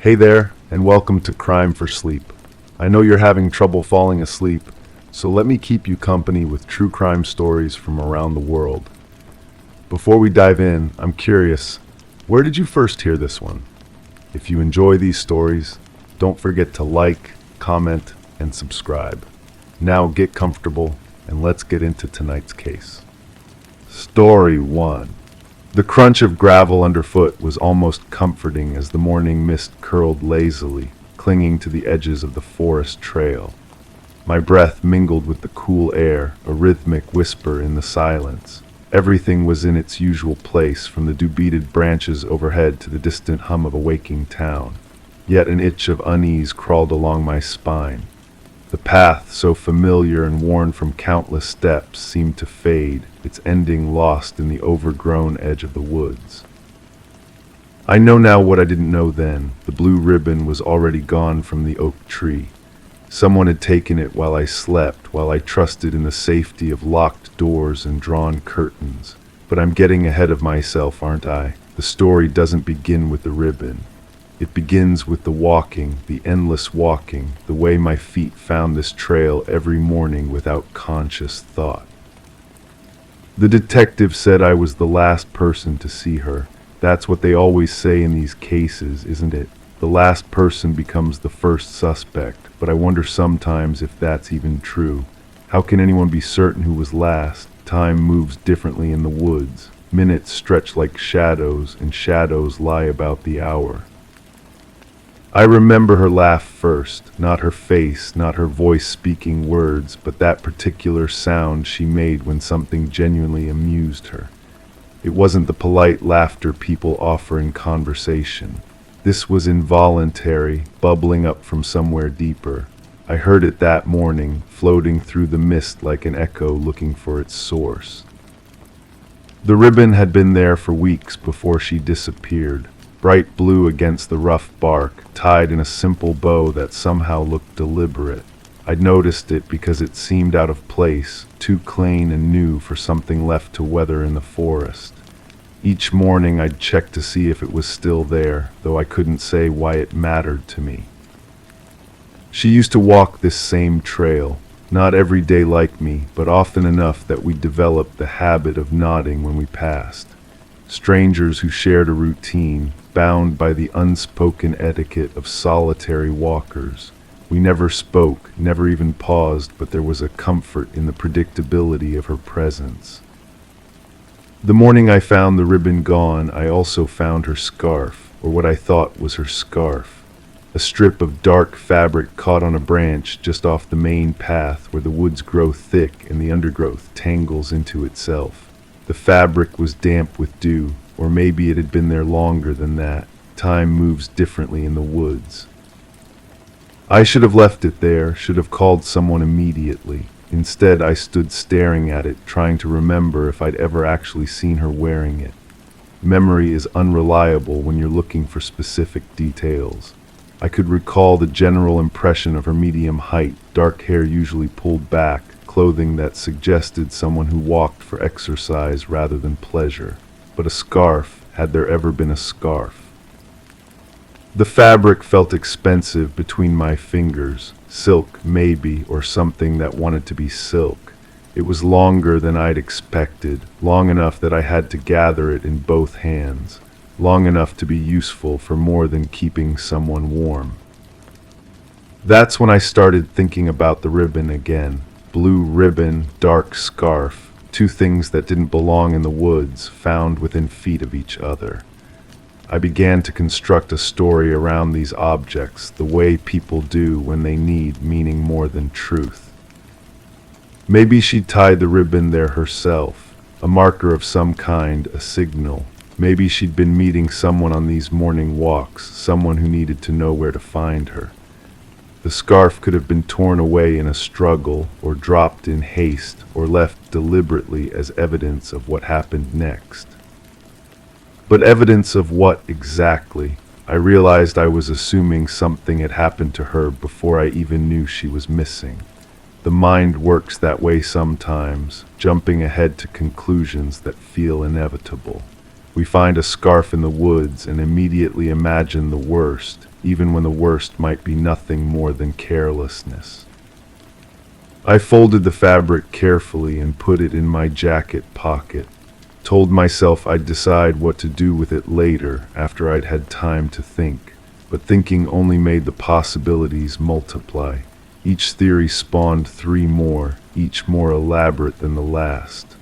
Hey there, and welcome to Crime for Sleep. I know you're having trouble falling asleep, so let me keep you company with true crime stories from around the world. Before we dive in, I'm curious, where did you first hear this one? If you enjoy these stories, don't forget to like, comment, and subscribe. Now get comfortable, and let's get into tonight's case. Story 1. The crunch of gravel underfoot was almost comforting as the morning mist curled lazily, clinging to the edges of the forest trail. My breath mingled with the cool air, a rhythmic whisper in the silence. Everything was in its usual place, from the dew-beaded branches overhead to the distant hum of a waking town. Yet an itch of unease crawled along my spine. The path, so familiar and worn from countless steps, seemed to fade, its ending lost in the overgrown edge of the woods. I know now what I didn't know then. The blue ribbon was already gone from the oak tree. Someone had taken it while I slept, while I trusted in the safety of locked doors and drawn curtains. But I'm getting ahead of myself, aren't I? The story doesn't begin with the ribbon. It begins with the walking, the endless walking, the way my feet found this trail every morning without conscious thought. The detective said I was the last person to see her. That's what they always say in these cases, isn't it? The last person becomes the first suspect, but I wonder sometimes if that's even true. How can anyone be certain who was last? Time moves differently in the woods. Minutes stretch like shadows, and shadows lie about the hour. I remember her laugh first, not her face, not her voice speaking words, but that particular sound she made when something genuinely amused her. It wasn't the polite laughter people offer in conversation. This was involuntary, bubbling up from somewhere deeper. I heard it that morning, floating through the mist like an echo looking for its source. The ribbon had been there for weeks before she disappeared. Bright blue against the rough bark, tied in a simple bow that somehow looked deliberate. I'd noticed it because it seemed out of place, too clean and new for something left to weather in the forest. Each morning I'd check to see if it was still there, though I couldn't say why it mattered to me. She used to walk this same trail, not every day like me, but often enough that we developed the habit of nodding when we passed. Strangers who shared a routine, bound by the unspoken etiquette of solitary walkers. We never spoke, never even paused, but there was a comfort in the predictability of her presence. The morning I found the ribbon gone, I also found her scarf, or what I thought was her scarf. A strip of dark fabric caught on a branch just off the main path where the woods grow thick and the undergrowth tangles into itself. The fabric was damp with dew, or maybe it had been there longer than that. Time moves differently in the woods. I should have left it there, should have called someone immediately. Instead, I stood staring at it, trying to remember if I'd ever actually seen her wearing it. Memory is unreliable when you're looking for specific details. I could recall the general impression of her medium height, dark hair usually pulled back, clothing that suggested someone who walked for exercise rather than pleasure. But a scarf, had there ever been a scarf? The fabric felt expensive between my fingers. Silk, maybe, or something that wanted to be silk. It was longer than I'd expected, long enough that I had to gather it in both hands, long enough to be useful for more than keeping someone warm. That's when I started thinking about the ribbon again. Blue ribbon, dark scarf, two things that didn't belong in the woods, found within feet of each other. I began to construct a story around these objects, the way people do when they need meaning more than truth. Maybe she'd tied the ribbon there herself, a marker of some kind, a signal. Maybe she'd been meeting someone on these morning walks, someone who needed to know where to find her. The scarf could have been torn away in a struggle, or dropped in haste, or left deliberately as evidence of what happened next. But evidence of what exactly? I realized I was assuming something had happened to her before I even knew she was missing. The mind works that way sometimes, jumping ahead to conclusions that feel inevitable. We find a scarf in the woods and immediately imagine the worst, even when the worst might be nothing more than carelessness. I folded the fabric carefully and put it in my jacket pocket. Told myself I'd decide what to do with it later after I'd had time to think, but thinking only made the possibilities multiply. Each theory spawned three more, each more elaborate than the last.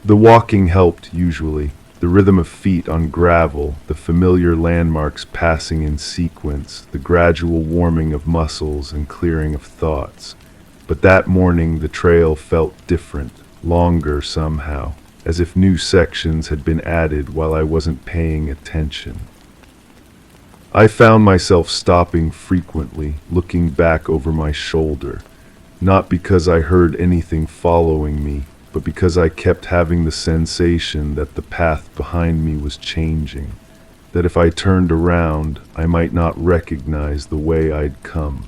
The walking helped, usually. The rhythm of feet on gravel, the familiar landmarks passing in sequence, the gradual warming of muscles and clearing of thoughts. But that morning the trail felt different, longer somehow, as if new sections had been added while I wasn't paying attention. I found myself stopping frequently, looking back over my shoulder, not because I heard anything following me, but because I kept having the sensation that the path behind me was changing, that if I turned around, I might not recognize the way I'd come.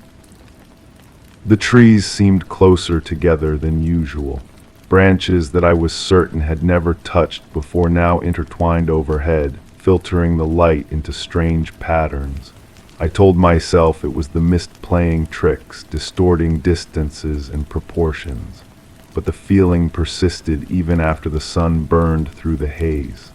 The trees seemed closer together than usual. Branches that I was certain had never touched before now intertwined overhead, filtering the light into strange patterns. I told myself it was the mist playing tricks, distorting distances and proportions, but the feeling persisted even after the sun burned through the haze.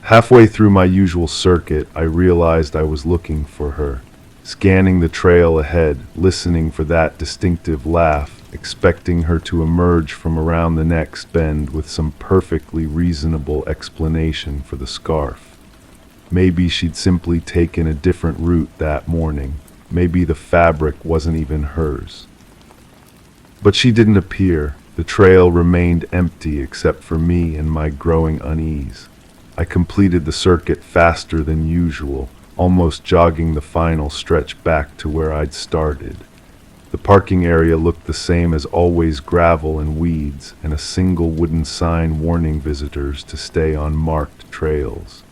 Halfway through my usual circuit, I realized I was looking for her, scanning the trail ahead, listening for that distinctive laugh, expecting her to emerge from around the next bend with some perfectly reasonable explanation for the scarf. Maybe she'd simply taken a different route that morning. Maybe the fabric wasn't even hers. But she didn't appear. The trail remained empty except for me and my growing unease. I completed the circuit faster than usual, almost jogging the final stretch back to where I'd started. The parking area looked the same as always, gravel and weeds, and a single wooden sign warning visitors to stay on marked trails.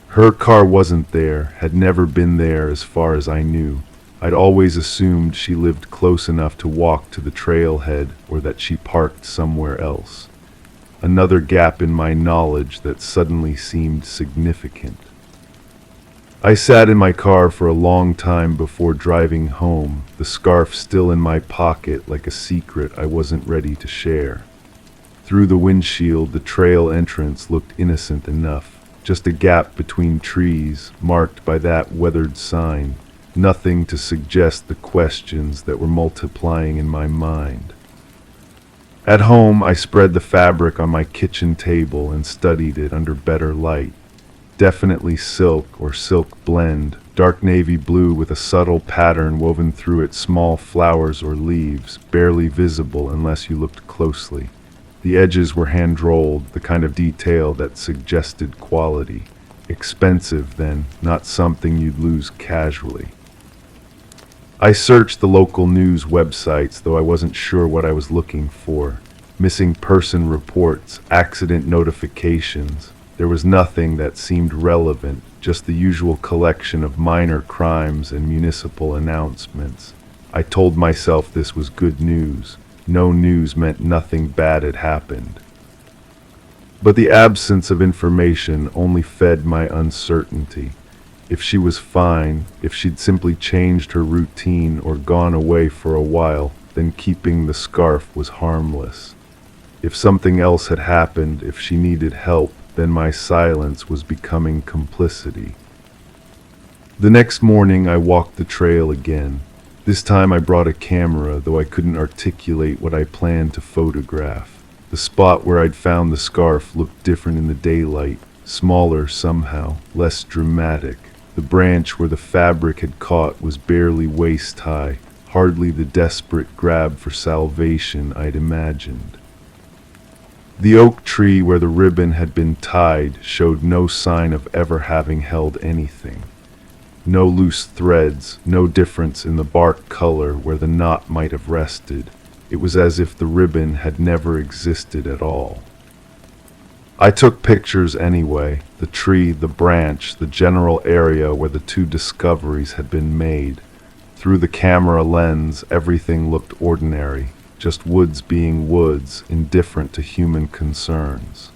Her car wasn't there, had never been there as far as I knew. I'd always assumed she lived close enough to walk to the trailhead or that she parked somewhere else. Another gap in my knowledge that suddenly seemed significant. I sat in my car for a long time before driving home, the scarf still in my pocket like a secret I wasn't ready to share. Through the windshield, the trail entrance looked innocent enough, just a gap between trees, marked by that weathered sign, nothing to suggest the questions that were multiplying in my mind. At home, I spread the fabric on my kitchen table and studied it under better light. Definitely silk or silk blend, dark navy blue with a subtle pattern woven through it, small flowers or leaves, barely visible unless you looked closely. The edges were hand-rolled, the kind of detail that suggested quality. Expensive, then, not something you'd lose casually. I searched the local news websites, though I wasn't sure what I was looking for. Missing person reports, accident notifications. There was nothing that seemed relevant, just the usual collection of minor crimes and municipal announcements. I told myself this was good news. No news meant nothing bad had happened. But the absence of information only fed my uncertainty. If she was fine, if she'd simply changed her routine or gone away for a while, then keeping the scarf was harmless. If something else had happened, if she needed help, then my silence was becoming complicity. The next morning I walked the trail again. This time I brought a camera, though I couldn't articulate what I planned to photograph. The spot where I'd found the scarf looked different in the daylight, smaller somehow, less dramatic. The branch where the fabric had caught was barely waist-high, hardly the desperate grab for salvation I'd imagined. The oak tree where the ribbon had been tied showed no sign of ever having held anything. No loose threads, no difference in the bark color where the knot might have rested. It was as if the ribbon had never existed at all. I took pictures anyway, the tree, the branch, the general area where the two discoveries had been made. Through the camera lens, everything looked ordinary. Just woods being woods, indifferent to human concerns.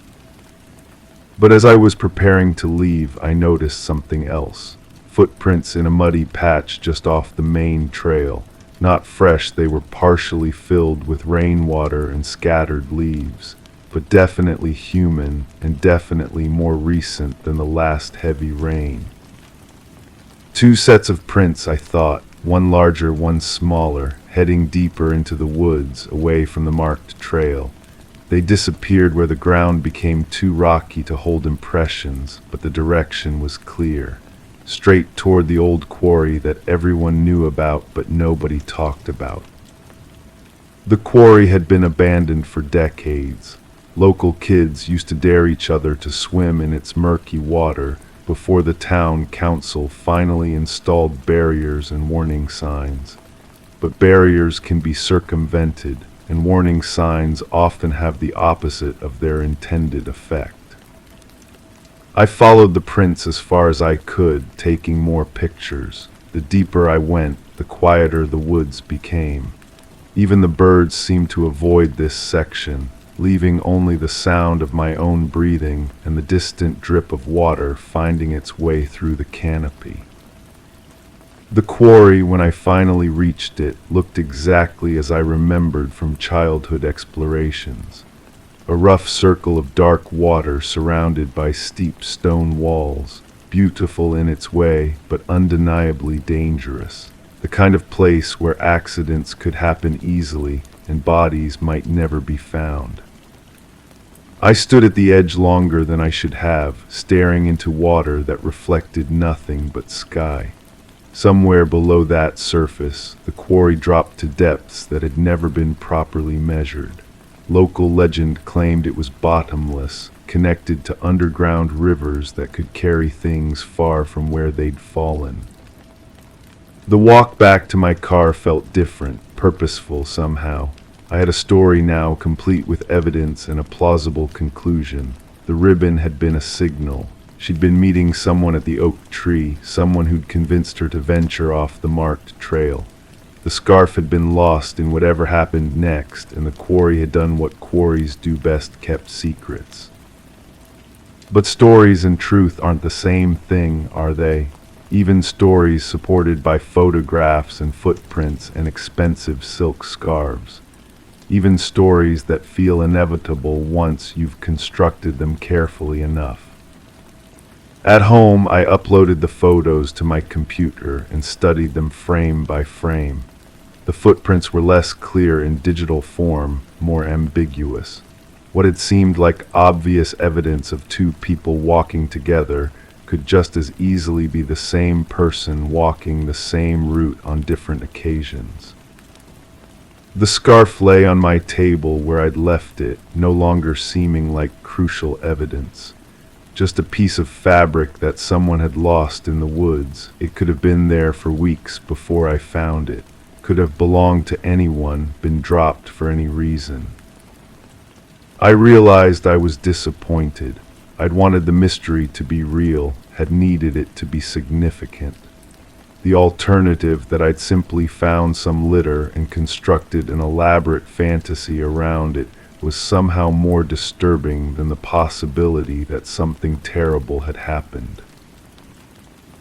But as I was preparing to leave, I noticed something else. footprints in a muddy patch just off the main trail. Not fresh, they were partially filled with rainwater and scattered leaves, but definitely human and definitely more recent than the last heavy rain. Two sets of prints, I thought, one larger, one smaller, heading deeper into the woods, away from the marked trail. They disappeared where the ground became too rocky to hold impressions, but the direction was clear, straight toward the old quarry that everyone knew about but nobody talked about. The quarry had been abandoned for decades. Local kids used to dare each other to swim in its murky water before the town council finally installed barriers and warning signs. But barriers can be circumvented, and warning signs often have the opposite of their intended effect. I followed the prints as far as I could, taking more pictures. The deeper I went, the quieter the woods became. Even the birds seemed to avoid this section, leaving only the sound of my own breathing and the distant drip of water finding its way through the canopy. The quarry, when I finally reached it, looked exactly as I remembered from childhood explorations. A rough circle of dark water surrounded by steep stone walls, beautiful in its way, but undeniably dangerous. The kind of place where accidents could happen easily and bodies might never be found. I stood at the edge longer than I should have, staring into water that reflected nothing but sky. Somewhere below that surface, the quarry dropped to depths that had never been properly measured. Local legend claimed it was bottomless, connected to underground rivers that could carry things far from where they'd fallen. The walk back to my car felt different, purposeful somehow. I had a story now, complete with evidence and a plausible conclusion. The ribbon had been a signal. She'd been meeting someone at the oak tree, someone who'd convinced her to venture off the marked trail. The scarf had been lost in whatever happened next, and the quarry had done what quarries do best, kept secrets. But stories and truth aren't the same thing, are they? Even stories supported by photographs and footprints and expensive silk scarves. Even stories that feel inevitable once you've constructed them carefully enough. At home, I uploaded the photos to my computer and studied them frame by frame. The footprints were less clear in digital form, more ambiguous. What had seemed like obvious evidence of two people walking together could just as easily be the same person walking the same route on different occasions. The scarf lay on my table where I'd left it, no longer seeming like crucial evidence. Just a piece of fabric that someone had lost in the woods. It could have been there for weeks before I found it. Could have belonged to anyone, been dropped for any reason. I realized I was disappointed. I'd wanted the mystery to be real, had needed it to be significant. The alternative, that I'd simply found some litter and constructed an elaborate fantasy around it, was somehow more disturbing than the possibility that something terrible had happened.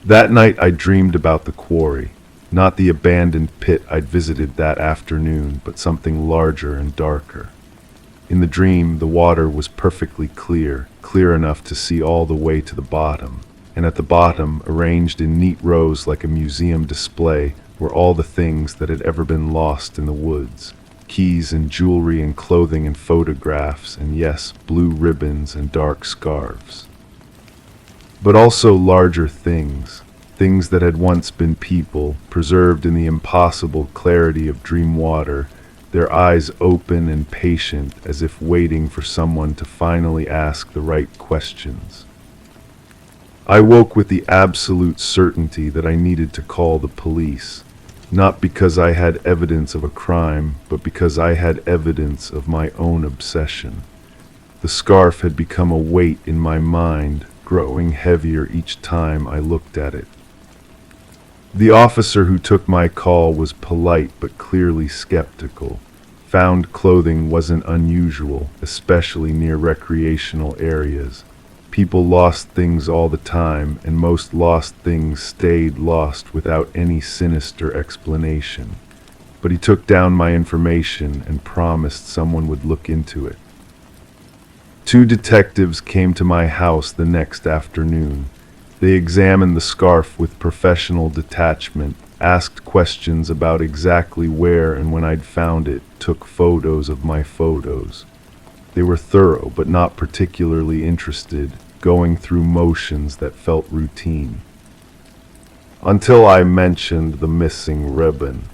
That night I dreamed about the quarry, not the abandoned pit I'd visited that afternoon, but something larger and darker. In the dream, the water was perfectly clear, clear enough to see all the way to the bottom, and at the bottom, arranged in neat rows like a museum display, were all the things that had ever been lost in the woods. Keys and jewelry and clothing and photographs, and yes, blue ribbons and dark scarves. But also larger things, things that had once been people, preserved in the impossible clarity of dream water, their eyes open and patient as if waiting for someone to finally ask the right questions. I woke with the absolute certainty that I needed to call the police. Not because I had evidence of a crime, but because I had evidence of my own obsession. The scarf had become a weight in my mind, growing heavier each time I looked at it. The officer who took my call was polite but clearly skeptical. Found clothing wasn't unusual, especially near recreational areas. People lost things all the time, and most lost things stayed lost without any sinister explanation. But he took down my information and promised someone would look into it. 2 detectives came to my house the next afternoon. They examined the scarf with professional detachment, asked questions about exactly where and when I'd found it, took photos of my photos. They were thorough but not particularly interested, going through motions that felt routine. Until I mentioned the missing ribbon.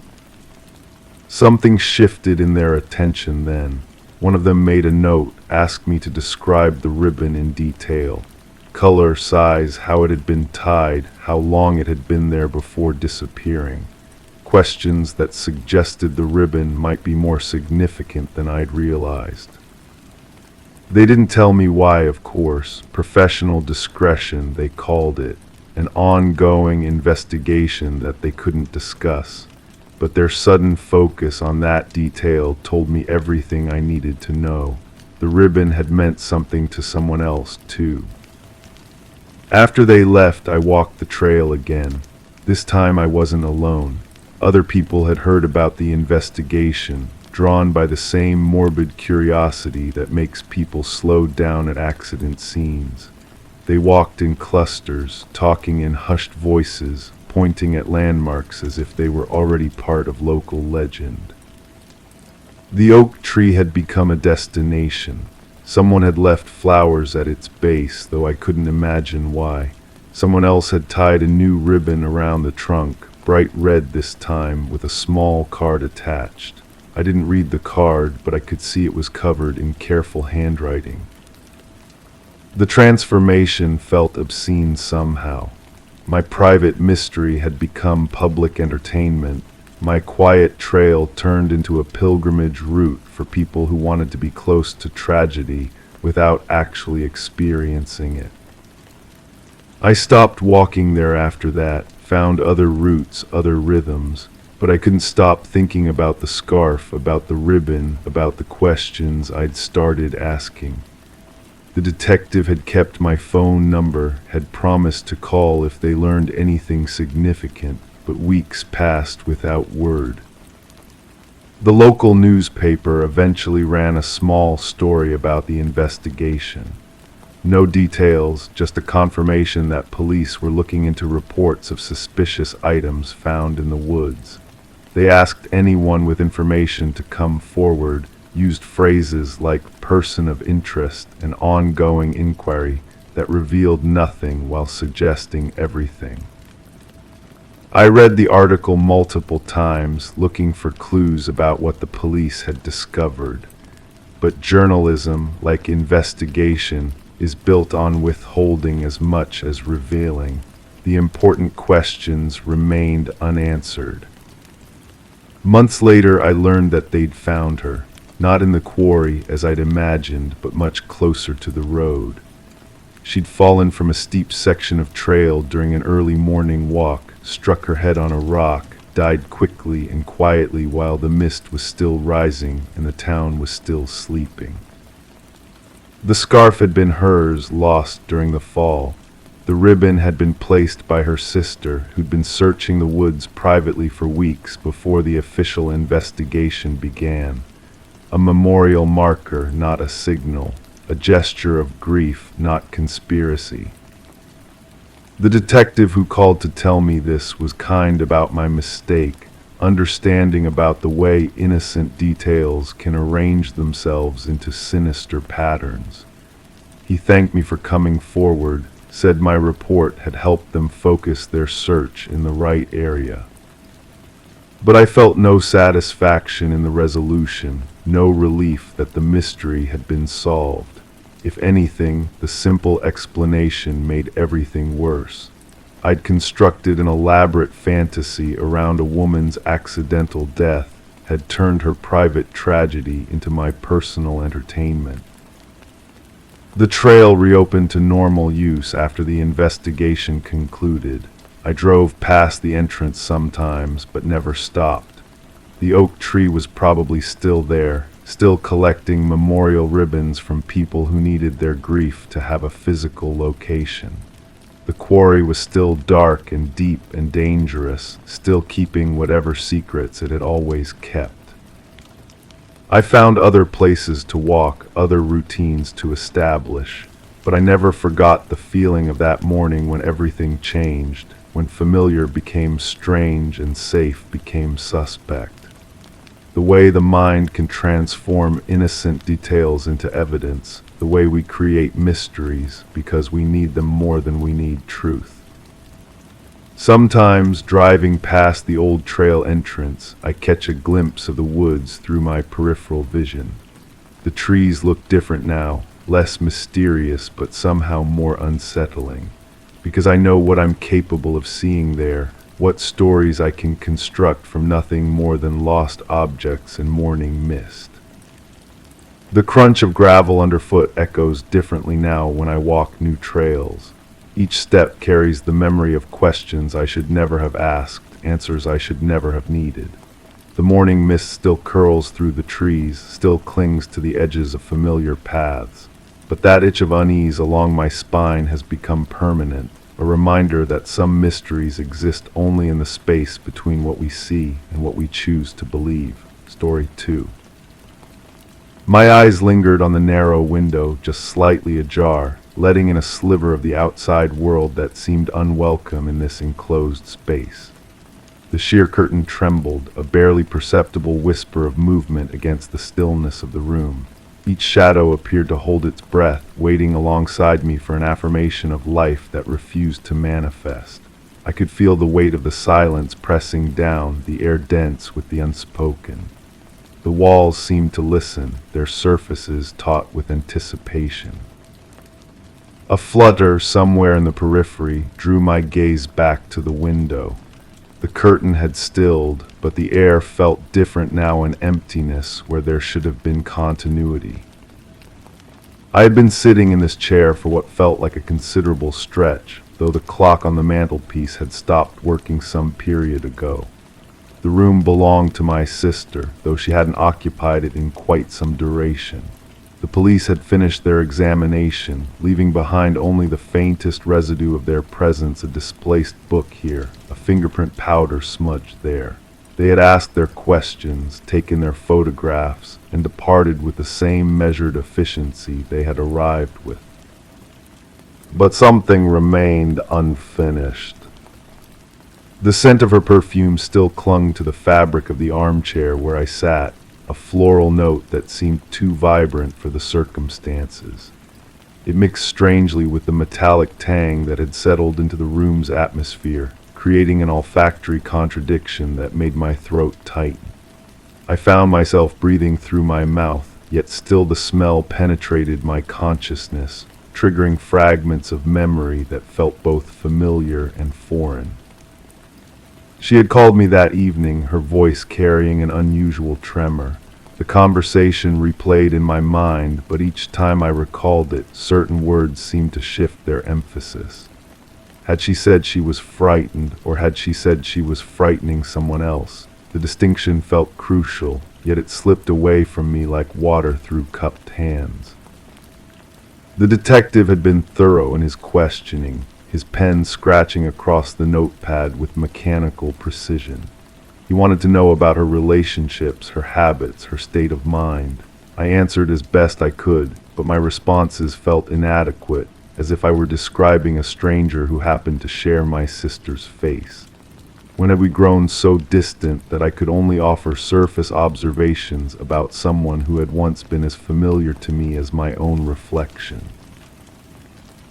Something shifted in their attention then. One of them made a note, asked me to describe the ribbon in detail. Color, size, how it had been tied, how long it had been there before disappearing. Questions that suggested the ribbon might be more significant than I'd realized. They didn't tell me why, of course. Professional discretion, they called it. An ongoing investigation that they couldn't discuss. But their sudden focus on that detail told me everything I needed to know. The ribbon had meant something to someone else, too. After they left, I walked the trail again. This time I wasn't alone. Other people had heard about the investigation, drawn by the same morbid curiosity that makes people slow down at accident scenes. They walked in clusters, talking in hushed voices, pointing at landmarks as if they were already part of local legend. The oak tree had become a destination. Someone had left flowers at its base, though I couldn't imagine why. Someone else had tied a new ribbon around the trunk, bright red this time, with a small card attached. I didn't read the card, but I could see it was covered in careful handwriting. The transformation felt obscene somehow. My private mystery had become public entertainment. My quiet trail turned into a pilgrimage route for people who wanted to be close to tragedy without actually experiencing it. I stopped walking there after that, found other routes, other rhythms, but I couldn't stop thinking about the scarf, about the ribbon, about the questions I'd started asking. The detective had kept my phone number, had promised to call if they learned anything significant, but weeks passed without word. The local newspaper eventually ran a small story about the investigation. No details, just a confirmation that police were looking into reports of suspicious items found in the woods. They asked anyone with information to come forward, used phrases like person of interest and ongoing inquiry that revealed nothing while suggesting everything. I read the article multiple times, looking for clues about what the police had discovered. But journalism, like investigation, is built on withholding as much as revealing. The important questions remained unanswered. Months later, I learned that they'd found her, not in the quarry as I'd imagined, but much closer to the road. She'd fallen from a steep section of trail during an early morning walk, struck her head on a rock, died quickly and quietly while the mist was still rising and the town was still sleeping. The scarf had been hers, lost during the fall. The ribbon had been placed by her sister, who'd been searching the woods privately for weeks before the official investigation began. A memorial marker, not a signal. A gesture of grief, not conspiracy. The detective who called to tell me this was kind about my mistake, understanding about the way innocent details can arrange themselves into sinister patterns. He thanked me for coming forward, said my report had helped them focus their search in the right area. But I felt no satisfaction in the resolution, no relief that the mystery had been solved. If anything, the simple explanation made everything worse. I'd constructed an elaborate fantasy around a woman's accidental death, had turned her private tragedy into my personal entertainment. The trail reopened to normal use after the investigation concluded. I drove past the entrance sometimes, but never stopped. The oak tree was probably still there, still collecting memorial ribbons from people who needed their grief to have a physical location. The quarry was still dark and deep and dangerous, still keeping whatever secrets it had always kept. I found other places to walk, other routines to establish, but I never forgot the feeling of that morning when everything changed, when familiar became strange and safe became suspect. The way the mind can transform innocent details into evidence, the way we create mysteries because we need them more than we need truth. Sometimes, driving past the old trail entrance, I catch a glimpse of the woods through my peripheral vision. The trees look different now, less mysterious but somehow more unsettling, because I know what I'm capable of seeing there, what stories I can construct from nothing more than lost objects and morning mist. The crunch of gravel underfoot echoes differently now when I walk new trails. Each step carries the memory of questions I should never have asked, answers I should never have needed. The morning mist still curls through the trees, still clings to the edges of familiar paths. But that itch of unease along my spine has become permanent, a reminder that some mysteries exist only in the space between what we see and what we choose to believe. Story 2. My eyes lingered on the narrow window, just slightly ajar, letting in a sliver of the outside world that seemed unwelcome in this enclosed space. The sheer curtain trembled, a barely perceptible whisper of movement against the stillness of the room. Each shadow appeared to hold its breath, waiting alongside me for an affirmation of life that refused to manifest. I could feel the weight of the silence pressing down, the air dense with the unspoken. The walls seemed to listen, their surfaces taut with anticipation. A flutter somewhere in the periphery drew my gaze back to the window. The curtain had stilled, but the air felt different now, an emptiness where there should have been continuity. I had been sitting in this chair for what felt like a considerable stretch, though the clock on the mantelpiece had stopped working some period ago. The room belonged to my sister, though she hadn't occupied it in quite some duration. The police had finished their examination, leaving behind only the faintest residue of their presence, a displaced book here, a fingerprint powder smudged there. They had asked their questions, taken their photographs, and departed with the same measured efficiency they had arrived with. But something remained unfinished. The scent of her perfume still clung to the fabric of the armchair where I sat, a floral note that seemed too vibrant for the circumstances. It mixed strangely with the metallic tang that had settled into the room's atmosphere, creating an olfactory contradiction that made my throat tighten. I found myself breathing through my mouth, yet still the smell penetrated my consciousness, triggering fragments of memory that felt both familiar and foreign. She had called me that evening, her voice carrying an unusual tremor. The conversation replayed in my mind, but each time I recalled it, certain words seemed to shift their emphasis. Had she said she was frightened, or had she said she was frightening someone else? The distinction felt crucial, yet it slipped away from me like water through cupped hands. The detective had been thorough in his questioning, his pen scratching across the notepad with mechanical precision. He wanted to know about her relationships, her habits, her state of mind. I answered as best I could, but my responses felt inadequate, as if I were describing a stranger who happened to share my sister's face. When had we grown so distant that I could only offer surface observations about someone who had once been as familiar to me as my own reflection?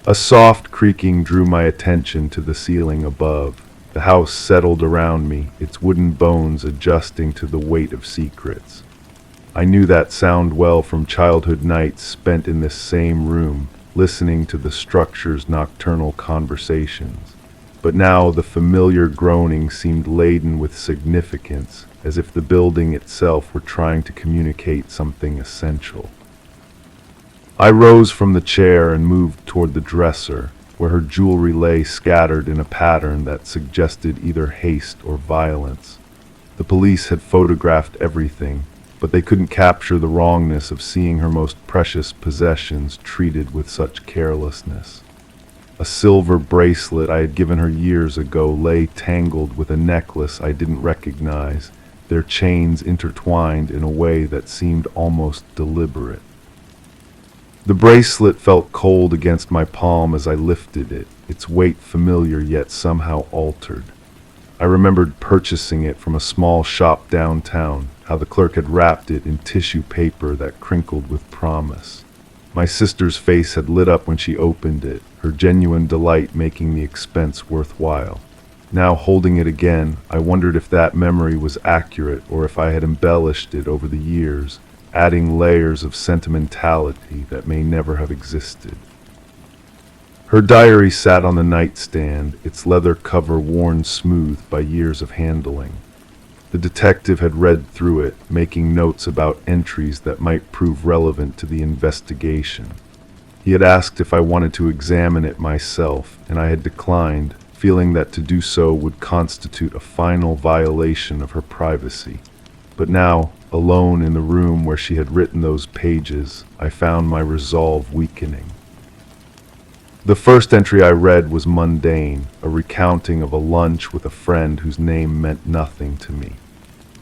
A soft creaking drew my attention to the ceiling above. The house settled around me, its wooden bones adjusting to the weight of secrets. I knew that sound well from childhood nights spent in this same room, listening to the structure's nocturnal conversations. But now the familiar groaning seemed laden with significance, as if the building itself were trying to communicate something essential. I rose from the chair and moved toward the dresser, where her jewelry lay scattered in a pattern that suggested either haste or violence. The police had photographed everything, but they couldn't capture the wrongness of seeing her most precious possessions treated with such carelessness. A silver bracelet I had given her years ago lay tangled with a necklace I didn't recognize, their chains intertwined in a way that seemed almost deliberate. The bracelet felt cold against my palm as I lifted it, its weight familiar yet somehow altered. I remembered purchasing it from a small shop downtown, how the clerk had wrapped it in tissue paper that crinkled with promise. My sister's face had lit up when she opened it, her genuine delight making the expense worthwhile. Now, holding it again, I wondered if that memory was accurate or if I had embellished it over the years, adding layers of sentimentality that may never have existed. Her diary sat on the nightstand, its leather cover worn smooth by years of handling. The detective had read through it, making notes about entries that might prove relevant to the investigation. He had asked if I wanted to examine it myself, and I had declined, feeling that to do so would constitute a final violation of her privacy. But now, alone in the room where she had written those pages, I found my resolve weakening. The first entry I read was mundane, a recounting of a lunch with a friend whose name meant nothing to me.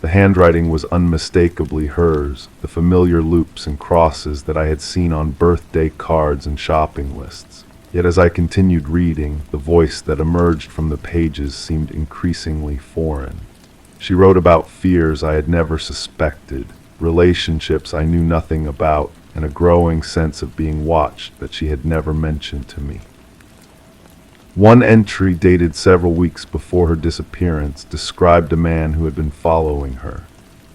The handwriting was unmistakably hers, the familiar loops and crosses that I had seen on birthday cards and shopping lists. Yet as I continued reading, the voice that emerged from the pages seemed increasingly foreign. She wrote about fears I had never suspected, relationships I knew nothing about, and a growing sense of being watched that she had never mentioned to me. One entry, dated several weeks before her disappearance, described a man who had been following her.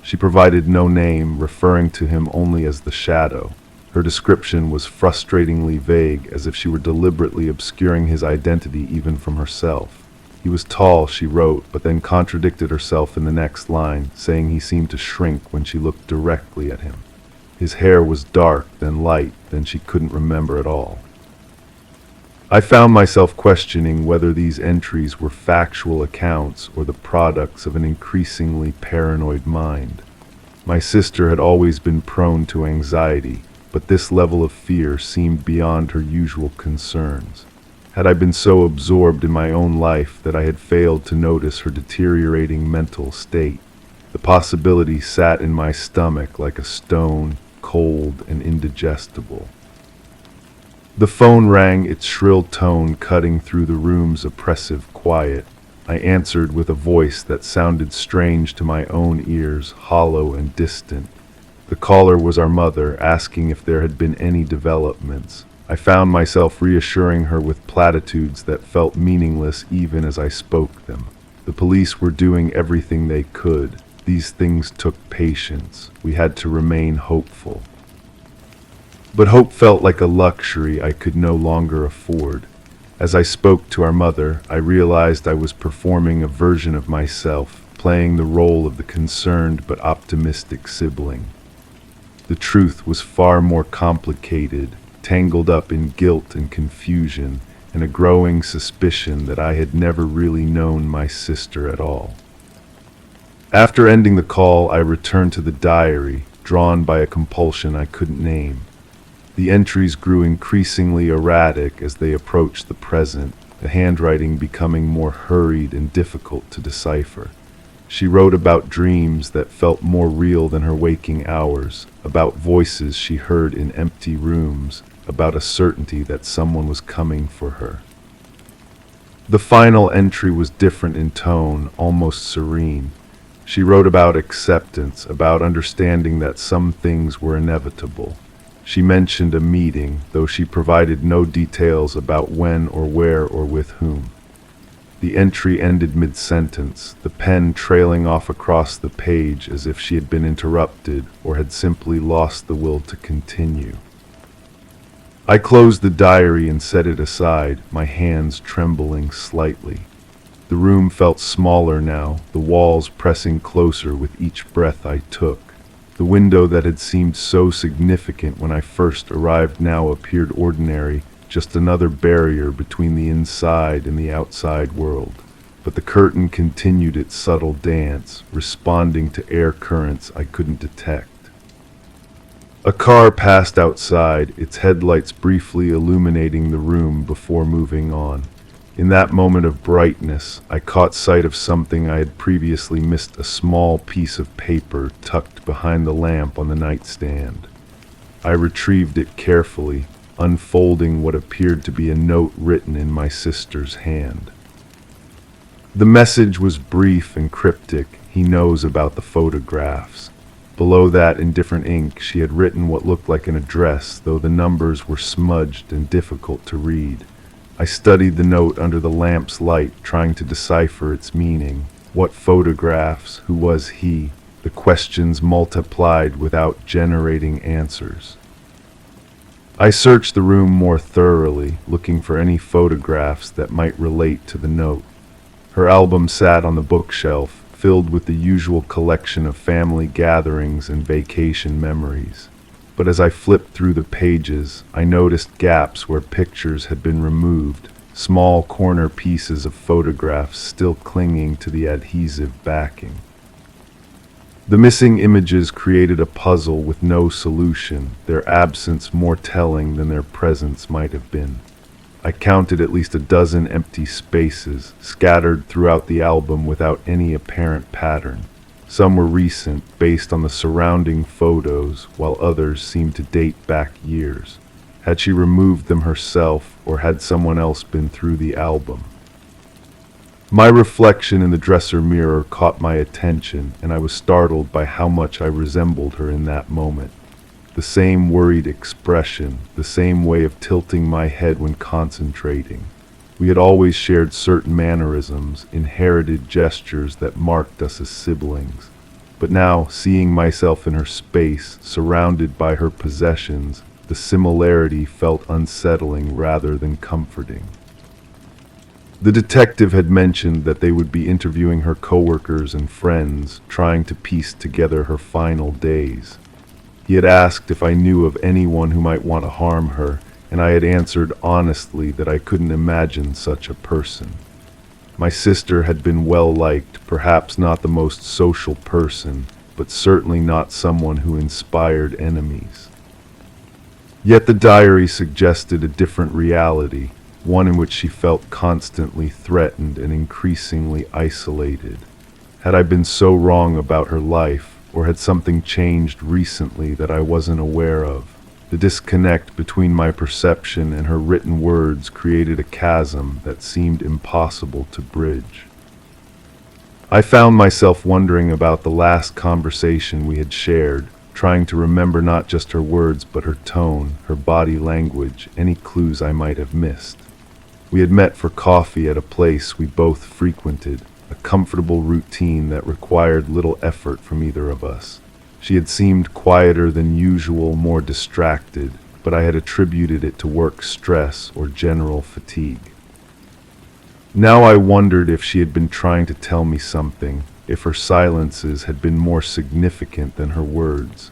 She provided no name, referring to him only as the Shadow. Her description was frustratingly vague, as if she were deliberately obscuring his identity even from herself. He was tall, she wrote, but then contradicted herself in the next line, saying he seemed to shrink when she looked directly at him. His hair was dark, then light, then she couldn't remember at all. I found myself questioning whether these entries were factual accounts or the products of an increasingly paranoid mind. My sister had always been prone to anxiety, but this level of fear seemed beyond her usual concerns. Had I been so absorbed in my own life that I had failed to notice her deteriorating mental state? The possibility sat in my stomach like a stone, cold and indigestible. The phone rang, its shrill tone cutting through the room's oppressive quiet. I answered with a voice that sounded strange to my own ears, hollow and distant. The caller was our mother, asking if there had been any developments. I found myself reassuring her with platitudes that felt meaningless even as I spoke them. The police were doing everything they could. These things took patience. We had to remain hopeful. But hope felt like a luxury I could no longer afford. As I spoke to our mother, I realized I was performing a version of myself, playing the role of the concerned but optimistic sibling. The truth was far more complicated, tangled up in guilt and confusion, and a growing suspicion that I had never really known my sister at all. After ending the call, I returned to the diary, drawn by a compulsion I couldn't name. The entries grew increasingly erratic as they approached the present, the handwriting becoming more hurried and difficult to decipher. She wrote about dreams that felt more real than her waking hours, about voices she heard in empty rooms, about a certainty that someone was coming for her. The final entry was different in tone, almost serene. She wrote about acceptance, about understanding that some things were inevitable. She mentioned a meeting, though she provided no details about when or where or with whom. The entry ended mid-sentence, the pen trailing off across the page as if she had been interrupted or had simply lost the will to continue. I closed the diary and set it aside, my hands trembling slightly. The room felt smaller now, the walls pressing closer with each breath I took. The window that had seemed so significant when I first arrived now appeared ordinary, just another barrier between the inside and the outside world. But the curtain continued its subtle dance, responding to air currents I couldn't detect. A car passed outside, its headlights briefly illuminating the room before moving on. In that moment of brightness, I caught sight of something I had previously missed, a small piece of paper tucked behind the lamp on the nightstand. I retrieved it carefully, unfolding what appeared to be a note written in my sister's hand. The message was brief and cryptic. He knows about the photographs. Below that, in different ink, she had written what looked like an address, though the numbers were smudged and difficult to read. I studied the note under the lamp's light, trying to decipher its meaning. What photographs? Who was he? The questions multiplied without generating answers. I searched the room more thoroughly, looking for any photographs that might relate to the note. Her album sat on the bookshelf, filled with the usual collection of family gatherings and vacation memories. But as I flipped through the pages, I noticed gaps where pictures had been removed, small corner pieces of photographs still clinging to the adhesive backing. The missing images created a puzzle with no solution, their absence more telling than their presence might have been. I counted at least a dozen empty spaces, scattered throughout the album without any apparent pattern. Some were recent, based on the surrounding photos, while others seemed to date back years. Had she removed them herself, or had someone else been through the album? My reflection in the dresser mirror caught my attention, and I was startled by how much I resembled her in that moment. The same worried expression, the same way of tilting my head when concentrating. We had always shared certain mannerisms, inherited gestures that marked us as siblings. But now, seeing myself in her space, surrounded by her possessions, the similarity felt unsettling rather than comforting. The detective had mentioned that they would be interviewing her coworkers and friends, trying to piece together her final days. He had asked if I knew of anyone who might want to harm her, and I had answered honestly that I couldn't imagine such a person. My sister had been well liked, perhaps not the most social person, but certainly not someone who inspired enemies. Yet the diary suggested a different reality, one in which she felt constantly threatened and increasingly isolated. Had I been so wrong about her life, or had something changed recently that I wasn't aware of? The disconnect between my perception and her written words created a chasm that seemed impossible to bridge. I found myself wondering about the last conversation we had shared, trying to remember not just her words but her tone, her body language, any clues I might have missed. We had met for coffee at a place we both frequented, a comfortable routine that required little effort from either of us. She had seemed quieter than usual, more distracted, but I had attributed it to work stress or general fatigue. Now I wondered if she had been trying to tell me something, if her silences had been more significant than her words.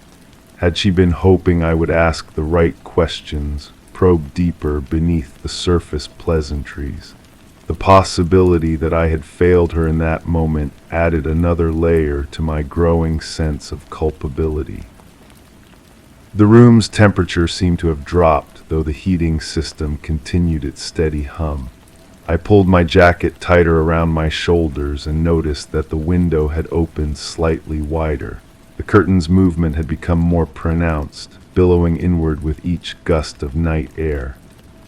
Had she been hoping I would ask the right questions, probe deeper beneath the surface pleasantries? The possibility that I had failed her in that moment added another layer to my growing sense of culpability. The room's temperature seemed to have dropped, though the heating system continued its steady hum. I pulled my jacket tighter around my shoulders and noticed that the window had opened slightly wider. The curtain's movement had become more pronounced, billowing inward with each gust of night air.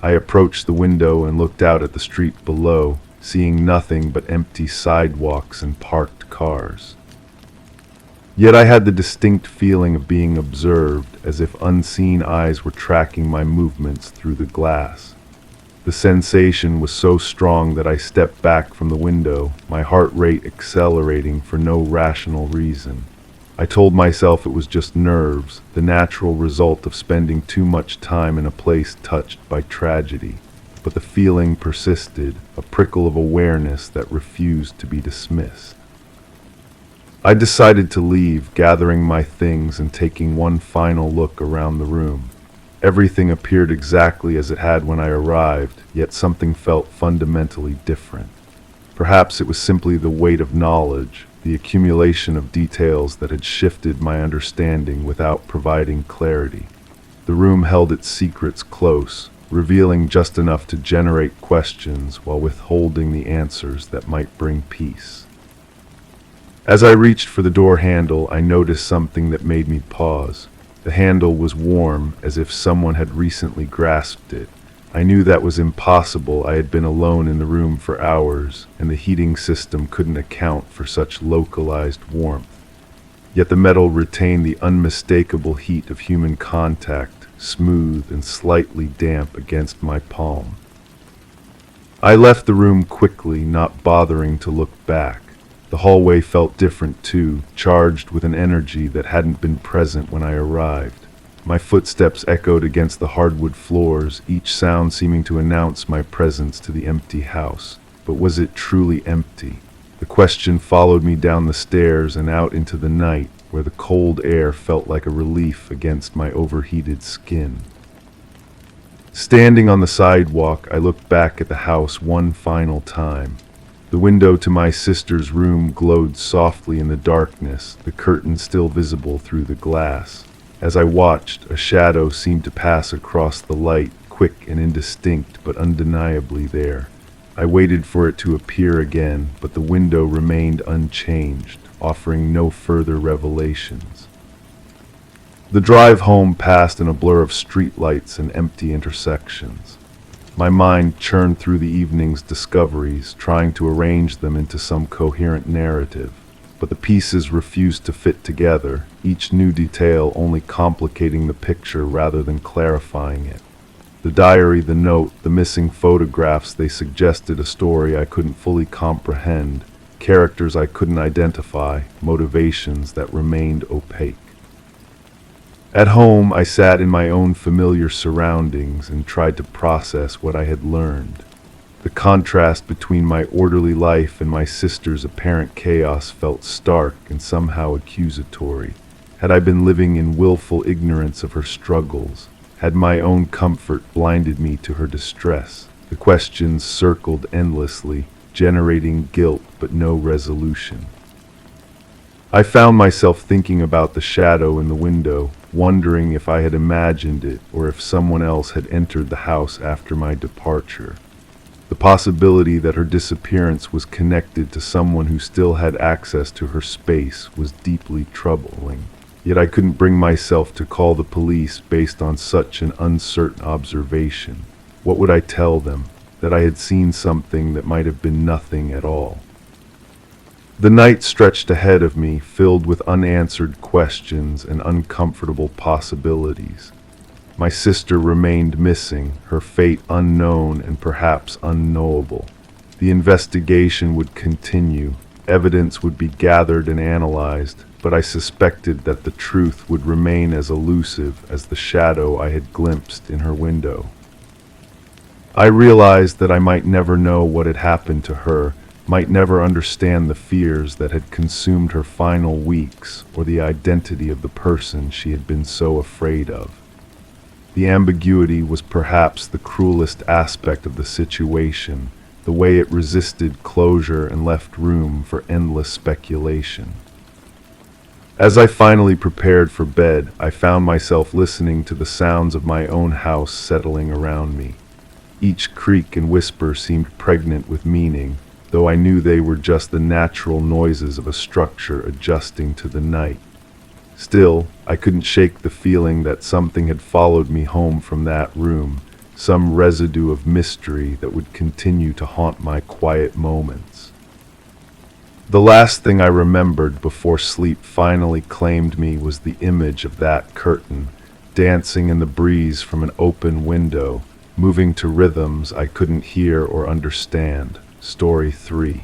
I approached the window and looked out at the street below, seeing nothing but empty sidewalks and parked cars. Yet I had the distinct feeling of being observed, as if unseen eyes were tracking my movements through the glass. The sensation was so strong that I stepped back from the window, my heart rate accelerating for no rational reason. I told myself it was just nerves, the natural result of spending too much time in a place touched by tragedy. But the feeling persisted, a prickle of awareness that refused to be dismissed. I decided to leave, gathering my things and taking one final look around the room. Everything appeared exactly as it had when I arrived, yet something felt fundamentally different. Perhaps it was simply the weight of knowledge, the accumulation of details that had shifted my understanding without providing clarity. The room held its secrets close, revealing just enough to generate questions while withholding the answers that might bring peace. As I reached for the door handle, I noticed something that made me pause. The handle was warm, as if someone had recently grasped it. I knew that was impossible. I had been alone in the room for hours, and the heating system couldn't account for such localized warmth. Yet the metal retained the unmistakable heat of human contact, smooth and slightly damp against my palm. I left the room quickly, not bothering to look back. The hallway felt different too, charged with an energy that hadn't been present when I arrived. My footsteps echoed against the hardwood floors, each sound seeming to announce my presence to the empty house. But was it truly empty? The question followed me down the stairs and out into the night, where the cold air felt like a relief against my overheated skin. Standing on the sidewalk, I looked back at the house one final time. The window to my sister's room glowed softly in the darkness, the curtain still visible through the glass. As I watched, a shadow seemed to pass across the light, quick and indistinct, but undeniably there. I waited for it to appear again, but the window remained unchanged, offering no further revelations. The drive home passed in a blur of streetlights and empty intersections. My mind churned through the evening's discoveries, trying to arrange them into some coherent narrative. But the pieces refused to fit together, each new detail only complicating the picture rather than clarifying it. The diary, the note, the missing photographs, they suggested a story I couldn't fully comprehend, characters I couldn't identify, motivations that remained opaque. At home, I sat in my own familiar surroundings and tried to process what I had learned. The contrast between my orderly life and my sister's apparent chaos felt stark and somehow accusatory. Had I been living in willful ignorance of her struggles? Had my own comfort blinded me to her distress? The questions circled endlessly, generating guilt but no resolution. I found myself thinking about the shadow in the window, wondering if I had imagined it or if someone else had entered the house after my departure. The possibility that her disappearance was connected to someone who still had access to her space was deeply troubling. Yet I couldn't bring myself to call the police based on such an uncertain observation. What would I tell them? That I had seen something that might have been nothing at all. The night stretched ahead of me, filled with unanswered questions and uncomfortable possibilities. My sister remained missing, her fate unknown and perhaps unknowable. The investigation would continue, evidence would be gathered and analyzed, but I suspected that the truth would remain as elusive as the shadow I had glimpsed in her window. I realized that I might never know what had happened to her, might never understand the fears that had consumed her final weeks or the identity of the person she had been so afraid of. The ambiguity was perhaps the cruelest aspect of the situation, the way it resisted closure and left room for endless speculation. As I finally prepared for bed, I found myself listening to the sounds of my own house settling around me. Each creak and whisper seemed pregnant with meaning, though I knew they were just the natural noises of a structure adjusting to the night. Still, I couldn't shake the feeling that something had followed me home from that room, some residue of mystery that would continue to haunt my quiet moments. The last thing I remembered before sleep finally claimed me was the image of that curtain, dancing in the breeze from an open window, moving to rhythms I couldn't hear or understand. Story 3.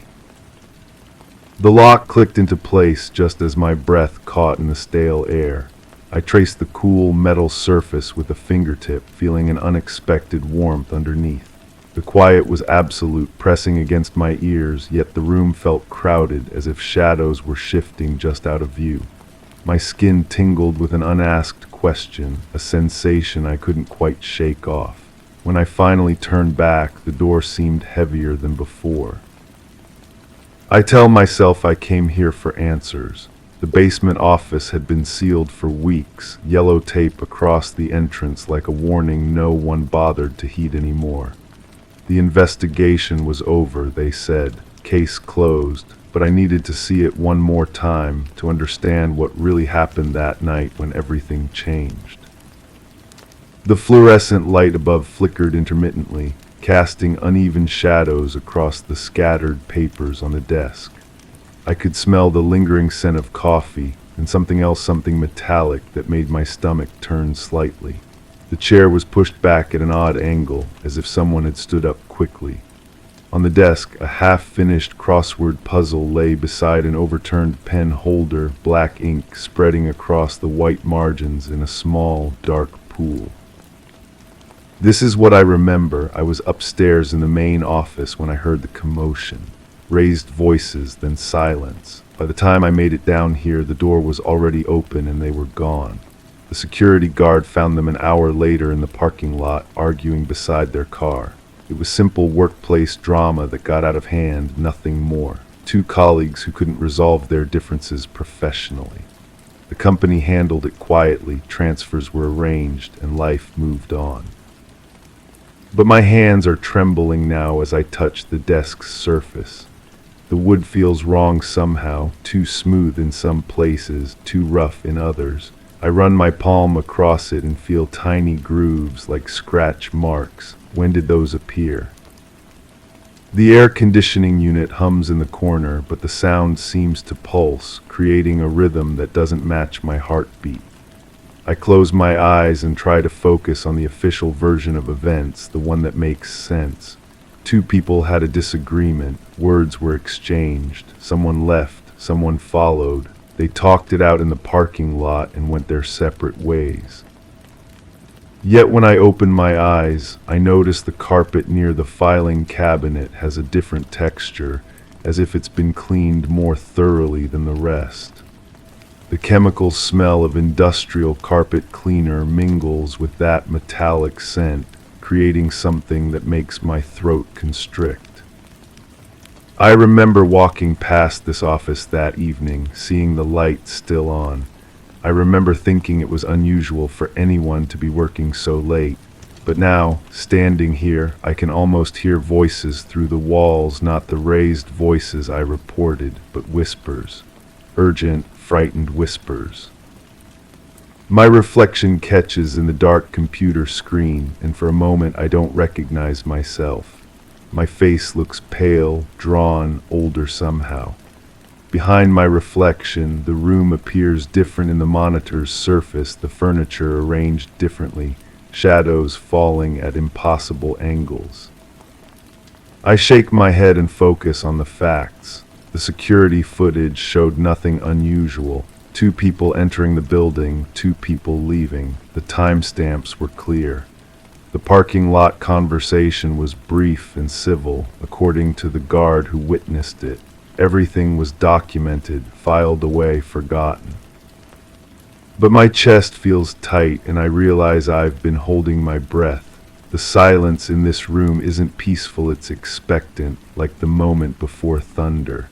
The lock clicked into place just as my breath caught in the stale air. I traced the cool metal surface with a fingertip, feeling an unexpected warmth underneath. The quiet was absolute, pressing against my ears, yet the room felt crowded, as if shadows were shifting just out of view. My skin tingled with an unasked question, a sensation I couldn't quite shake off. When I finally turned back, the door seemed heavier than before. I tell myself I came here for answers. The basement office had been sealed for weeks, yellow tape across the entrance like a warning no one bothered to heed anymore. The investigation was over, they said, case closed, but I needed to see it one more time to understand what really happened that night when everything changed. The fluorescent light above flickered intermittently, casting uneven shadows across the scattered papers on the desk. I could smell the lingering scent of coffee and something else, something metallic that made my stomach turn slightly. The chair was pushed back at an odd angle, as if someone had stood up quickly. On the desk, a half-finished crossword puzzle lay beside an overturned pen holder, black ink spreading across the white margins in a small, dark pool. This is what I remember. I was upstairs in the main office when I heard the commotion. Raised voices, then silence. By the time I made it down here, the door was already open and they were gone. The security guard found them an hour later in the parking lot, arguing beside their car. It was simple workplace drama that got out of hand, nothing more. Two colleagues who couldn't resolve their differences professionally. The company handled it quietly, transfers were arranged, and life moved on. But my hands are trembling now as I touch the desk's surface. The wood feels wrong somehow, too smooth in some places, too rough in others. I run my palm across it and feel tiny grooves like scratch marks. When did those appear? The air conditioning unit hums in the corner, but the sound seems to pulse, creating a rhythm that doesn't match my heartbeat. I close my eyes and try to focus on the official version of events, the one that makes sense. Two people had a disagreement, words were exchanged, someone left, someone followed. They talked it out in the parking lot and went their separate ways. Yet when I open my eyes, I notice the carpet near the filing cabinet has a different texture, as if it's been cleaned more thoroughly than the rest. The chemical smell of industrial carpet cleaner mingles with that metallic scent, creating something that makes my throat constrict. I remember walking past this office that evening, seeing the light still on. I remember thinking it was unusual for anyone to be working so late. But now, standing here, I can almost hear voices through the walls, not the raised voices I reported, but whispers. Urgent, frightened whispers. My reflection catches in the dark computer screen, and for a moment I don't recognize myself. My face looks pale, drawn, older somehow. Behind my reflection, the room appears different in the monitor's surface, the furniture arranged differently, shadows falling at impossible angles. I shake my head and focus on the facts. The security footage showed nothing unusual. 2 people entering the building, 2 people leaving. The timestamps were clear. The parking lot conversation was brief and civil, according to the guard who witnessed it. Everything was documented, filed away, forgotten. But my chest feels tight and I realize I've been holding my breath. The silence in this room isn't peaceful, it's expectant, like the moment before thunder.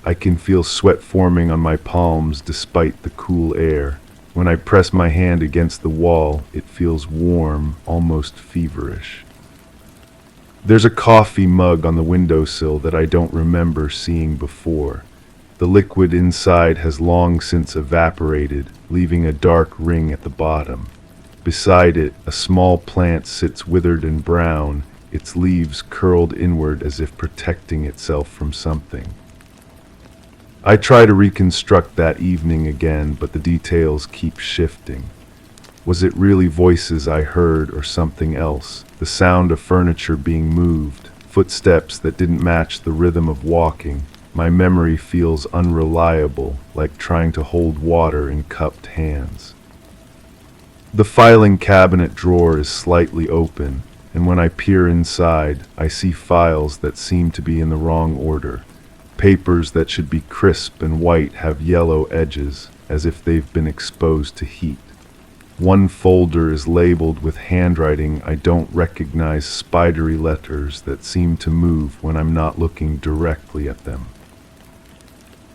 I can feel sweat forming on my palms despite the cool air. When I press my hand against the wall, it feels warm, almost feverish. There's a coffee mug on the windowsill that I don't remember seeing before. The liquid inside has long since evaporated, leaving a dark ring at the bottom. Beside it, a small plant sits withered and brown, its leaves curled inward as if protecting itself from something. I try to reconstruct that evening again, but the details keep shifting. Was it really voices I heard or something else? The sound of furniture being moved, footsteps that didn't match the rhythm of walking. My memory feels unreliable, like trying to hold water in cupped hands. The filing cabinet drawer is slightly open, and when I peer inside, I see files that seem to be in the wrong order. Papers that should be crisp and white have yellow edges, as if they've been exposed to heat. One folder is labeled with handwriting I don't recognize, spidery letters that seem to move when I'm not looking directly at them.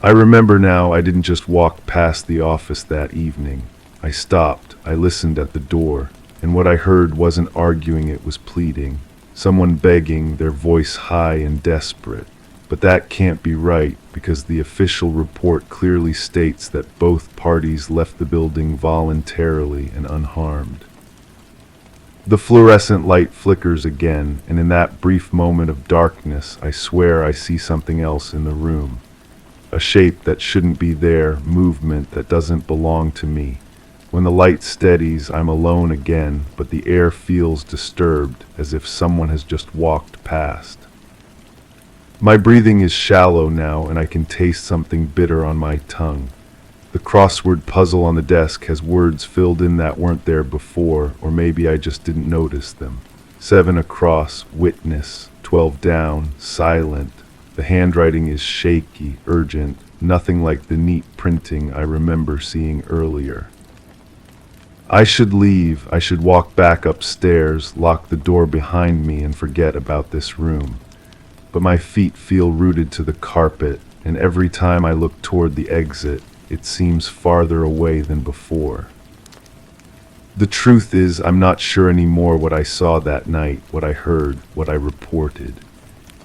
I remember now I didn't just walk past the office that evening. I stopped, I listened at the door, and what I heard wasn't arguing, it was pleading. Someone begging, their voice high and desperate. But that can't be right, because the official report clearly states that both parties left the building voluntarily and unharmed. The fluorescent light flickers again, and in that brief moment of darkness, I swear I see something else in the room. A shape that shouldn't be there, movement that doesn't belong to me. When the light steadies, I'm alone again, but the air feels disturbed, as if someone has just walked past. My breathing is shallow now, and I can taste something bitter on my tongue. The crossword puzzle on the desk has words filled in that weren't there before, or maybe I just didn't notice them. 7 across, witness, 12 down, silent. The handwriting is shaky, urgent, nothing like the neat printing I remember seeing earlier. I should leave. I should walk back upstairs, lock the door behind me, and forget about this room. But my feet feel rooted to the carpet, and every time I look toward the exit, it seems farther away than before. The truth is, I'm not sure anymore what I saw that night, what I heard, what I reported.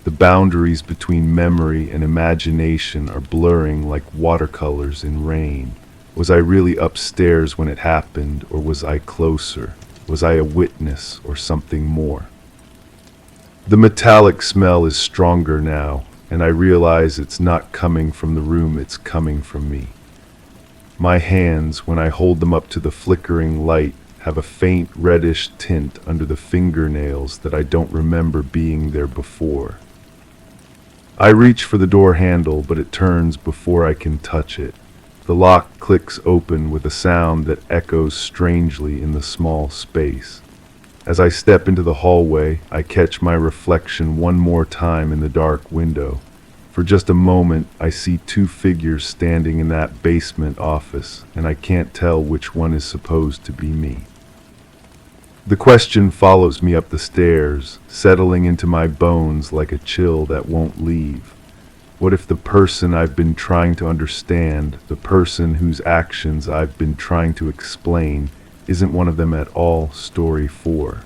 The boundaries between memory and imagination are blurring like watercolors in rain. Was I really upstairs when it happened, or was I closer? Was I a witness or something more? The metallic smell is stronger now, and I realize it's not coming from the room, it's coming from me. My hands, when I hold them up to the flickering light, have a faint reddish tint under the fingernails that I don't remember being there before. I reach for the door handle, but it turns before I can touch it. The lock clicks open with a sound that echoes strangely in the small space. As I step into the hallway, I catch my reflection one more time in the dark window. For just a moment, I see 2 figures standing in that basement office, and I can't tell which one is supposed to be me. The question follows me up the stairs, settling into my bones like a chill that won't leave. What if the person I've been trying to understand, the person whose actions I've been trying to explain, isn't one of them at all? Story 4.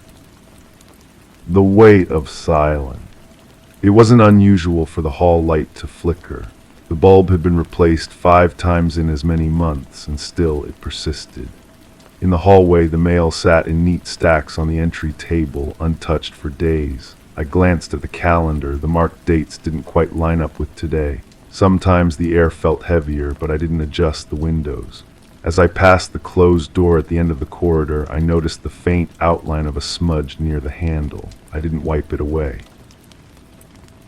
The weight of silence. It wasn't unusual for the hall light to flicker. The bulb had been replaced 5 times in as many months, and still it persisted. In the hallway, the mail sat in neat stacks on the entry table, untouched for days. I glanced at the calendar. The marked dates didn't quite line up with today. Sometimes the air felt heavier, but I didn't adjust the windows. As I passed the closed door at the end of the corridor, I noticed the faint outline of a smudge near the handle. I didn't wipe it away.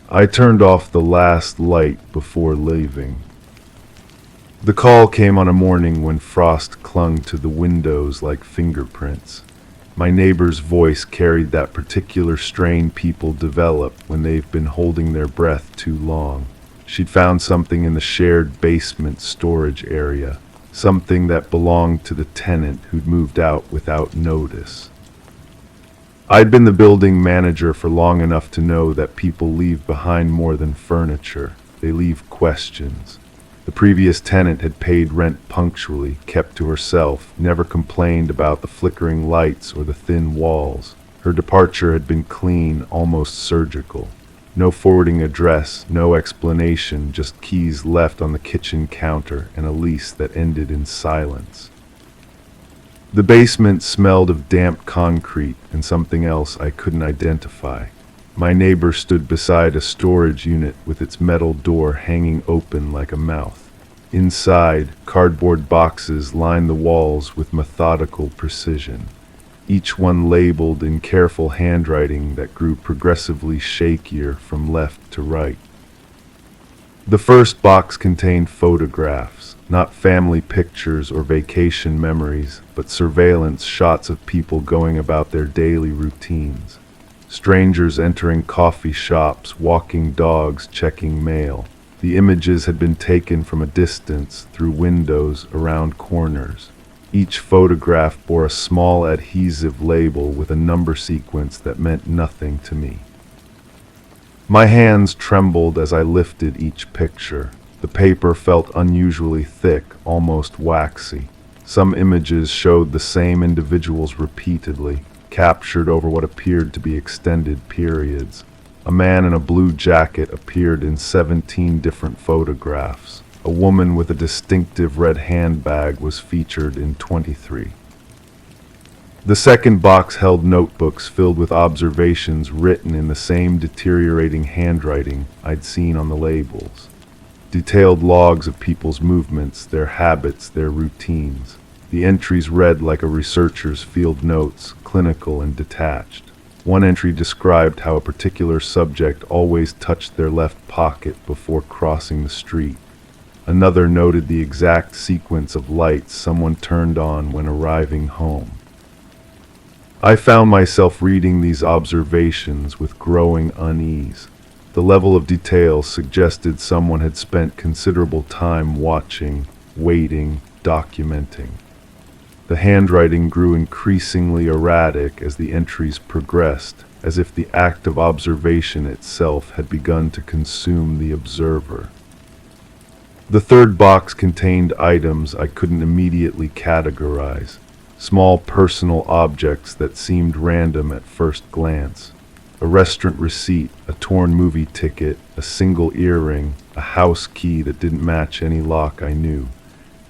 I turned off the last light before leaving. The call came on a morning when frost clung to the windows like fingerprints. My neighbor's voice carried that particular strain people develop when they've been holding their breath too long. She'd found something in the shared basement storage area, something that belonged to the tenant who'd moved out without notice. I'd been the building manager for long enough to know that people leave behind more than furniture. They leave questions. The previous tenant had paid rent punctually, kept to herself, never complained about the flickering lights or the thin walls. Her departure had been clean, almost surgical. No forwarding address, no explanation, just keys left on the kitchen counter and a lease that ended in silence. The basement smelled of damp concrete and something else I couldn't identify. My neighbor stood beside a storage unit with its metal door hanging open like a mouth. Inside, cardboard boxes lined the walls with methodical precision, each one labeled in careful handwriting that grew progressively shakier from left to right. The first box contained photographs, not family pictures or vacation memories, but surveillance shots of people going about their daily routines. Strangers entering coffee shops, walking dogs, checking mail. The images had been taken from a distance, through windows, around corners. Each photograph bore a small adhesive label with a number sequence that meant nothing to me. My hands trembled as I lifted each picture. The paper felt unusually thick, almost waxy. Some images showed the same individuals repeatedly, captured over what appeared to be extended periods. A man in a blue jacket appeared in 17 different photographs. A woman with a distinctive red handbag was featured in 23. The second box held notebooks filled with observations written in the same deteriorating handwriting I'd seen on the labels. Detailed logs of people's movements, their habits, their routines. The entries read like a researcher's field notes, clinical and detached. One entry described how a particular subject always touched their left pocket before crossing the street. Another noted the exact sequence of lights someone turned on when arriving home. I found myself reading these observations with growing unease. The level of detail suggested someone had spent considerable time watching, waiting, documenting. The handwriting grew increasingly erratic as the entries progressed, as if the act of observation itself had begun to consume the observer. The third box contained items I couldn't immediately categorize, small personal objects that seemed random at first glance. A restaurant receipt, a torn movie ticket, a single earring, a house key that didn't match any lock I knew.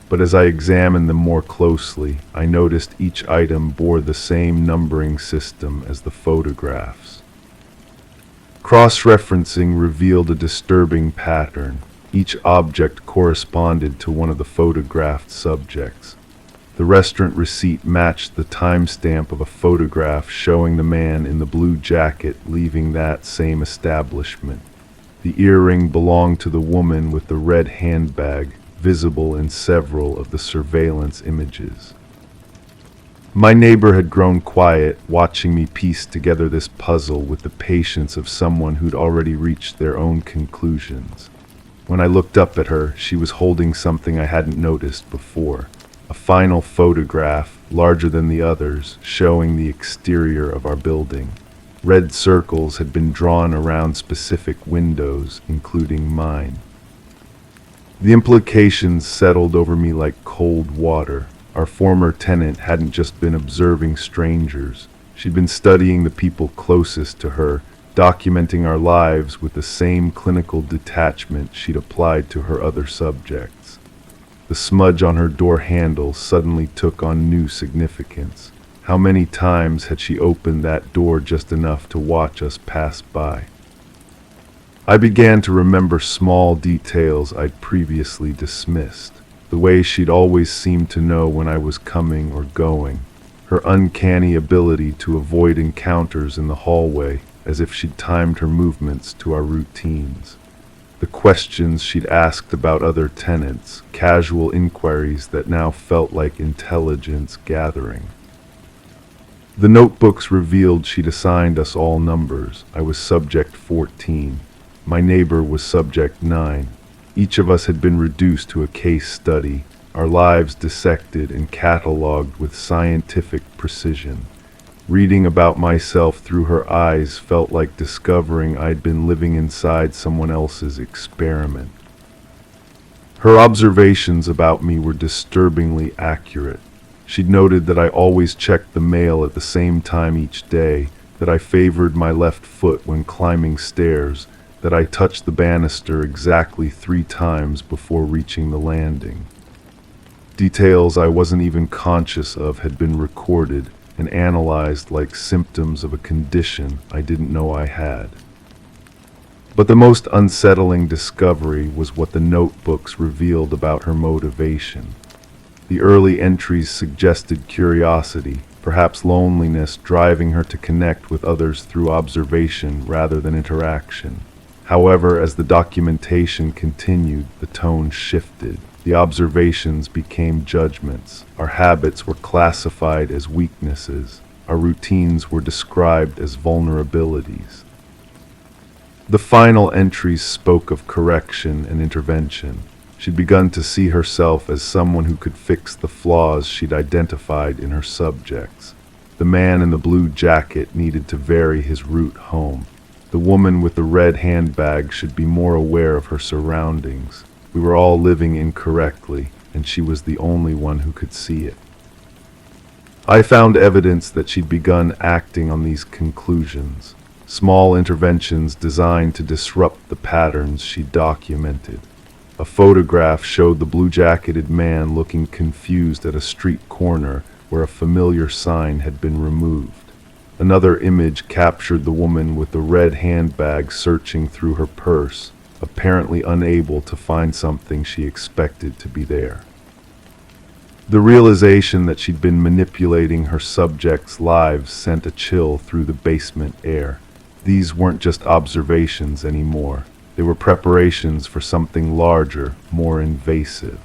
But as I examined them more closely, I noticed each item bore the same numbering system as the photographs. Cross-referencing revealed a disturbing pattern. Each object corresponded to one of the photographed subjects. The restaurant receipt matched the timestamp of a photograph showing the man in the blue jacket leaving that same establishment. The earring belonged to the woman with the red handbag, visible in several of the surveillance images. My neighbor had grown quiet, watching me piece together this puzzle with the patience of someone who'd already reached their own conclusions. When I looked up at her, she was holding something I hadn't noticed before. A final photograph, larger than the others, showing the exterior of our building. Red circles had been drawn around specific windows, including mine. The implications settled over me like cold water. Our former tenant hadn't just been observing strangers. She'd been studying the people closest to her, documenting our lives with the same clinical detachment she'd applied to her other subjects. The smudge on her door handle suddenly took on new significance. How many times had she opened that door just enough to watch us pass by? I began to remember small details I'd previously dismissed. The way she'd always seemed to know when I was coming or going. Her uncanny ability to avoid encounters in the hallway, as if she'd timed her movements to our routines. The questions she'd asked about other tenants, casual inquiries that now felt like intelligence gathering. The notebooks revealed she'd assigned us all numbers. I was subject 14. My neighbor was subject 9. Each of us had been reduced to a case study, our lives dissected and catalogued with scientific precision. Reading about myself through her eyes felt like discovering I'd been living inside someone else's experiment. Her observations about me were disturbingly accurate. She'd noted that I always checked the mail at the same time each day, that I favored my left foot when climbing stairs, that I touched the banister exactly 3 times before reaching the landing. Details I wasn't even conscious of had been recorded and analyzed like symptoms of a condition I didn't know I had. But the most unsettling discovery was what the notebooks revealed about her motivation. The early entries suggested curiosity, perhaps loneliness driving her to connect with others through observation rather than interaction. However, as the documentation continued, the tone shifted. The observations became judgments. Our habits were classified as weaknesses. Our routines were described as vulnerabilities. The final entries spoke of correction and intervention. She'd begun to see herself as someone who could fix the flaws she'd identified in her subjects. The man in the blue jacket needed to vary his route home. The woman with the red handbag should be more aware of her surroundings. We were all living incorrectly, and she was the only one who could see it. I found evidence that she'd begun acting on these conclusions, small interventions designed to disrupt the patterns she documented. A photograph showed the blue-jacketed man looking confused at a street corner where a familiar sign had been removed. Another image captured the woman with the red handbag searching through her purse, apparently unable to find something she expected to be there. The realization that she'd been manipulating her subjects' lives sent a chill through the basement air. These weren't just observations anymore. They were preparations for something larger, more invasive.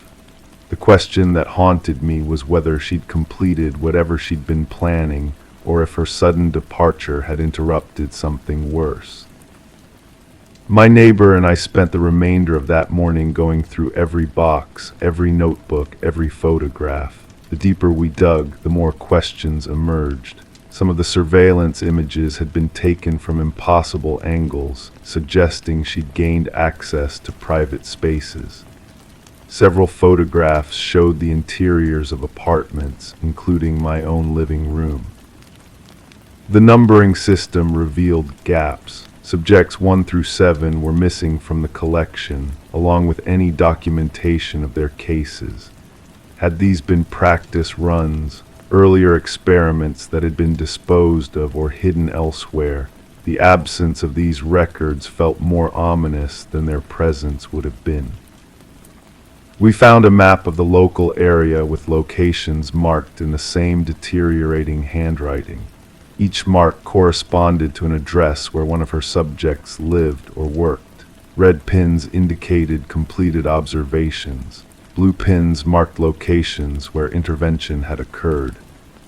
The question that haunted me was whether she'd completed whatever she'd been planning, or if her sudden departure had interrupted something worse. My neighbor and I spent the remainder of that morning going through every box, every notebook, every photograph. The deeper we dug, the more questions emerged. Some of the surveillance images had been taken from impossible angles, suggesting she'd gained access to private spaces. Several photographs showed the interiors of apartments, including my own living room. The numbering system revealed gaps. Subjects 1 through 7 were missing from the collection, along with any documentation of their cases. Had these been practice runs, earlier experiments that had been disposed of or hidden elsewhere, the absence of these records felt more ominous than their presence would have been. We found a map of the local area with locations marked in the same deteriorating handwriting. Each mark corresponded to an address where one of her subjects lived or worked. Red pins indicated completed observations. Blue pins marked locations where intervention had occurred.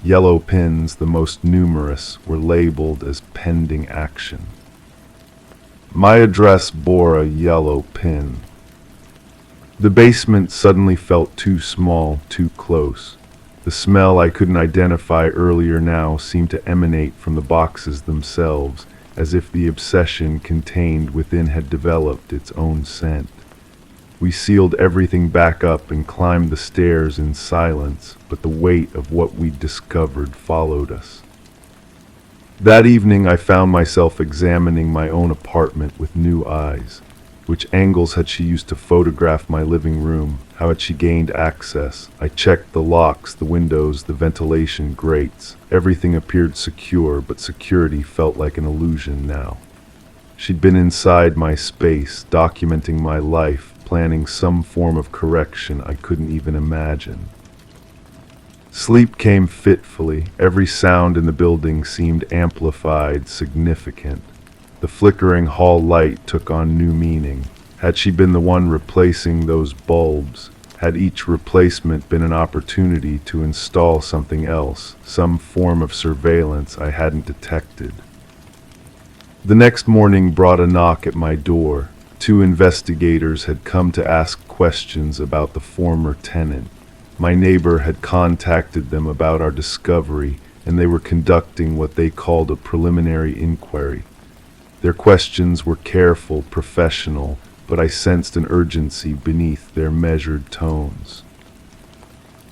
Yellow pins, the most numerous, were labeled as pending action. My address bore a yellow pin. The basement suddenly felt too small, too close. The smell I couldn't identify earlier now seemed to emanate from the boxes themselves, as if the obsession contained within had developed its own scent. We sealed everything back up and climbed the stairs in silence, but the weight of what we'd discovered followed us. That evening I found myself examining my own apartment with new eyes. Which angles had she used to photograph my living room? How had she gained access? I checked the locks, the windows, the ventilation grates. Everything appeared secure, but security felt like an illusion now. She'd been inside my space, documenting my life, planning some form of correction I couldn't even imagine. Sleep came fitfully. Every sound in the building seemed amplified, significant. The flickering hall light took on new meaning. Had she been the one replacing those bulbs? Had each replacement been an opportunity to install something else, some form of surveillance I hadn't detected? The next morning brought a knock at my door. 2 investigators had come to ask questions about the former tenant. My neighbor had contacted them about our discovery, and they were conducting what they called a preliminary inquiry. Their questions were careful, professional, but I sensed an urgency beneath their measured tones.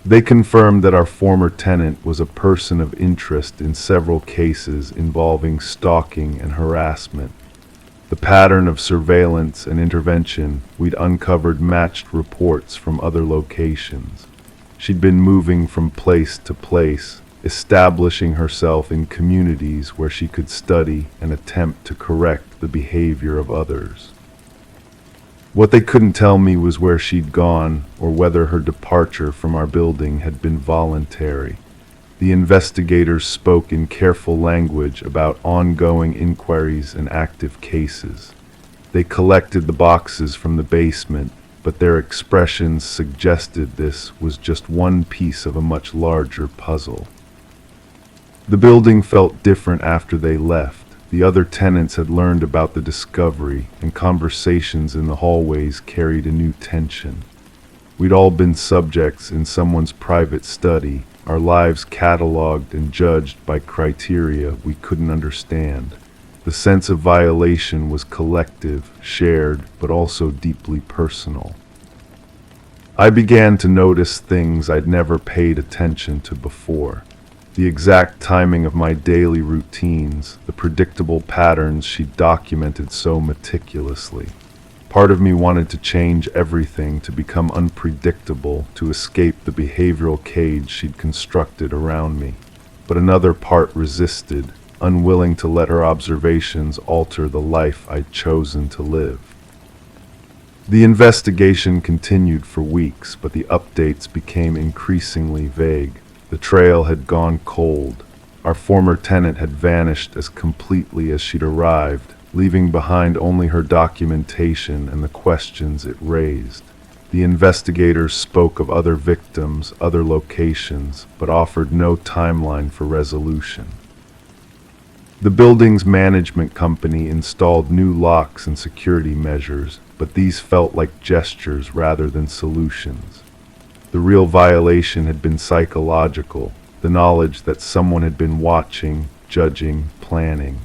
They confirmed that our former tenant was a person of interest in several cases involving stalking and harassment. The pattern of surveillance and intervention we'd uncovered matched reports from other locations. She'd been moving from place to place, establishing herself in communities where she could study and attempt to correct the behavior of others. What they couldn't tell me was where she'd gone or whether her departure from our building had been voluntary. The investigators spoke in careful language about ongoing inquiries and active cases. They collected the boxes from the basement, but their expressions suggested this was just one piece of a much larger puzzle. The building felt different after they left. The other tenants had learned about the discovery, and conversations in the hallways carried a new tension. We'd all been subjects in someone's private study, our lives cataloged and judged by criteria we couldn't understand. The sense of violation was collective, shared, but also deeply personal. I began to notice things I'd never paid attention to before. The exact timing of my daily routines, the predictable patterns she documented so meticulously. Part of me wanted to change everything, to become unpredictable, to escape the behavioral cage she'd constructed around me. But another part resisted, unwilling to let her observations alter the life I'd chosen to live. The investigation continued for weeks, but the updates became increasingly vague. The trail had gone cold. Our former tenant had vanished as completely as she'd arrived, leaving behind only her documentation and the questions it raised. The investigators spoke of other victims, other locations, but offered no timeline for resolution. The building's management company installed new locks and security measures, but these felt like gestures rather than solutions. The real violation had been psychological, the knowledge that someone had been watching, judging, planning.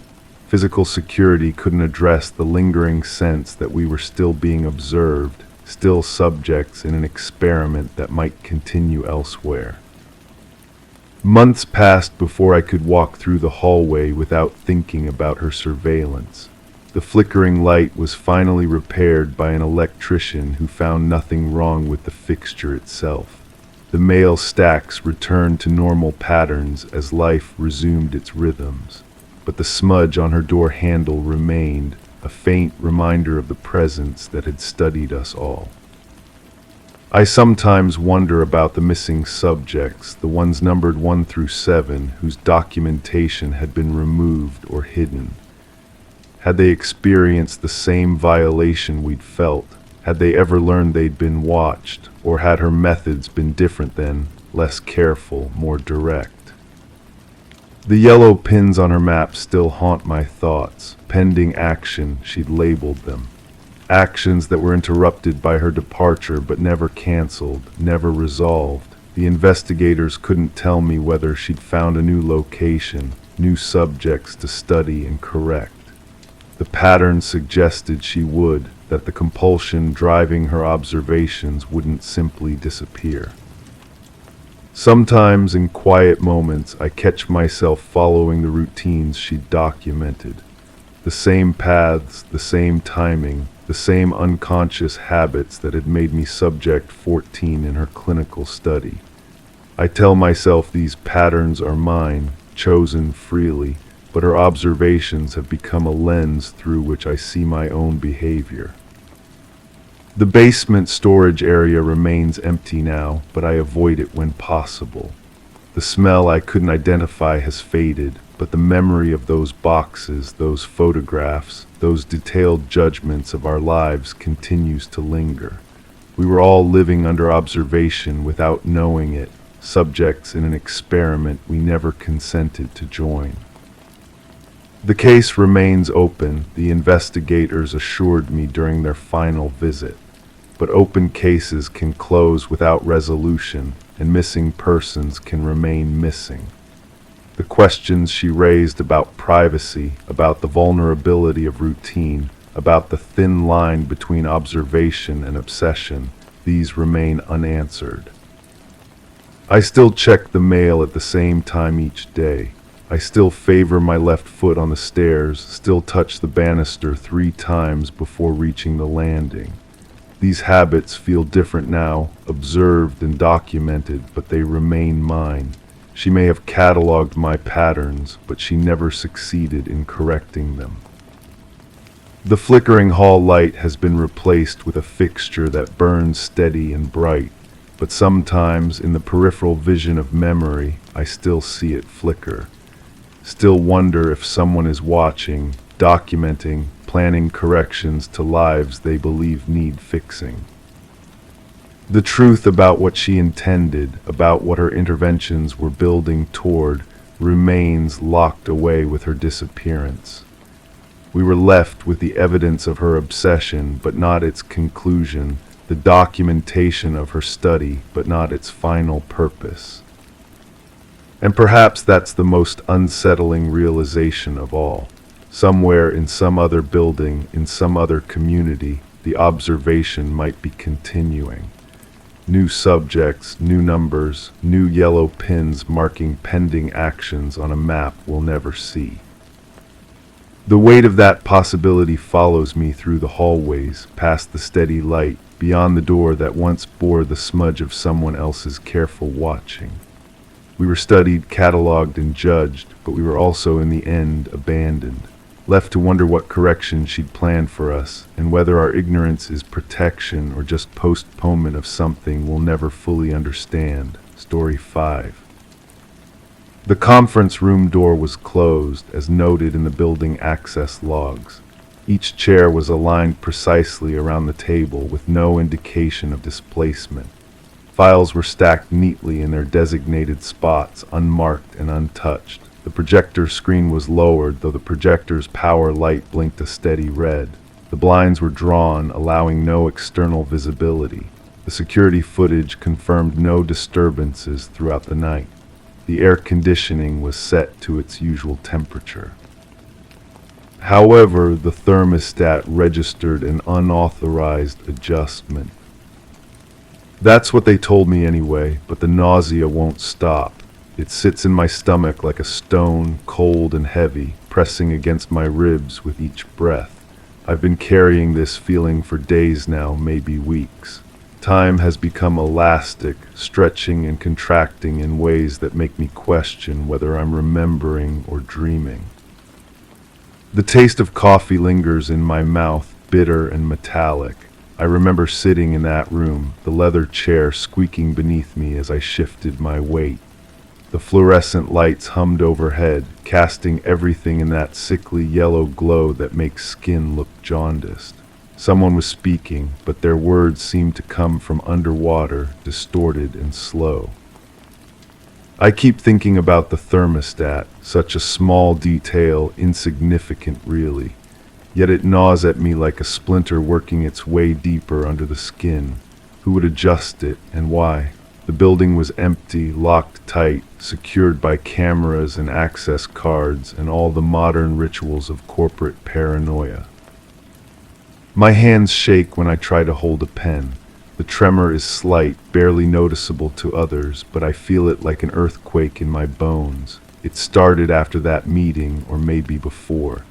Physical security couldn't address the lingering sense that we were still being observed, still subjects in an experiment that might continue elsewhere. Months passed before I could walk through the hallway without thinking about her surveillance. The flickering light was finally repaired by an electrician who found nothing wrong with the fixture itself. The mail stacks returned to normal patterns as life resumed its rhythms, but the smudge on her door handle remained, a faint reminder of the presence that had studied us all. I sometimes wonder about the missing subjects, the ones numbered 1 through 7, whose documentation had been removed or hidden. Had they experienced the same violation we'd felt? Had they ever learned they'd been watched? Or had her methods been different then, less careful, more direct? The yellow pins on her map still haunt my thoughts. Pending action, she'd labeled them. Actions that were interrupted by her departure but never canceled, never resolved. The investigators couldn't tell me whether she'd found a new location, new subjects to study and correct. The pattern suggested she would, that the compulsion driving her observations wouldn't simply disappear. Sometimes in quiet moments I catch myself following the routines she'd documented. The same paths, the same timing, the same unconscious habits that had made me subject 14 in her clinical study. I tell myself these patterns are mine, chosen freely, but her observations have become a lens through which I see my own behavior. The basement storage area remains empty now, but I avoid it when possible. The smell I couldn't identify has faded, but the memory of those boxes, those photographs, those detailed judgments of our lives continues to linger. We were all living under observation without knowing it, subjects in an experiment we never consented to join. The case remains open, the investigators assured me during their final visit. But open cases can close without resolution, and missing persons can remain missing. The questions she raised about privacy, about the vulnerability of routine, about the thin line between observation and obsession, these remain unanswered. I still check the mail at the same time each day. I still favor my left foot on the stairs, still touch the banister 3 times before reaching the landing. These habits feel different now, observed and documented, but they remain mine. She may have cataloged my patterns, but she never succeeded in correcting them. The flickering hall light has been replaced with a fixture that burns steady and bright, but sometimes in the peripheral vision of memory, I still see it flicker. Still wonder if someone is watching, documenting, planning corrections to lives they believe need fixing. The truth about what she intended, about what her interventions were building toward, remains locked away with her disappearance. We were left with the evidence of her obsession, but not its conclusion, the documentation of her study, but not its final purpose. And perhaps that's the most unsettling realization of all. Somewhere in some other building, in some other community, the observation might be continuing. New subjects, new numbers, new yellow pins marking pending actions on a map we'll never see. The weight of that possibility follows me through the hallways, past the steady light, beyond the door that once bore the smudge of someone else's careful watching. We were studied, catalogued, and judged, but we were also in the end abandoned, left to wonder what correction she'd planned for us, and whether our ignorance is protection or just postponement of something we'll never fully understand. Story 5. The conference room door was closed, as noted in the building access logs. Each chair was aligned precisely around the table with no indication of displacement. Files were stacked neatly in their designated spots, unmarked and untouched. The projector screen was lowered, though the projector's power light blinked a steady red. The blinds were drawn, allowing no external visibility. The security footage confirmed no disturbances throughout the night. The air conditioning was set to its usual temperature. However, the thermostat registered an unauthorized adjustment. That's what they told me anyway, but the nausea won't stop. It sits in my stomach like a stone, cold and heavy, pressing against my ribs with each breath. I've been carrying this feeling for days now, maybe weeks. Time has become elastic, stretching and contracting in ways that make me question whether I'm remembering or dreaming. The taste of coffee lingers in my mouth, bitter and metallic. I remember sitting in that room, the leather chair squeaking beneath me as I shifted my weight. The fluorescent lights hummed overhead, casting everything in that sickly yellow glow that makes skin look jaundiced. Someone was speaking, but their words seemed to come from underwater, distorted and slow. I keep thinking about the thermostat, such a small detail, insignificant really. Yet it gnaws at me like a splinter working its way deeper under the skin. Who would adjust it, and why? The building was empty, locked tight, secured by cameras and access cards and all the modern rituals of corporate paranoia. My hands shake when I try to hold a pen. The tremor is slight, barely noticeable to others, but I feel it like an earthquake in my bones. It started after that meeting, or maybe before.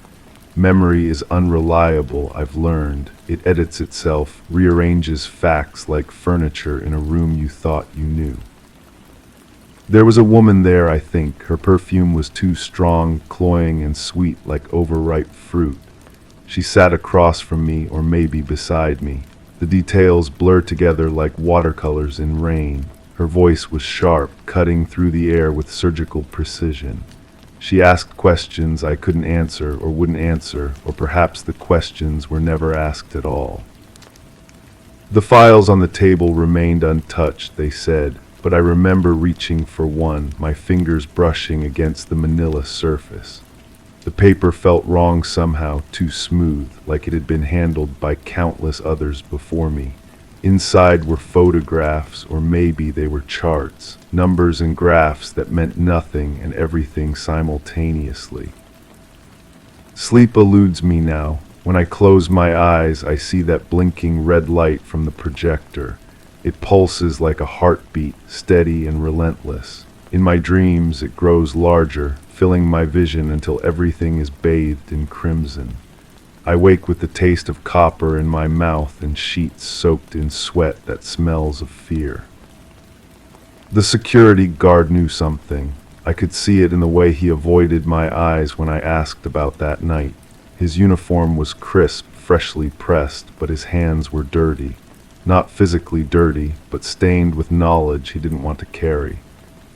Memory is unreliable, I've learned. It edits itself, rearranges facts like furniture in a room you thought you knew. There was a woman there, I think. Her perfume was too strong, cloying and sweet like overripe fruit. She sat across from me, or maybe beside me. The details blur together like watercolors in rain. Her voice was sharp, cutting through the air with surgical precision. She asked questions I couldn't answer or wouldn't answer, or perhaps the questions were never asked at all. The files on the table remained untouched, they said, but I remember reaching for one, my fingers brushing against the manila surface. The paper felt wrong somehow, too smooth, like it had been handled by countless others before me. Inside were photographs, or maybe they were charts, numbers and graphs that meant nothing and everything simultaneously. Sleep eludes me now. When I close my eyes, I see that blinking red light from the projector. It pulses like a heartbeat, steady and relentless. In my dreams, it grows larger, filling my vision until everything is bathed in crimson. I wake with the taste of copper in my mouth and sheets soaked in sweat that smells of fear. The security guard knew something. I could see it in the way he avoided my eyes when I asked about that night. His uniform was crisp, freshly pressed, but his hands were dirty. Not physically dirty, but stained with knowledge he didn't want to carry.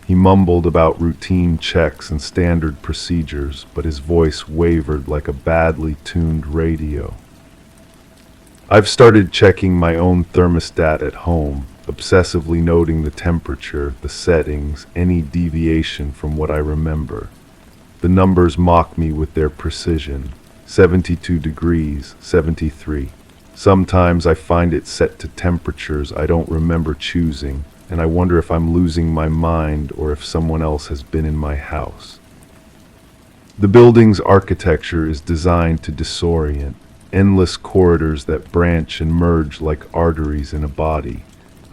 He mumbled about routine checks and standard procedures, but his voice wavered like a badly tuned radio. I've started checking my own thermostat at home, obsessively noting the temperature, the settings, any deviation from what I remember. The numbers mock me with their precision. 72 degrees, 73. Sometimes I find it set to temperatures I don't remember choosing, and I wonder if I'm losing my mind or if someone else has been in my house. The building's architecture is designed to disorient, endless corridors that branch and merge like arteries in a body.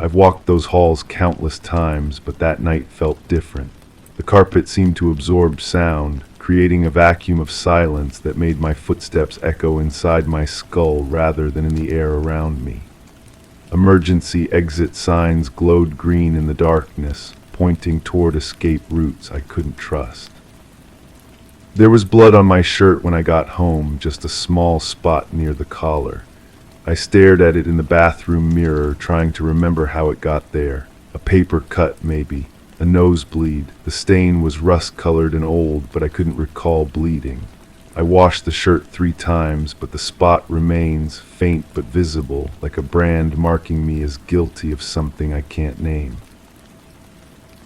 I've walked those halls countless times, but that night felt different. The carpet seemed to absorb sound, creating a vacuum of silence that made my footsteps echo inside my skull rather than in the air around me. Emergency exit signs glowed green in the darkness, pointing toward escape routes I couldn't trust. There was blood on my shirt when I got home, just a small spot near the collar. I stared at it in the bathroom mirror, trying to remember how it got there. A paper cut, maybe. A nosebleed. The stain was rust-colored and old, but I couldn't recall bleeding. I washed the shirt 3 times, but the spot remains, faint but visible, like a brand marking me as guilty of something I can't name.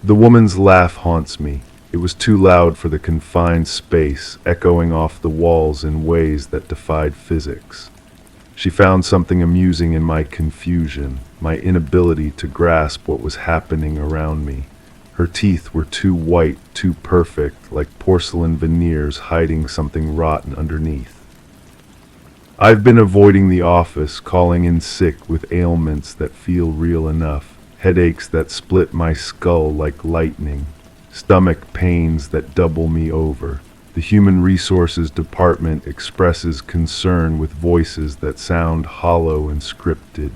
The woman's laugh haunts me. It was too loud for the confined space, echoing off the walls in ways that defied physics. She found something amusing in my confusion, my inability to grasp what was happening around me. Her teeth were too white, too perfect, like porcelain veneers hiding something rotten underneath. I've been avoiding the office, calling in sick with ailments that feel real enough, headaches that split my skull like lightning, stomach pains that double me over. The Human Resources Department expresses concern with voices that sound hollow and scripted.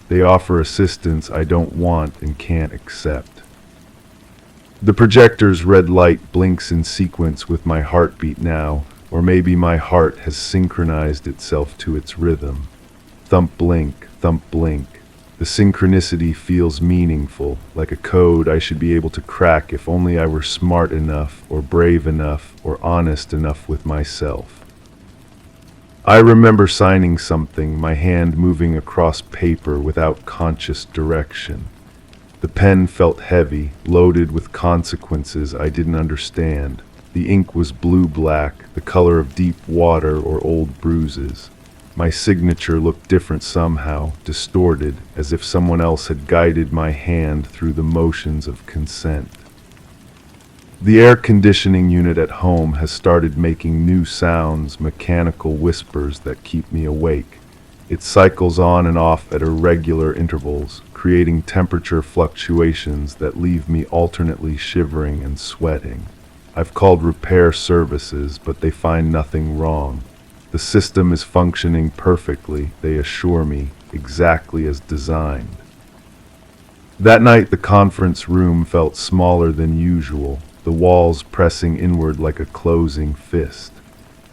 They offer assistance I don't want and can't accept. The projector's red light blinks in sequence with my heartbeat now, or maybe my heart has synchronized itself to its rhythm. Thump blink, thump blink. The synchronicity feels meaningful, like a code I should be able to crack if only I were smart enough, or brave enough, or honest enough with myself. I remember signing something, my hand moving across paper without conscious direction. The pen felt heavy, loaded with consequences I didn't understand. The ink was blue-black, the color of deep water or old bruises. My signature looked different somehow, distorted, as if someone else had guided my hand through the motions of consent. The air conditioning unit at home has started making new sounds, mechanical whispers that keep me awake. It cycles on and off at irregular intervals, creating temperature fluctuations that leave me alternately shivering and sweating. I've called repair services, but they find nothing wrong. The system is functioning perfectly, they assure me, exactly as designed. That night the conference room felt smaller than usual, the walls pressing inward like a closing fist.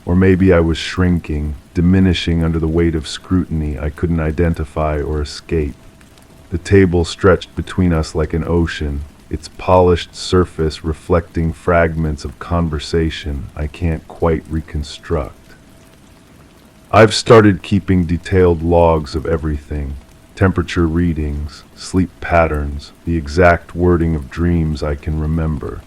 Or maybe I was shrinking, diminishing under the weight of scrutiny I couldn't identify or escape. The table stretched between us like an ocean, its polished surface reflecting fragments of conversation I can't quite reconstruct. I've started keeping detailed logs of everything, temperature readings, sleep patterns, the exact wording of dreams I can remember.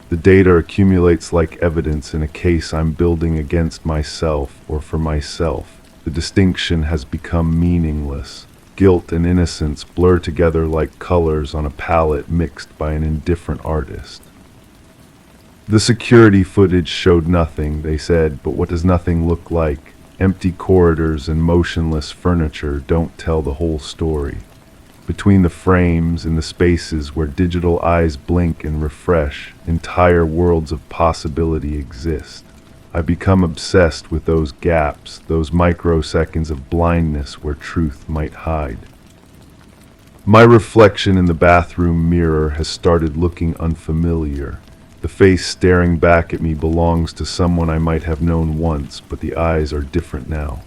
The data accumulates like evidence in a case I'm building against myself or for myself. The distinction has become meaningless. Guilt and innocence blur together like colors on a palette mixed by an indifferent artist. The security footage showed nothing, they said, but what does nothing look like? Empty corridors and motionless furniture don't tell the whole story. Between the frames and the spaces where digital eyes blink and refresh, entire worlds of possibility exist. I've become obsessed with those gaps, those microseconds of blindness where truth might hide. My reflection in the bathroom mirror has started looking unfamiliar. The face staring back at me belongs to someone I might have known once, but the eyes are different now.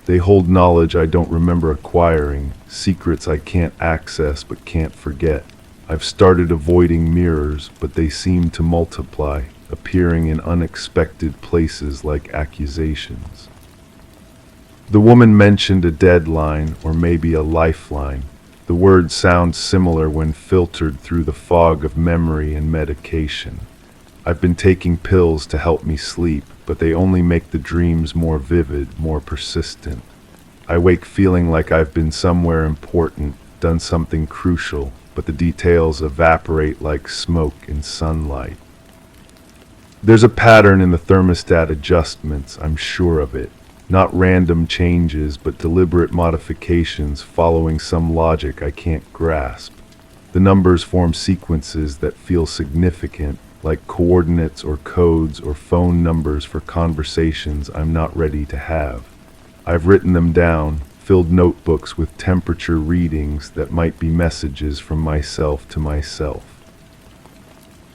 They hold knowledge I don't remember acquiring, secrets I can't access but can't forget. I've started avoiding mirrors, but they seem to multiply, appearing in unexpected places like accusations. The woman mentioned a deadline, or maybe a lifeline. The words sound similar when filtered through the fog of memory and medication. I've been taking pills to help me sleep, but they only make the dreams more vivid, more persistent. I wake feeling like I've been somewhere important, done something crucial, but the details evaporate like smoke in sunlight. There's a pattern in the thermostat adjustments, I'm sure of it. Not random changes, but deliberate modifications following some logic I can't grasp. The numbers form sequences that feel significant, like coordinates or codes or phone numbers for conversations I'm not ready to have. I've written them down, filled notebooks with temperature readings that might be messages from myself to myself.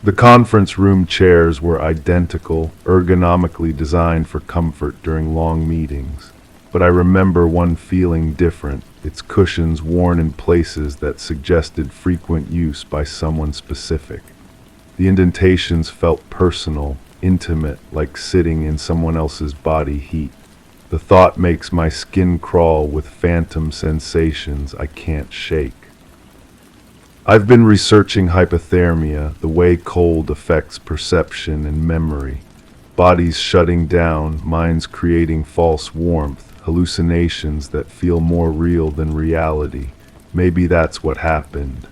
The conference room chairs were identical, ergonomically designed for comfort during long meetings. But I remember one feeling different, its cushions worn in places that suggested frequent use by someone specific. The indentations felt personal, intimate, like sitting in someone else's body heat. The thought makes my skin crawl with phantom sensations I can't shake. I've been researching hypothermia, the way cold affects perception and memory. Bodies shutting down, minds creating false warmth, hallucinations that feel more real than reality. Maybe that's what happened.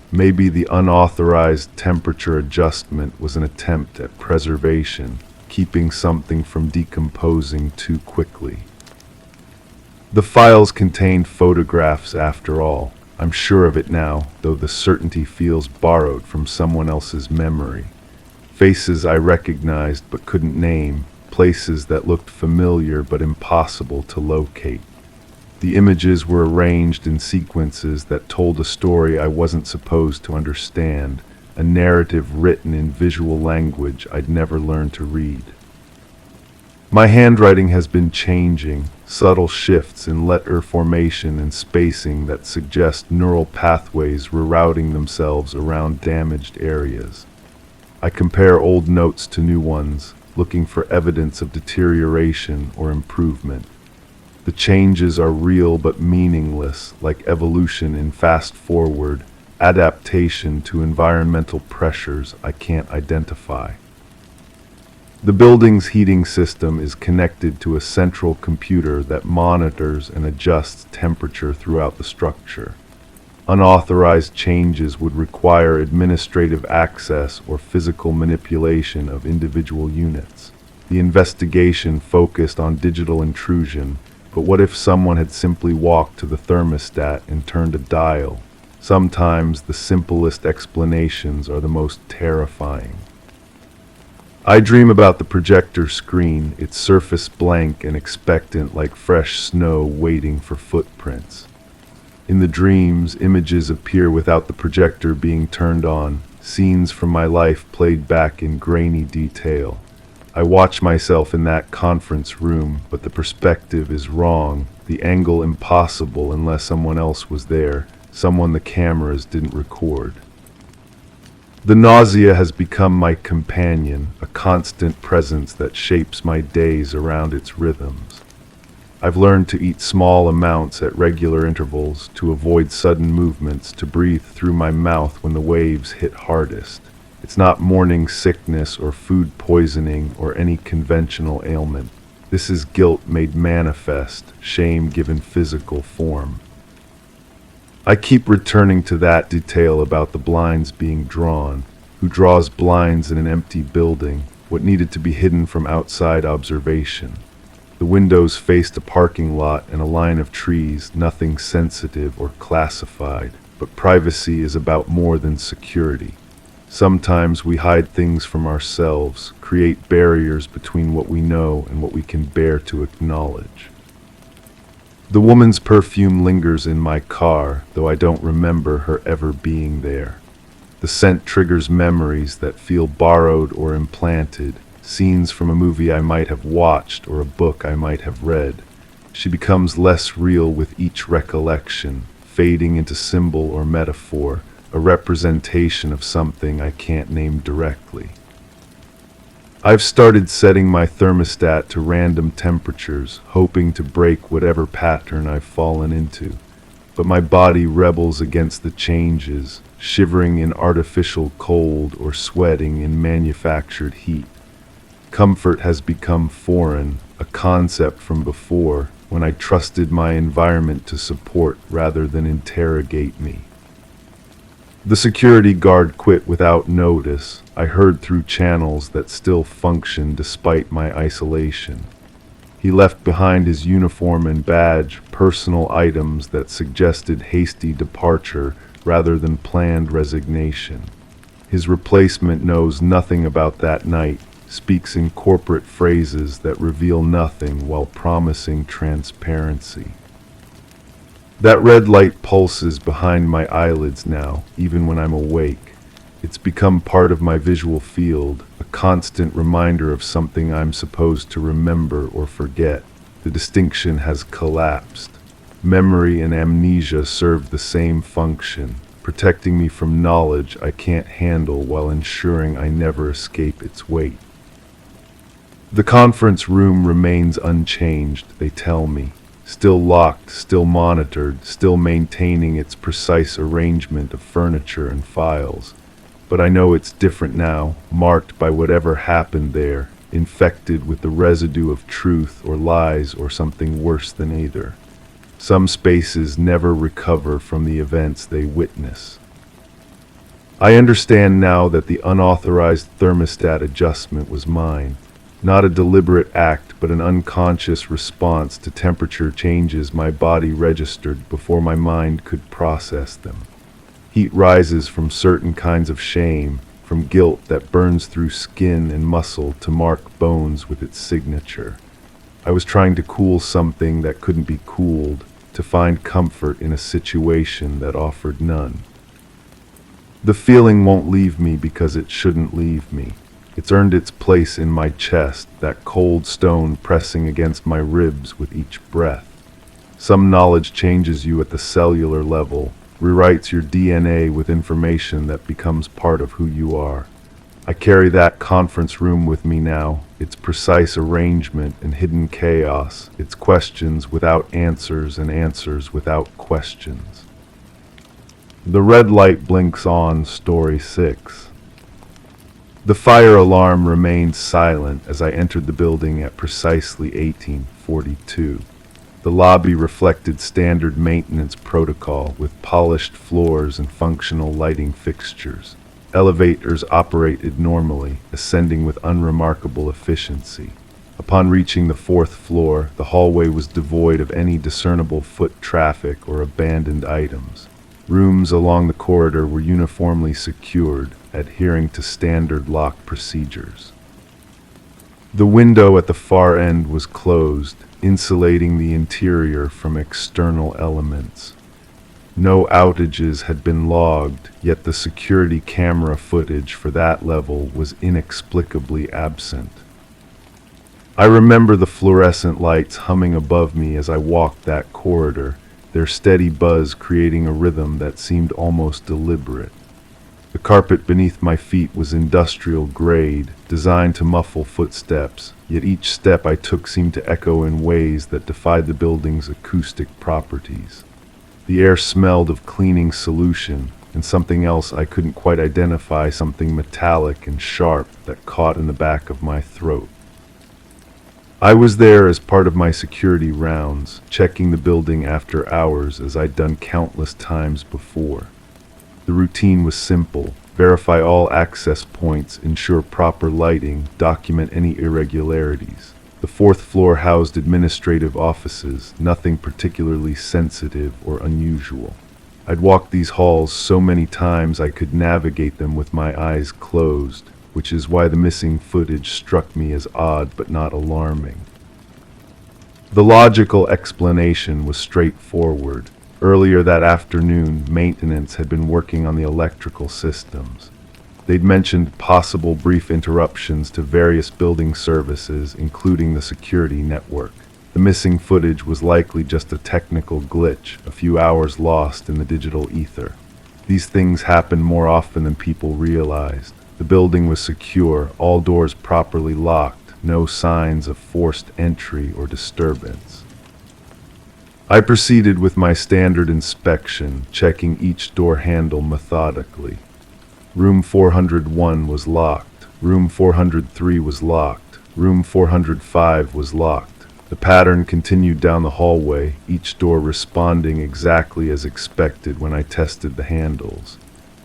Maybe the unauthorized temperature adjustment was an attempt at preservation, keeping something from decomposing too quickly. The files contained photographs after all. I'm sure of it now, though the certainty feels borrowed from someone else's memory. Faces I recognized but couldn't name, places that looked familiar but impossible to locate. The images were arranged in sequences that told a story I wasn't supposed to understand, a narrative written in visual language I'd never learned to read. My handwriting has been changing, subtle shifts in letter formation and spacing that suggest neural pathways rerouting themselves around damaged areas. I compare old notes to new ones, looking for evidence of deterioration or improvement. The changes are real but meaningless, like evolution in fast forward, adaptation to environmental pressures I can't identify. The building's heating system is connected to a central computer that monitors and adjusts temperature throughout the structure. Unauthorized changes would require administrative access or physical manipulation of individual units. The investigation focused on digital intrusion, but what if someone had simply walked to the thermostat and turned a dial? Sometimes the simplest explanations are the most terrifying. I dream about the projector screen, its surface blank and expectant like fresh snow waiting for footprints. In the dreams, images appear without the projector being turned on, scenes from my life played back in grainy detail. I watch myself in that conference room, but the perspective is wrong, the angle impossible unless someone else was there, someone the cameras didn't record. The nausea has become my companion, a constant presence that shapes my days around its rhythms. I've learned to eat small amounts at regular intervals, to avoid sudden movements, to breathe through my mouth when the waves hit hardest. It's not morning sickness or food poisoning or any conventional ailment. This is guilt made manifest, shame given physical form. I keep returning to that detail about the blinds being drawn. Who draws blinds in an empty building? What needed to be hidden from outside observation? The windows faced a parking lot and a line of trees, nothing sensitive or classified. But privacy is about more than security. Sometimes we hide things from ourselves, create barriers between what we know and what we can bear to acknowledge. The woman's perfume lingers in my car, though I don't remember her ever being there. The scent triggers memories that feel borrowed or implanted, scenes from a movie I might have watched or a book I might have read. She becomes less real with each recollection, fading into symbol or metaphor, a representation of something I can't name directly. I've started setting my thermostat to random temperatures, hoping to break whatever pattern I've fallen into. But my body rebels against the changes, shivering in artificial cold or sweating in manufactured heat. Comfort has become foreign, a concept from before, when I trusted my environment to support rather than interrogate me. The security guard quit without notice. I heard through channels that still function despite my isolation. He left behind his uniform and badge, personal items that suggested hasty departure rather than planned resignation. His replacement knows nothing about that night, speaks in corporate phrases that reveal nothing while promising transparency. That red light pulses behind my eyelids now, even when I'm awake. It's become part of my visual field, a constant reminder of something I'm supposed to remember or forget. The distinction has collapsed. Memory and amnesia serve the same function, protecting me from knowledge I can't handle while ensuring I never escape its weight. The conference room remains unchanged, they tell me. Still locked, still monitored, still maintaining its precise arrangement of furniture and files. But I know it's different now, marked by whatever happened there, infected with the residue of truth or lies or something worse than either. Some spaces never recover from the events they witness. I understand now that the unauthorized thermostat adjustment was mine. Not a deliberate act, but an unconscious response to temperature changes my body registered before my mind could process them. Heat rises from certain kinds of shame, from guilt that burns through skin and muscle to mark bones with its signature. I was trying to cool something that couldn't be cooled, to find comfort in a situation that offered none. The feeling won't leave me because it shouldn't leave me. It's earned its place in my chest, that cold stone pressing against my ribs with each breath. Some knowledge changes you at the cellular level, rewrites your DNA with information that becomes part of who you are. I carry that conference room with me now, its precise arrangement and hidden chaos, its questions without answers and answers without questions. The red light blinks on, story 6. The fire alarm remained silent as I entered the building at precisely 1842. The lobby reflected standard maintenance protocol with polished floors and functional lighting fixtures. Elevators operated normally, ascending with unremarkable efficiency. Upon reaching the 4th floor, the hallway was devoid of any discernible foot traffic or abandoned items. Rooms along the corridor were uniformly secured, adhering to standard lock procedures. The window at the far end was closed, insulating the interior from external elements. No outages had been logged, yet the security camera footage for that level was inexplicably absent. I remember the fluorescent lights humming above me as I walked that corridor, their steady buzz creating a rhythm that seemed almost deliberate. The carpet beneath my feet was industrial grade, designed to muffle footsteps, yet each step I took seemed to echo in ways that defied the building's acoustic properties. The air smelled of cleaning solution, and something else I couldn't quite identify, something metallic and sharp that caught in the back of my throat. I was there as part of my security rounds, checking the building after hours as I'd done countless times before. The routine was simple: verify all access points, ensure proper lighting, document any irregularities. The 4th floor housed administrative offices, nothing particularly sensitive or unusual. I'd walked these halls so many times I could navigate them with my eyes closed, which is why the missing footage struck me as odd but not alarming. The logical explanation was straightforward. Earlier that afternoon, maintenance had been working on the electrical systems. They'd mentioned possible brief interruptions to various building services, including the security network. The missing footage was likely just a technical glitch, a few hours lost in the digital ether. These things happen more often than people realized. The building was secure, all doors properly locked, no signs of forced entry or disturbance. I proceeded with my standard inspection, checking each door handle methodically. Room 401 was locked. Room 403 was locked. Room 405 was locked. The pattern continued down the hallway, each door responding exactly as expected when I tested the handles.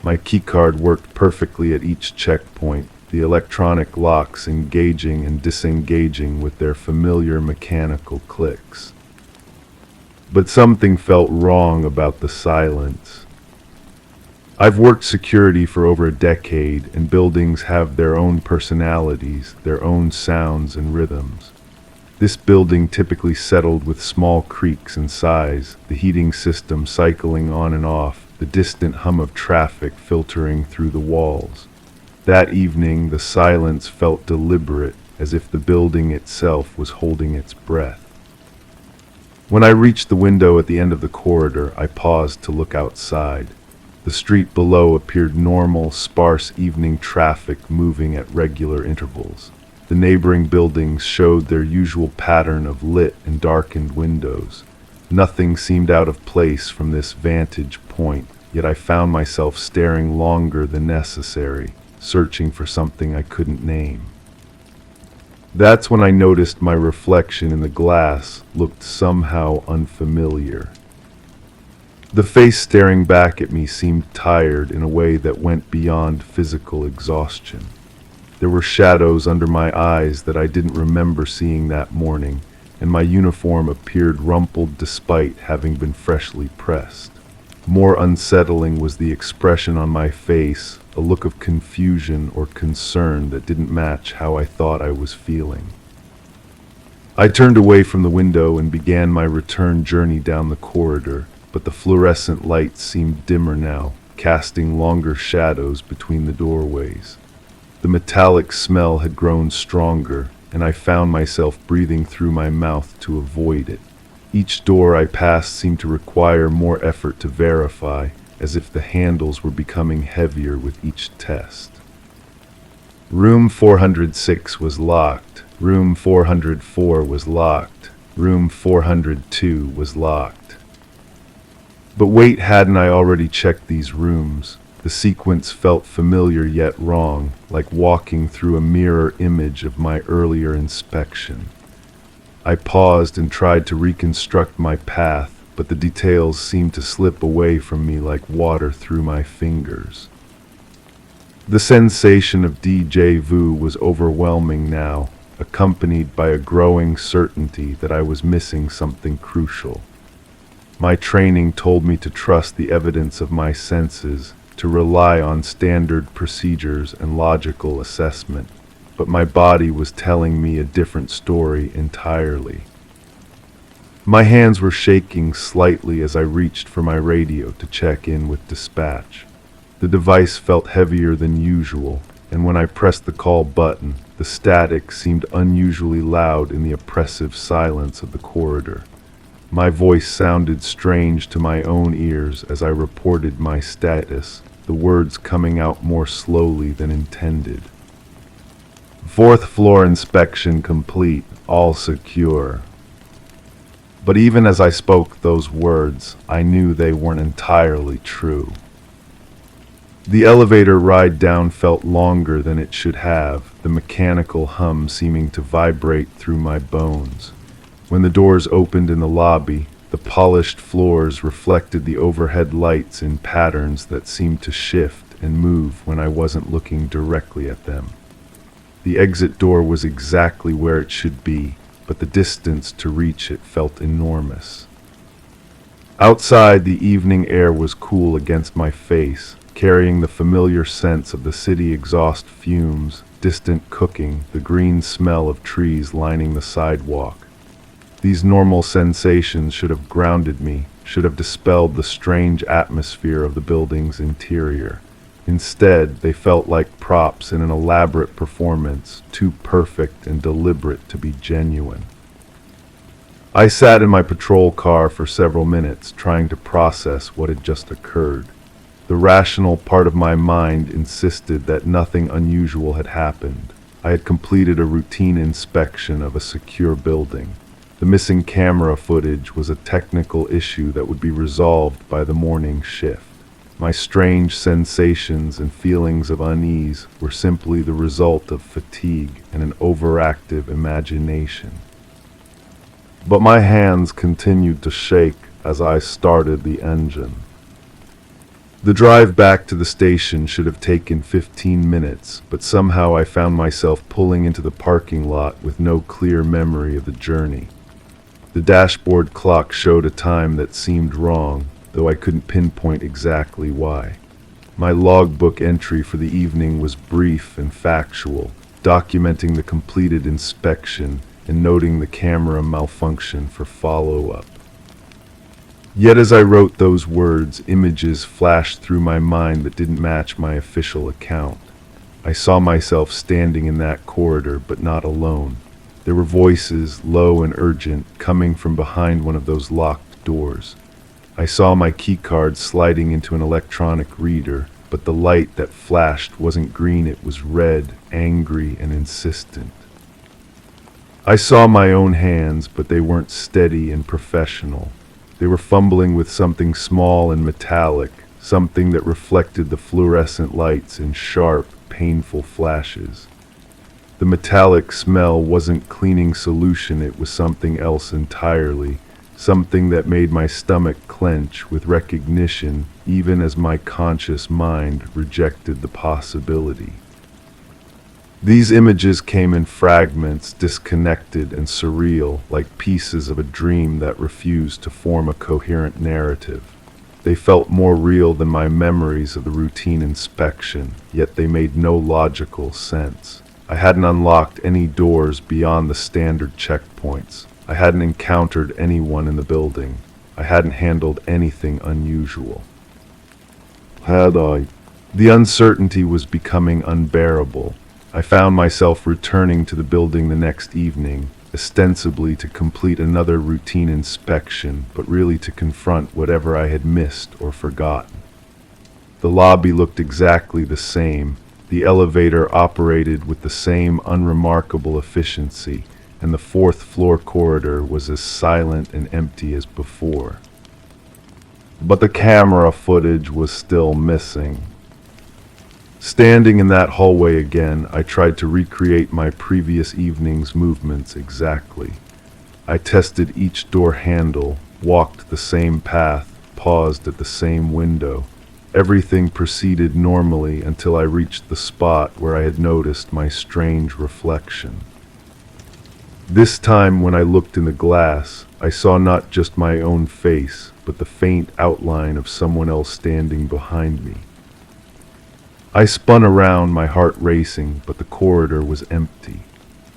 My keycard worked perfectly at each checkpoint, the electronic locks engaging and disengaging with their familiar mechanical clicks. But something felt wrong about the silence. I've worked security for over a decade, and buildings have their own personalities, their own sounds and rhythms. This building typically settled with small creaks and sighs, the heating system cycling on and off, the distant hum of traffic filtering through the walls. That evening, the silence felt deliberate, as if the building itself was holding its breath. When I reached the window at the end of the corridor, I paused to look outside. The street below appeared normal, sparse evening traffic moving at regular intervals. The neighboring buildings showed their usual pattern of lit and darkened windows. Nothing seemed out of place from this vantage point, yet I found myself staring longer than necessary, searching for something I couldn't name. That's when I noticed my reflection in the glass looked somehow unfamiliar. The face staring back at me seemed tired in a way that went beyond physical exhaustion. There were shadows under my eyes that I didn't remember seeing that morning, and my uniform appeared rumpled despite having been freshly pressed. More unsettling was the expression on my face, a look of confusion or concern that didn't match how I thought I was feeling. I turned away from the window and began my return journey down the corridor, but the fluorescent lights seemed dimmer now, casting longer shadows between the doorways. The metallic smell had grown stronger, and I found myself breathing through my mouth to avoid it. Each door I passed seemed to require more effort to verify, as if the handles were becoming heavier with each test. Room 406 was locked. Room 404 was locked. Room 402 was locked. But wait, hadn't I already checked these rooms? The sequence felt familiar yet wrong, like walking through a mirror image of my earlier inspection. I paused and tried to reconstruct my path, but the details seemed to slip away from me like water through my fingers. The sensation of déjà vu was overwhelming now, accompanied by a growing certainty that I was missing something crucial. My training told me to trust the evidence of my senses, to rely on standard procedures and logical assessment, but my body was telling me a different story entirely. My hands were shaking slightly as I reached for my radio to check in with dispatch. The device felt heavier than usual, and when I pressed the call button, the static seemed unusually loud in the oppressive silence of the corridor. My voice sounded strange to my own ears as I reported my status, the words coming out more slowly than intended. Fourth floor inspection complete, all secure. But even as I spoke those words, I knew they weren't entirely true. The elevator ride down felt longer than it should have, the mechanical hum seeming to vibrate through my bones. When the doors opened in the lobby, the polished floors reflected the overhead lights in patterns that seemed to shift and move when I wasn't looking directly at them. The exit door was exactly where it should be, but the distance to reach it felt enormous. Outside, the evening air was cool against my face, carrying the familiar sense of the city exhaust fumes, distant cooking, the green smell of trees lining the sidewalk. These normal sensations should have grounded me, should have dispelled the strange atmosphere of the building's interior. Instead, they felt like props in an elaborate performance, too perfect and deliberate to be genuine. I sat in my patrol car for several minutes, trying to process what had just occurred. The rational part of my mind insisted that nothing unusual had happened. I had completed a routine inspection of a secure building. The missing camera footage was a technical issue that would be resolved by the morning shift. My strange sensations and feelings of unease were simply the result of fatigue and an overactive imagination. But my hands continued to shake as I started the engine. The drive back to the station should have taken 15 minutes, but somehow I found myself pulling into the parking lot with no clear memory of the journey. The dashboard clock showed a time that seemed wrong, though I couldn't pinpoint exactly why. My logbook entry for the evening was brief and factual, documenting the completed inspection and noting the camera malfunction for follow-up. Yet as I wrote those words, images flashed through my mind that didn't match my official account. I saw myself standing in that corridor, but not alone. There were voices, low and urgent, coming from behind one of those locked doors. I saw my keycard sliding into an electronic reader, but the light that flashed wasn't green, it was red, angry, and insistent. I saw my own hands, but they weren't steady and professional. They were fumbling with something small and metallic, something that reflected the fluorescent lights in sharp, painful flashes. The metallic smell wasn't cleaning solution, it was something else entirely, something that made my stomach clench with recognition, even as my conscious mind rejected the possibility. These images came in fragments, disconnected and surreal, like pieces of a dream that refused to form a coherent narrative. They felt more real than my memories of the routine inspection, yet they made no logical sense. I hadn't unlocked any doors beyond the standard checkpoints. I hadn't encountered anyone in the building. I hadn't handled anything unusual. Had I? The uncertainty was becoming unbearable. I found myself returning to the building the next evening, ostensibly to complete another routine inspection, but really to confront whatever I had missed or forgotten. The lobby looked exactly the same. The elevator operated with the same unremarkable efficiency, and the fourth floor corridor was as silent and empty as before. But the camera footage was still missing. Standing in that hallway again, I tried to recreate my previous evening's movements exactly. I tested each door handle, walked the same path, paused at the same window. Everything proceeded normally until I reached the spot where I had noticed my strange reflection. This time when I looked in the glass, I saw not just my own face, but the faint outline of someone else standing behind me. I spun around, my heart racing, but the corridor was empty.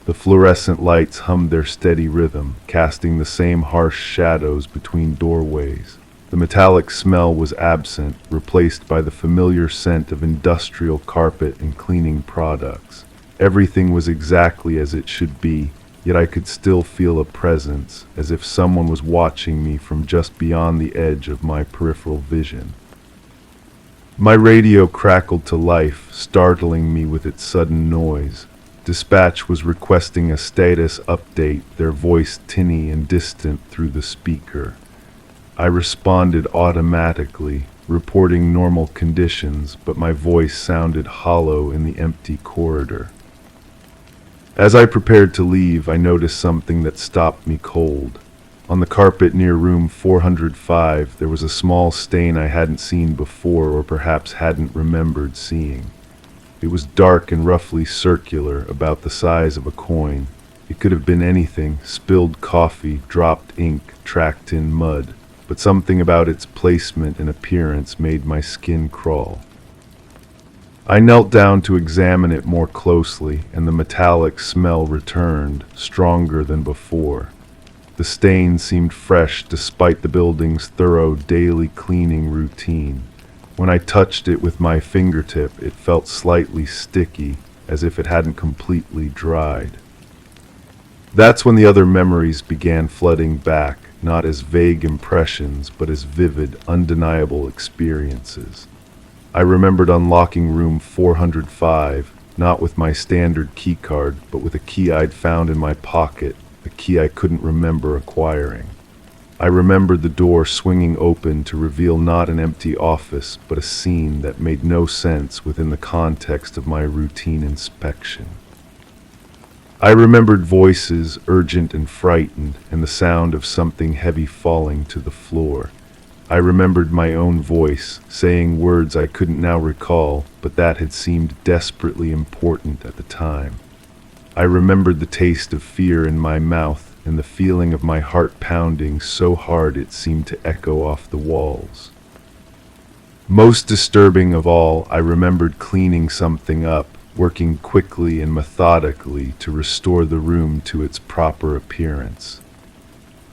The fluorescent lights hummed their steady rhythm, casting the same harsh shadows between doorways. The metallic smell was absent, replaced by the familiar scent of industrial carpet and cleaning products. Everything was exactly as it should be, yet I could still feel a presence, as if someone was watching me from just beyond the edge of my peripheral vision. My radio crackled to life, startling me with its sudden noise. Dispatch was requesting a status update, their voice tinny and distant through the speaker. I responded automatically, reporting normal conditions, but my voice sounded hollow in the empty corridor. As I prepared to leave, I noticed something that stopped me cold. On the carpet near room 405, there was a small stain I hadn't seen before, or perhaps hadn't remembered seeing. It was dark and roughly circular, about the size of a coin. It could have been anything: spilled coffee, dropped ink, tracked in mud. But something about its placement and appearance made my skin crawl. I knelt down to examine it more closely, and the metallic smell returned, stronger than before. The stain seemed fresh despite the building's thorough daily cleaning routine. When I touched it with my fingertip, it felt slightly sticky, as if it hadn't completely dried. That's when the other memories began flooding back, not as vague impressions, but as vivid, undeniable experiences. I remembered unlocking room 405, not with my standard keycard, but with a key I'd found in my pocket, a key I couldn't remember acquiring. I remembered the door swinging open to reveal not an empty office, but a scene that made no sense within the context of my routine inspection. I remembered voices, urgent and frightened, and the sound of something heavy falling to the floor. I remembered my own voice, saying words I couldn't now recall, but that had seemed desperately important at the time. I remembered the taste of fear in my mouth and the feeling of my heart pounding so hard it seemed to echo off the walls. Most disturbing of all, I remembered cleaning something up, working quickly and methodically to restore the room to its proper appearance.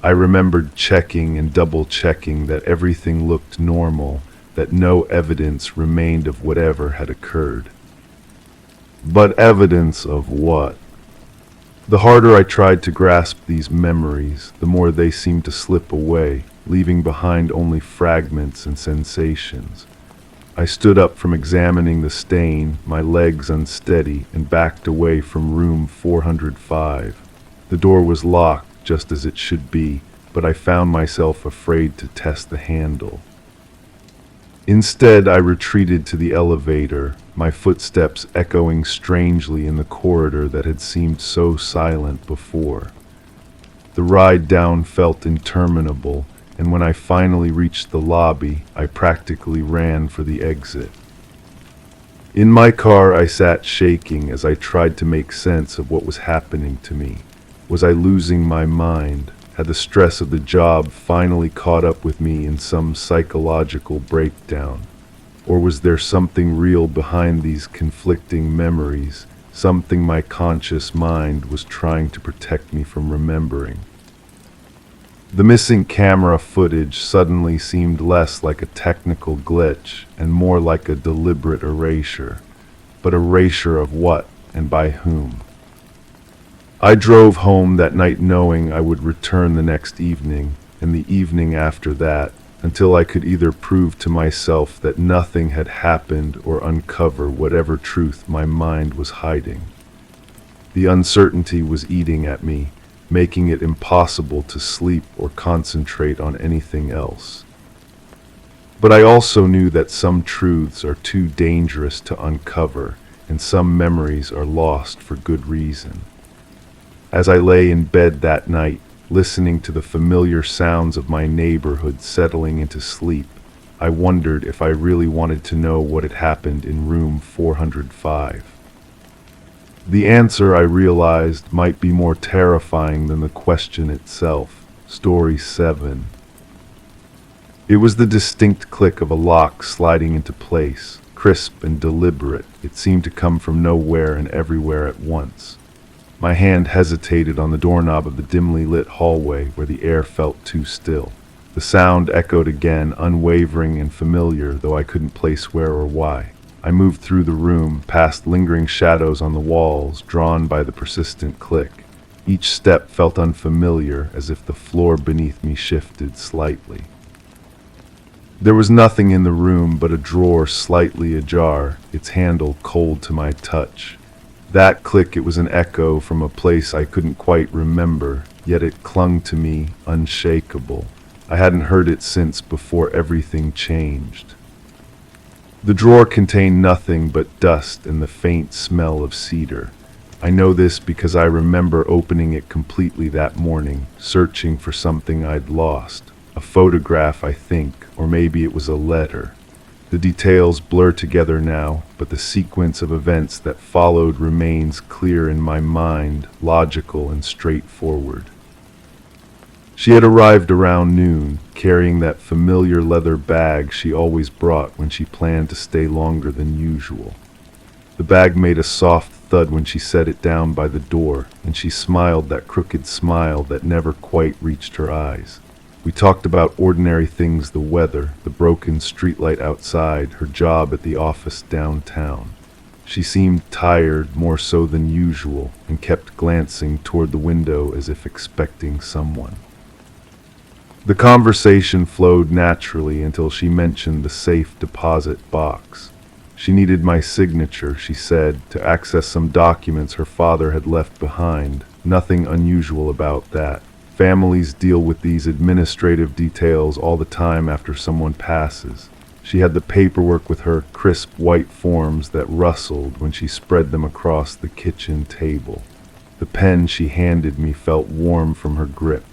I remembered checking and double-checking that everything looked normal, that no evidence remained of whatever had occurred. But evidence of what? The harder I tried to grasp these memories, the more they seemed to slip away, leaving behind only fragments and sensations. I stood up from examining the stain, my legs unsteady, and backed away from room 405. The door was locked, just as it should be, but I found myself afraid to test the handle. Instead, I retreated to the elevator, my footsteps echoing strangely in the corridor that had seemed so silent before. The ride down felt interminable, and when I finally reached the lobby, I practically ran for the exit. In my car, I sat shaking as I tried to make sense of what was happening to me. Was I losing my mind? Had the stress of the job finally caught up with me in some psychological breakdown? Or was there something real behind these conflicting memories, something my conscious mind was trying to protect me from remembering? The missing camera footage suddenly seemed less like a technical glitch and more like a deliberate erasure. But erasure of what and by whom? I drove home that night knowing I would return the next evening, and the evening after that, until I could either prove to myself that nothing had happened or uncover whatever truth my mind was hiding. The uncertainty was eating at me, making it impossible to sleep or concentrate on anything else. But I also knew that some truths are too dangerous to uncover, and some memories are lost for good reason. As I lay in bed that night, listening to the familiar sounds of my neighborhood settling into sleep, I wondered if I really wanted to know what had happened in room 405. The answer, I realized, might be more terrifying than the question itself. Story 7. It was the distinct click of a lock sliding into place, crisp and deliberate. It seemed to come from nowhere and everywhere at once. My hand hesitated on the doorknob of the dimly lit hallway where the air felt too still. The sound echoed again, unwavering and familiar, though I couldn't place where or why. I moved through the room, past lingering shadows on the walls, drawn by the persistent click. Each step felt unfamiliar, as if the floor beneath me shifted slightly. There was nothing in the room but a drawer slightly ajar, its handle cold to my touch. That click, it was an echo from a place I couldn't quite remember, yet it clung to me, unshakable. I hadn't heard it since before everything changed. The drawer contained nothing but dust and the faint smell of cedar. I know this because I remember opening it completely that morning, searching for something I'd lost. A photograph, I think, or maybe it was a letter. The details blur together now, but the sequence of events that followed remains clear in my mind, logical and straightforward. She had arrived around noon, carrying that familiar leather bag she always brought when she planned to stay longer than usual. The bag made a soft thud when she set it down by the door, and she smiled that crooked smile that never quite reached her eyes. We talked about ordinary things, the weather, the broken streetlight outside, her job at the office downtown. She seemed tired, more so than usual, and kept glancing toward the window as if expecting someone. The conversation flowed naturally until she mentioned the safe deposit box. She needed my signature, she said, to access some documents her father had left behind. Nothing unusual about that. Families deal with these administrative details all the time after someone passes. She had the paperwork with her, crisp white forms that rustled when she spread them across the kitchen table. The pen she handed me felt warm from her grip.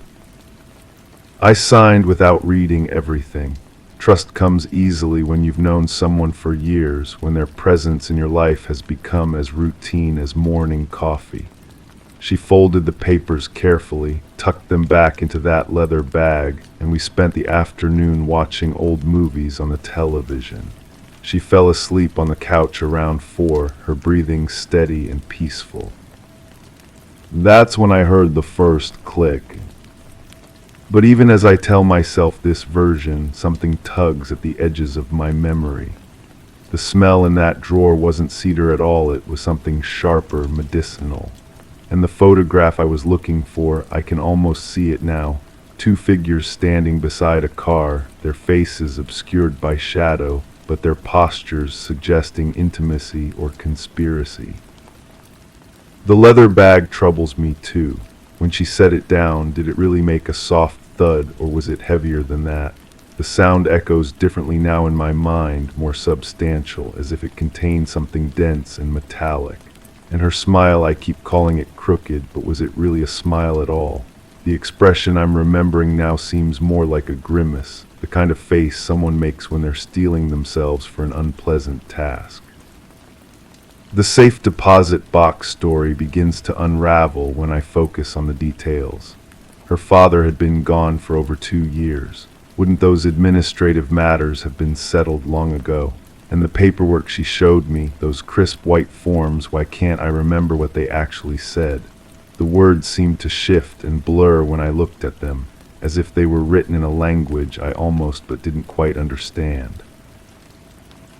I signed without reading everything. Trust comes easily when you've known someone for years, when their presence in your life has become as routine as morning coffee. She folded the papers carefully, tucked them back into that leather bag, and we spent the afternoon watching old movies on the television. She fell asleep on the couch around 4, her breathing steady and peaceful. That's when I heard the first click. But even as I tell myself this version, something tugs at the edges of my memory. The smell in that drawer wasn't cedar at all, it was something sharper, medicinal. And the photograph I was looking for, I can almost see it now. 2 figures standing beside a car, their faces obscured by shadow, but their postures suggesting intimacy or conspiracy. The leather bag troubles me too. When she set it down, did it really make a soft thud, or was it heavier than that? The sound echoes differently now in my mind, more substantial, as if it contained something dense and metallic. And her smile, I keep calling it crooked, but was it really a smile at all? The expression I'm remembering now seems more like a grimace, the kind of face someone makes when they're steeling themselves for an unpleasant task. The safe deposit box story begins to unravel when I focus on the details. Her father had been gone for over 2 years. Wouldn't those administrative matters have been settled long ago? And the paperwork she showed me, those crisp white forms, why can't I remember what they actually said? The words seemed to shift and blur when I looked at them, as if they were written in a language I almost but didn't quite understand.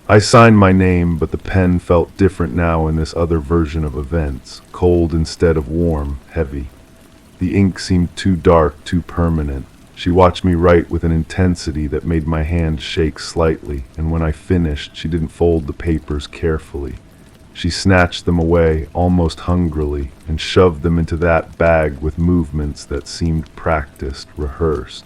I signed my name, but the pen felt different now in this other version of events, cold instead of warm, heavy. The ink seemed too dark, too permanent. She watched me write with an intensity that made my hand shake slightly, and when I finished, she didn't fold the papers carefully. She snatched them away, almost hungrily, and shoved them into that bag with movements that seemed practiced, rehearsed.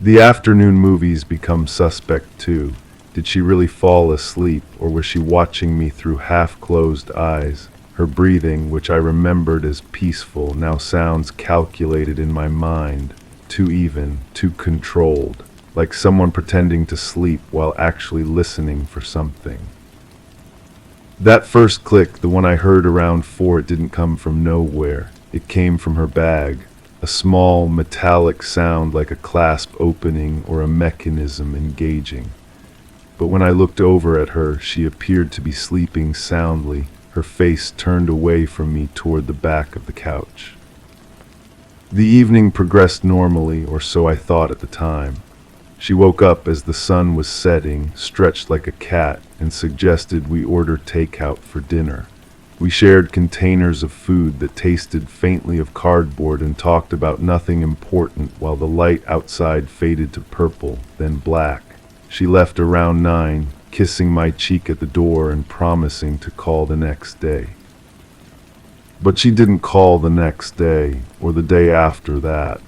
The afternoon movies become suspect too. Did she really fall asleep, or was she watching me through half-closed eyes? Her breathing, which I remembered as peaceful, now sounds calculated in my mind. Too even, too controlled, like someone pretending to sleep while actually listening for something. That first click, the one I heard around 4, it didn't come from nowhere. It came from her bag, a small metallic sound like a clasp opening or a mechanism engaging. But when I looked over at her, she appeared to be sleeping soundly, her face turned away from me toward the back of the couch. The evening progressed normally, or so I thought at the time. She woke up as the sun was setting, stretched like a cat, and suggested we order takeout for dinner. We shared containers of food that tasted faintly of cardboard and talked about nothing important while the light outside faded to purple, then black. She left around 9, kissing my cheek at the door and promising to call the next day. But she didn't call the next day, or the day after that.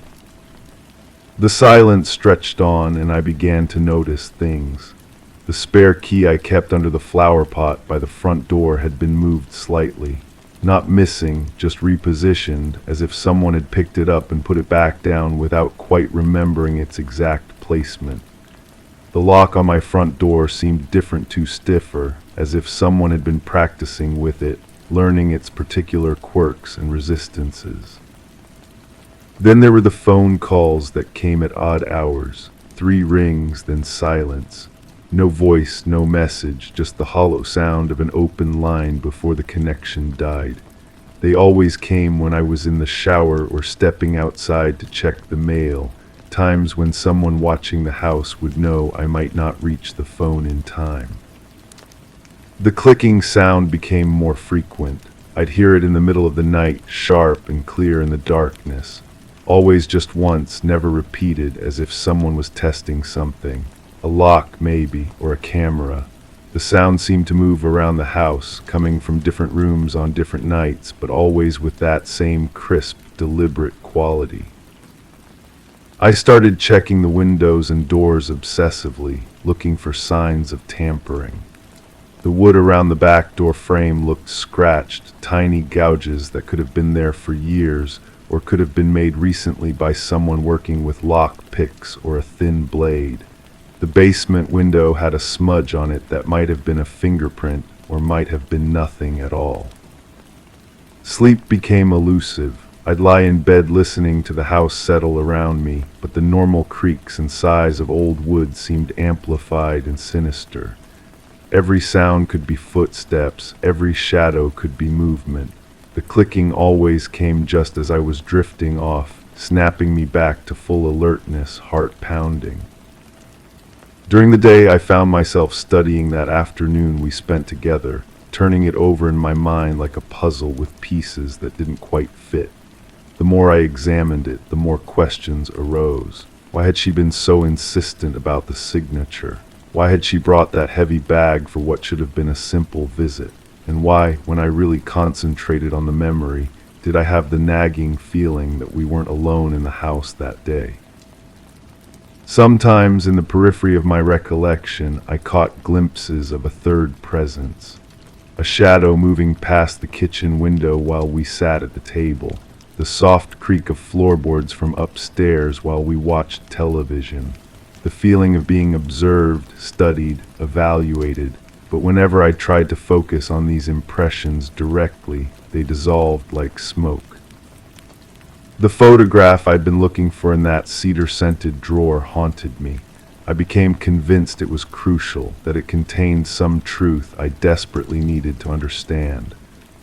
The silence stretched on, and I began to notice things. The spare key I kept under the flower pot by the front door had been moved slightly. Not missing, just repositioned, as if someone had picked it up and put it back down without quite remembering its exact placement. The lock on my front door seemed different, too stiffer, as if someone had been practicing with it, learning its particular quirks and resistances. Then there were the phone calls that came at odd hours, 3 rings, then silence. No voice, no message, just the hollow sound of an open line before the connection died. They always came when I was in the shower or stepping outside to check the mail, times when someone watching the house would know I might not reach the phone in time. The clicking sound became more frequent. I'd hear it in the middle of the night, sharp and clear in the darkness. Always just once, never repeated, as if someone was testing something. A lock, maybe, or a camera. The sound seemed to move around the house, coming from different rooms on different nights, but always with that same crisp, deliberate quality. I started checking the windows and doors obsessively, looking for signs of tampering. The wood around the back door frame looked scratched, tiny gouges that could have been there for years, or could have been made recently by someone working with lock picks or a thin blade. The basement window had a smudge on it that might have been a fingerprint or might have been nothing at all. Sleep became elusive. I'd lie in bed listening to the house settle around me, but the normal creaks and sighs of old wood seemed amplified and sinister. Every sound could be footsteps, every shadow could be movement. The clicking always came just as I was drifting off, snapping me back to full alertness, heart pounding. During the day, I found myself studying that afternoon we spent together, turning it over in my mind like a puzzle with pieces that didn't quite fit. The more I examined it, the more questions arose. Why had she been so insistent about the signature? Why had she brought that heavy bag for what should have been a simple visit? And why, when I really concentrated on the memory, did I have the nagging feeling that we weren't alone in the house that day? Sometimes in the periphery of my recollection, I caught glimpses of a third presence. A shadow moving past the kitchen window while we sat at the table. The soft creak of floorboards from upstairs while we watched television. The feeling of being observed, studied, evaluated. But whenever I tried to focus on these impressions directly, they dissolved like smoke. The photograph I'd been looking for in that cedar-scented drawer haunted me. I became convinced it was crucial, that it contained some truth I desperately needed to understand.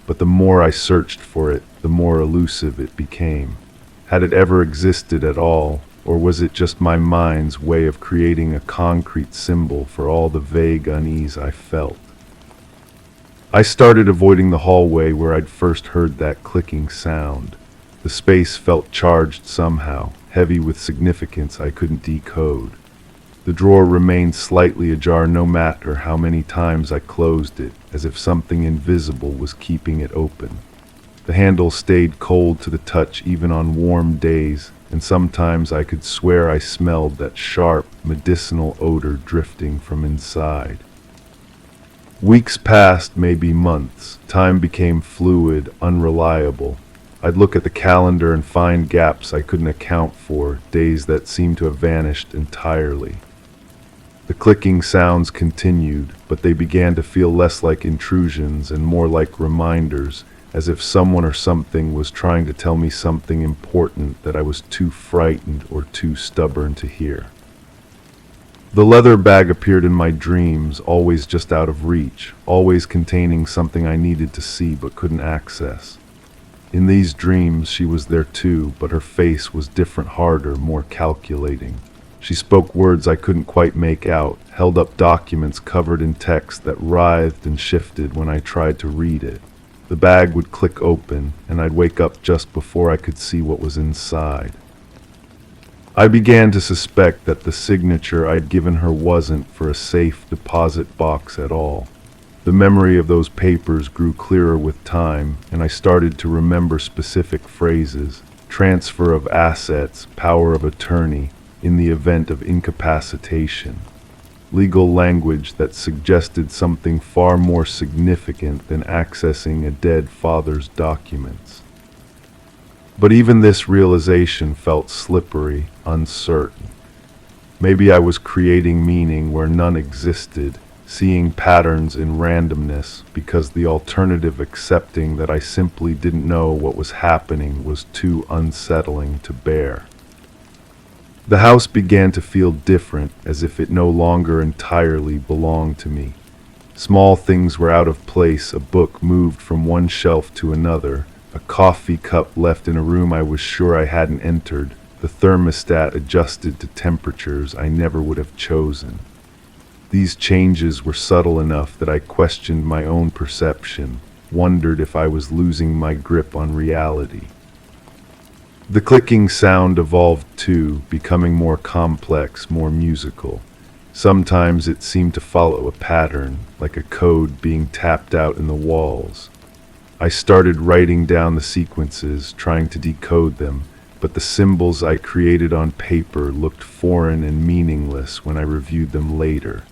But the more I searched for it, the more elusive it became. Had it ever existed at all, or was it just my mind's way of creating a concrete symbol for all the vague unease I felt? I started avoiding the hallway where I'd first heard that clicking sound. The space felt charged somehow, heavy with significance I couldn't decode. The drawer remained slightly ajar no matter how many times I closed it, as if something invisible was keeping it open. The handle stayed cold to the touch even on warm days, and sometimes I could swear I smelled that sharp, medicinal odor drifting from inside. Weeks passed, maybe months. Time became fluid, unreliable. I'd look at the calendar and find gaps I couldn't account for, days that seemed to have vanished entirely. The clicking sounds continued, but they began to feel less like intrusions and more like reminders, as if someone or something was trying to tell me something important that I was too frightened or too stubborn to hear. The leather bag appeared in my dreams, always just out of reach, always containing something I needed to see but couldn't access. In these dreams, she was there too, but her face was different, harder, more calculating. She spoke words I couldn't quite make out, held up documents covered in text that writhed and shifted when I tried to read it. The bag would click open, and I'd wake up just before I could see what was inside. I began to suspect that the signature I'd given her wasn't for a safe deposit box at all. The memory of those papers grew clearer with time, and I started to remember specific phrases: transfer of assets, power of attorney, in the event of incapacitation. Legal language that suggested something far more significant than accessing a dead father's documents. But even this realization felt slippery, uncertain. Maybe I was creating meaning where none existed, seeing patterns in randomness, because the alternative, accepting that I simply didn't know what was happening, was too unsettling to bear. The house began to feel different, as if it no longer entirely belonged to me. Small things were out of place, a book moved from one shelf to another, a coffee cup left in a room I was sure I hadn't entered, the thermostat adjusted to temperatures I never would have chosen. These changes were subtle enough that I questioned my own perception, wondered if I was losing my grip on reality. The clicking sound evolved too, becoming more complex, more musical. Sometimes it seemed to follow a pattern, like a code being tapped out in the walls. I started writing down the sequences, trying to decode them, but the symbols I created on paper looked foreign and meaningless when I reviewed them later.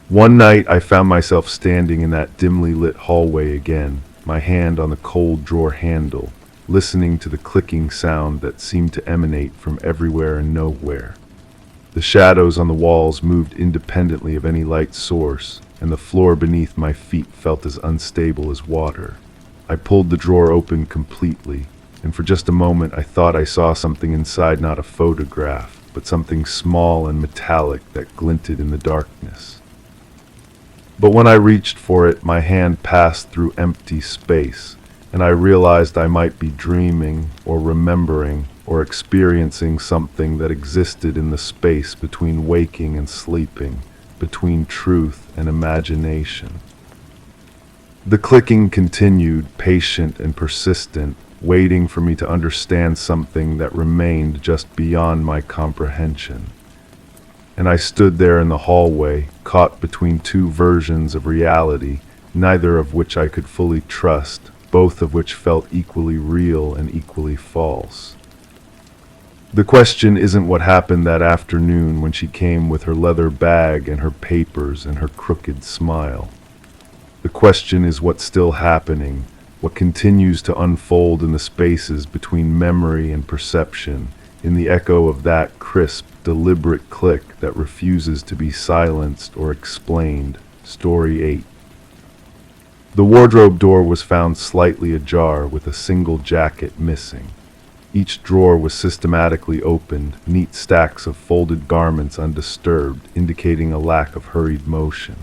One night I found myself standing in that dimly lit hallway again, my hand on the cold drawer handle, listening to the clicking sound that seemed to emanate from everywhere and nowhere. The shadows on the walls moved independently of any light source, and the floor beneath my feet felt as unstable as water. I pulled the drawer open completely, and for just a moment I thought I saw something inside, not a photograph, but something small and metallic that glinted in the darkness. But when I reached for it, my hand passed through empty space, and I realized I might be dreaming or remembering or experiencing something that existed in the space between waking and sleeping, between truth and imagination. The clicking continued, patient and persistent, waiting for me to understand something that remained just beyond my comprehension. And I stood there in the hallway, caught between two versions of reality, neither of which I could fully trust, both of which felt equally real and equally false. The question isn't what happened that afternoon when she came with her leather bag and her papers and her crooked smile. The question is what's still happening, what continues to unfold in the spaces between memory and perception, in the echo of that crisp, deliberate click that refuses to be silenced or explained. Story 8. The wardrobe door was found slightly ajar, with a single jacket missing. Each drawer was systematically opened, neat stacks of folded garments undisturbed, indicating a lack of hurried motion.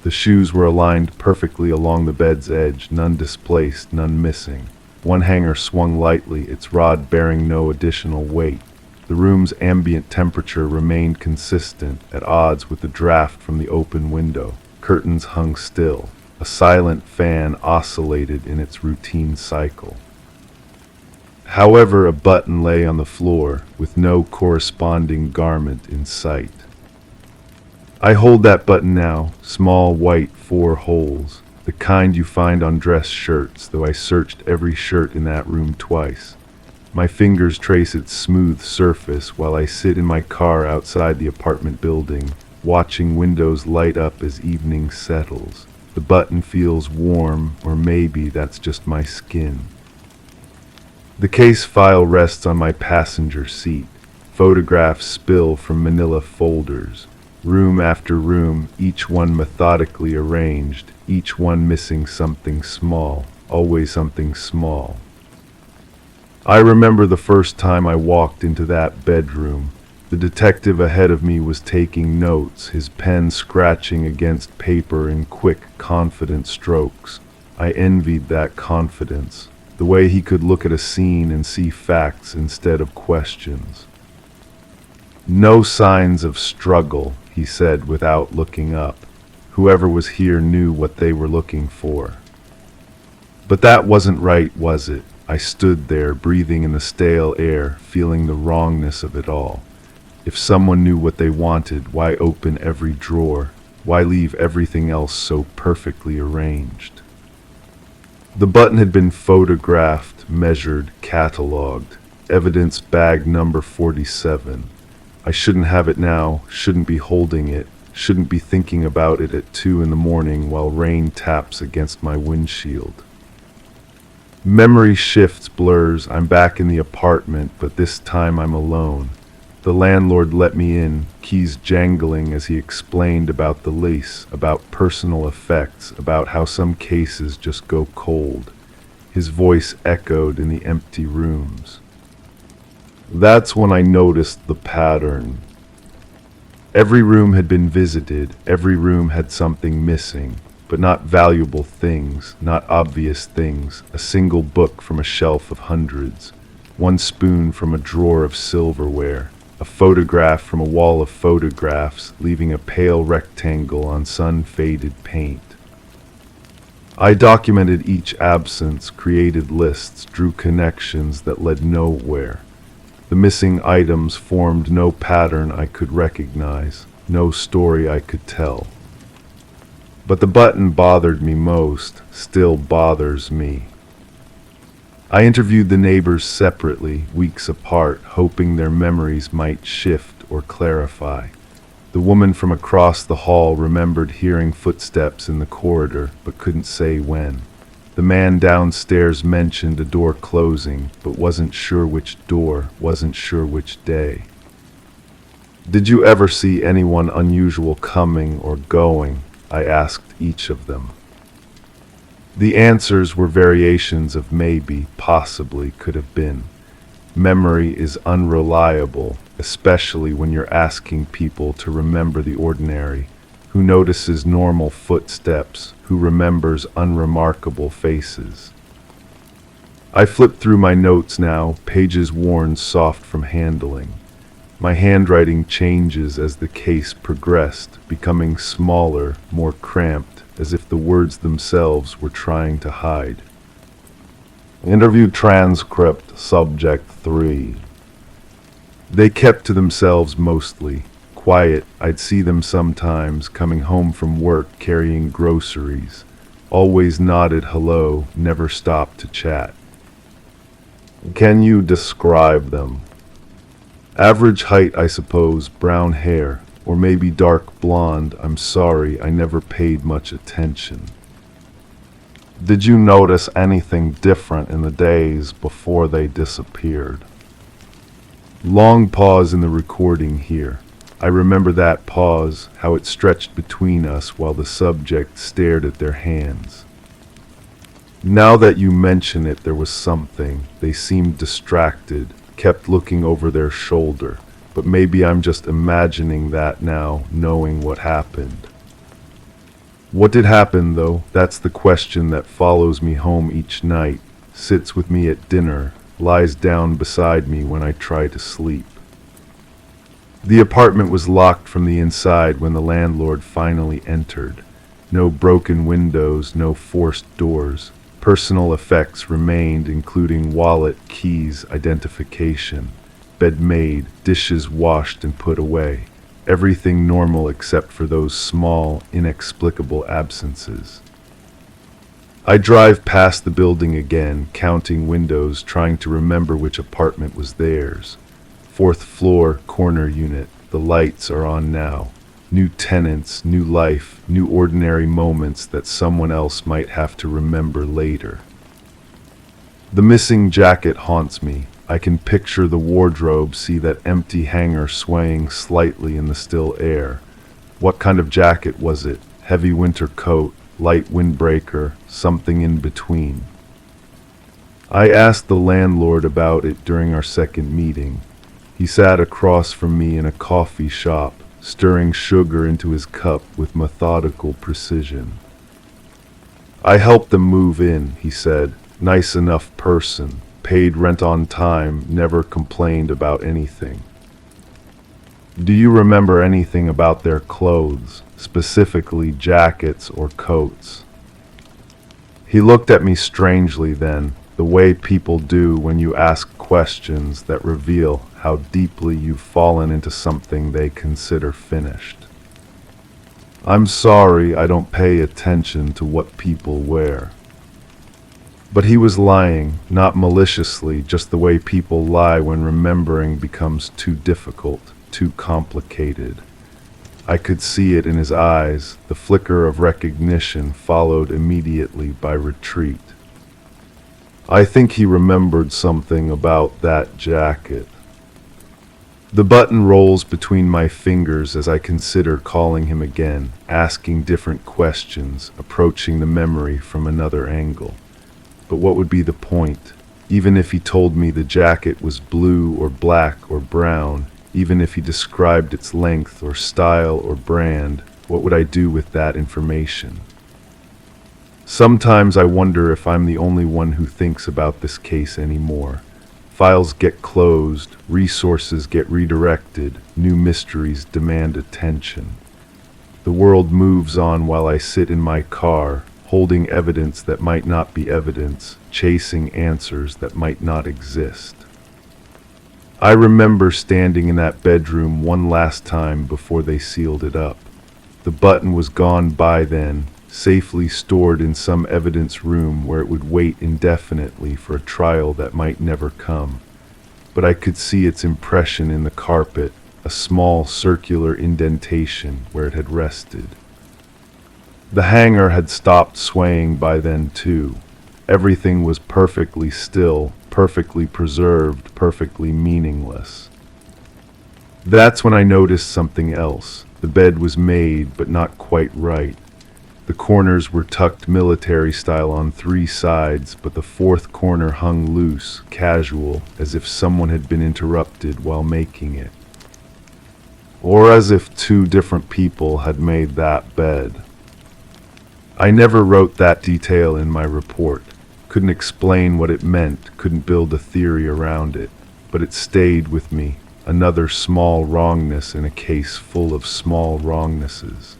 The shoes were aligned perfectly along the bed's edge, none displaced, none missing. One hanger swung lightly, its rod bearing no additional weight. The room's ambient temperature remained consistent, at odds with the draft from the open window. Curtains hung still. A silent fan oscillated in its routine cycle. However, a button lay on the floor, with no corresponding garment in sight. I hold that button now, small white 4 holes, the kind you find on dress shirts, though I searched every shirt in that room twice. My fingers trace its smooth surface while I sit in my car outside the apartment building, watching windows light up as evening settles. The button feels warm, or maybe that's just my skin. The case file rests on my passenger seat. Photographs spill from manila folders. Room after room, each one methodically arranged, each one missing something small, always something small. I remember the first time I walked into that bedroom. The detective ahead of me was taking notes, his pen scratching against paper in quick, confident strokes. I envied that confidence, the way he could look at a scene and see facts instead of questions. "No signs of struggle," he said without looking up. Whoever was here knew what they were looking for. But that wasn't right, was it? I stood there, breathing in the stale air, feeling the wrongness of it all. If someone knew what they wanted, why open every drawer? Why leave everything else so perfectly arranged? The button had been photographed, measured, catalogued. Evidence bag number 47. I shouldn't have it now, shouldn't be holding it, shouldn't be thinking about it at 2 in the morning while rain taps against my windshield. Memory shifts, blurs. I'm back in the apartment, but this time I'm alone. The landlord let me in, keys jangling as he explained about the lease, about personal effects, about how some cases just go cold. His voice echoed in the empty rooms. That's when I noticed the pattern. Every room had been visited, every room had something missing, but not valuable things, not obvious things. A single book from a shelf of hundreds, one spoon from a drawer of silverware, a photograph from a wall of photographs, leaving a pale rectangle on sun-faded paint. I documented each absence, created lists, drew connections that led nowhere. The missing items formed no pattern I could recognize, no story I could tell. But the button bothered me most, still bothers me. I interviewed the neighbors separately, weeks apart, hoping their memories might shift or clarify. The woman from across the hall remembered hearing footsteps in the corridor, but couldn't say when. The man downstairs mentioned a door closing, but wasn't sure which door, wasn't sure which day. Did you ever see anyone unusual coming or going? I asked each of them. The answers were variations of maybe, possibly, could have been. Memory is unreliable, especially when you're asking people to remember the ordinary, who notices normal footsteps, who remembers unremarkable faces. I flip through my notes now, pages worn soft from handling. My handwriting changes as the case progressed, becoming smaller, more cramped, as if the words themselves were trying to hide. Interview transcript subject 3. They kept to themselves mostly. Quiet, I'd see them sometimes, coming home from work carrying groceries. Always nodded hello, never stopped to chat. Can you describe them? Average height, I suppose, brown hair, or maybe dark blonde. I'm sorry, I never paid much attention. Did you notice anything different in the days before they disappeared? Long pause in the recording here. I remember that pause, how it stretched between us while the subject stared at their hands. Now that you mention it, there was something. They seemed distracted, kept looking over their shoulder, but maybe I'm just imagining that now, knowing what happened. What did happen, though? That's the question that follows me home each night, sits with me at dinner, lies down beside me when I try to sleep. The apartment was locked from the inside when the landlord finally entered. No broken windows, no forced doors. Personal effects remained, including wallet, keys, identification. Bed made, dishes washed and put away. Everything normal except for those small, inexplicable absences. I drive past the building again, counting windows, trying to remember which apartment was theirs. 4th floor, corner unit. The lights are on now. New tenants, new life, new ordinary moments that someone else might have to remember later. The missing jacket haunts me. I can picture the wardrobe, see that empty hanger swaying slightly in the still air. What kind of jacket was it? Heavy winter coat, light windbreaker, something in between. I asked the landlord about it during our second meeting. He sat across from me in a coffee shop, stirring sugar into his cup with methodical precision. I helped them move in, he said. Nice enough person. Paid rent on time, never complained about anything. Do you remember anything about their clothes, specifically jackets or coats? He looked at me strangely then, the way people do when you ask questions that reveal how deeply you've fallen into something they consider finished. I'm sorry I don't pay attention to what people wear. But he was lying, not maliciously, just the way people lie when remembering becomes too difficult, too complicated. I could see it in his eyes, the flicker of recognition followed immediately by retreat. I think he remembered something about that jacket. The button rolls between my fingers as I consider calling him again, asking different questions, approaching the memory from another angle. But what would be the point? Even if he told me the jacket was blue or black or brown, even if he described its length or style or brand, what would I do with that information? Sometimes I wonder if I'm the only one who thinks about this case anymore. Files get closed, resources get redirected, new mysteries demand attention. The world moves on while I sit in my car, holding evidence that might not be evidence, chasing answers that might not exist. I remember standing in that bedroom one last time before they sealed it up. The button was gone by then, safely stored in some evidence room where it would wait indefinitely for a trial that might never come. But I could see its impression in the carpet, a small circular indentation where it had rested. The hanger had stopped swaying by then too. Everything was perfectly still, perfectly preserved, perfectly meaningless. That's when I noticed something else. The bed was made, but not quite right. The corners were tucked military style on three sides, but the fourth corner hung loose, casual, as if someone had been interrupted while making it. Or as if two different people had made that bed. I never wrote that detail in my report. Couldn't explain what it meant, couldn't build a theory around it, but it stayed with me. Another small wrongness in a case full of small wrongnesses.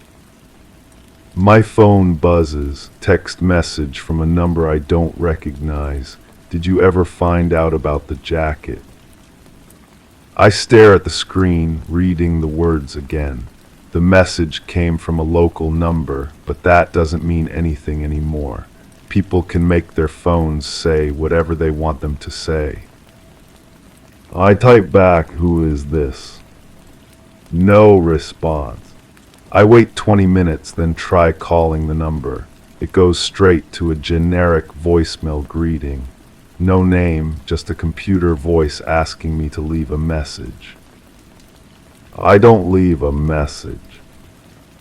My phone buzzes, text message from a number I don't recognize. Did you ever find out about the jacket? I stare at the screen, reading the words again. The message came from a local number, but that doesn't mean anything anymore. People can make their phones say whatever they want them to say. I type back, "Who is this?" No response. I wait 20 minutes, then try calling the number. It goes straight to a generic voicemail greeting. No name, just a computer voice asking me to leave a message. I don't leave a message.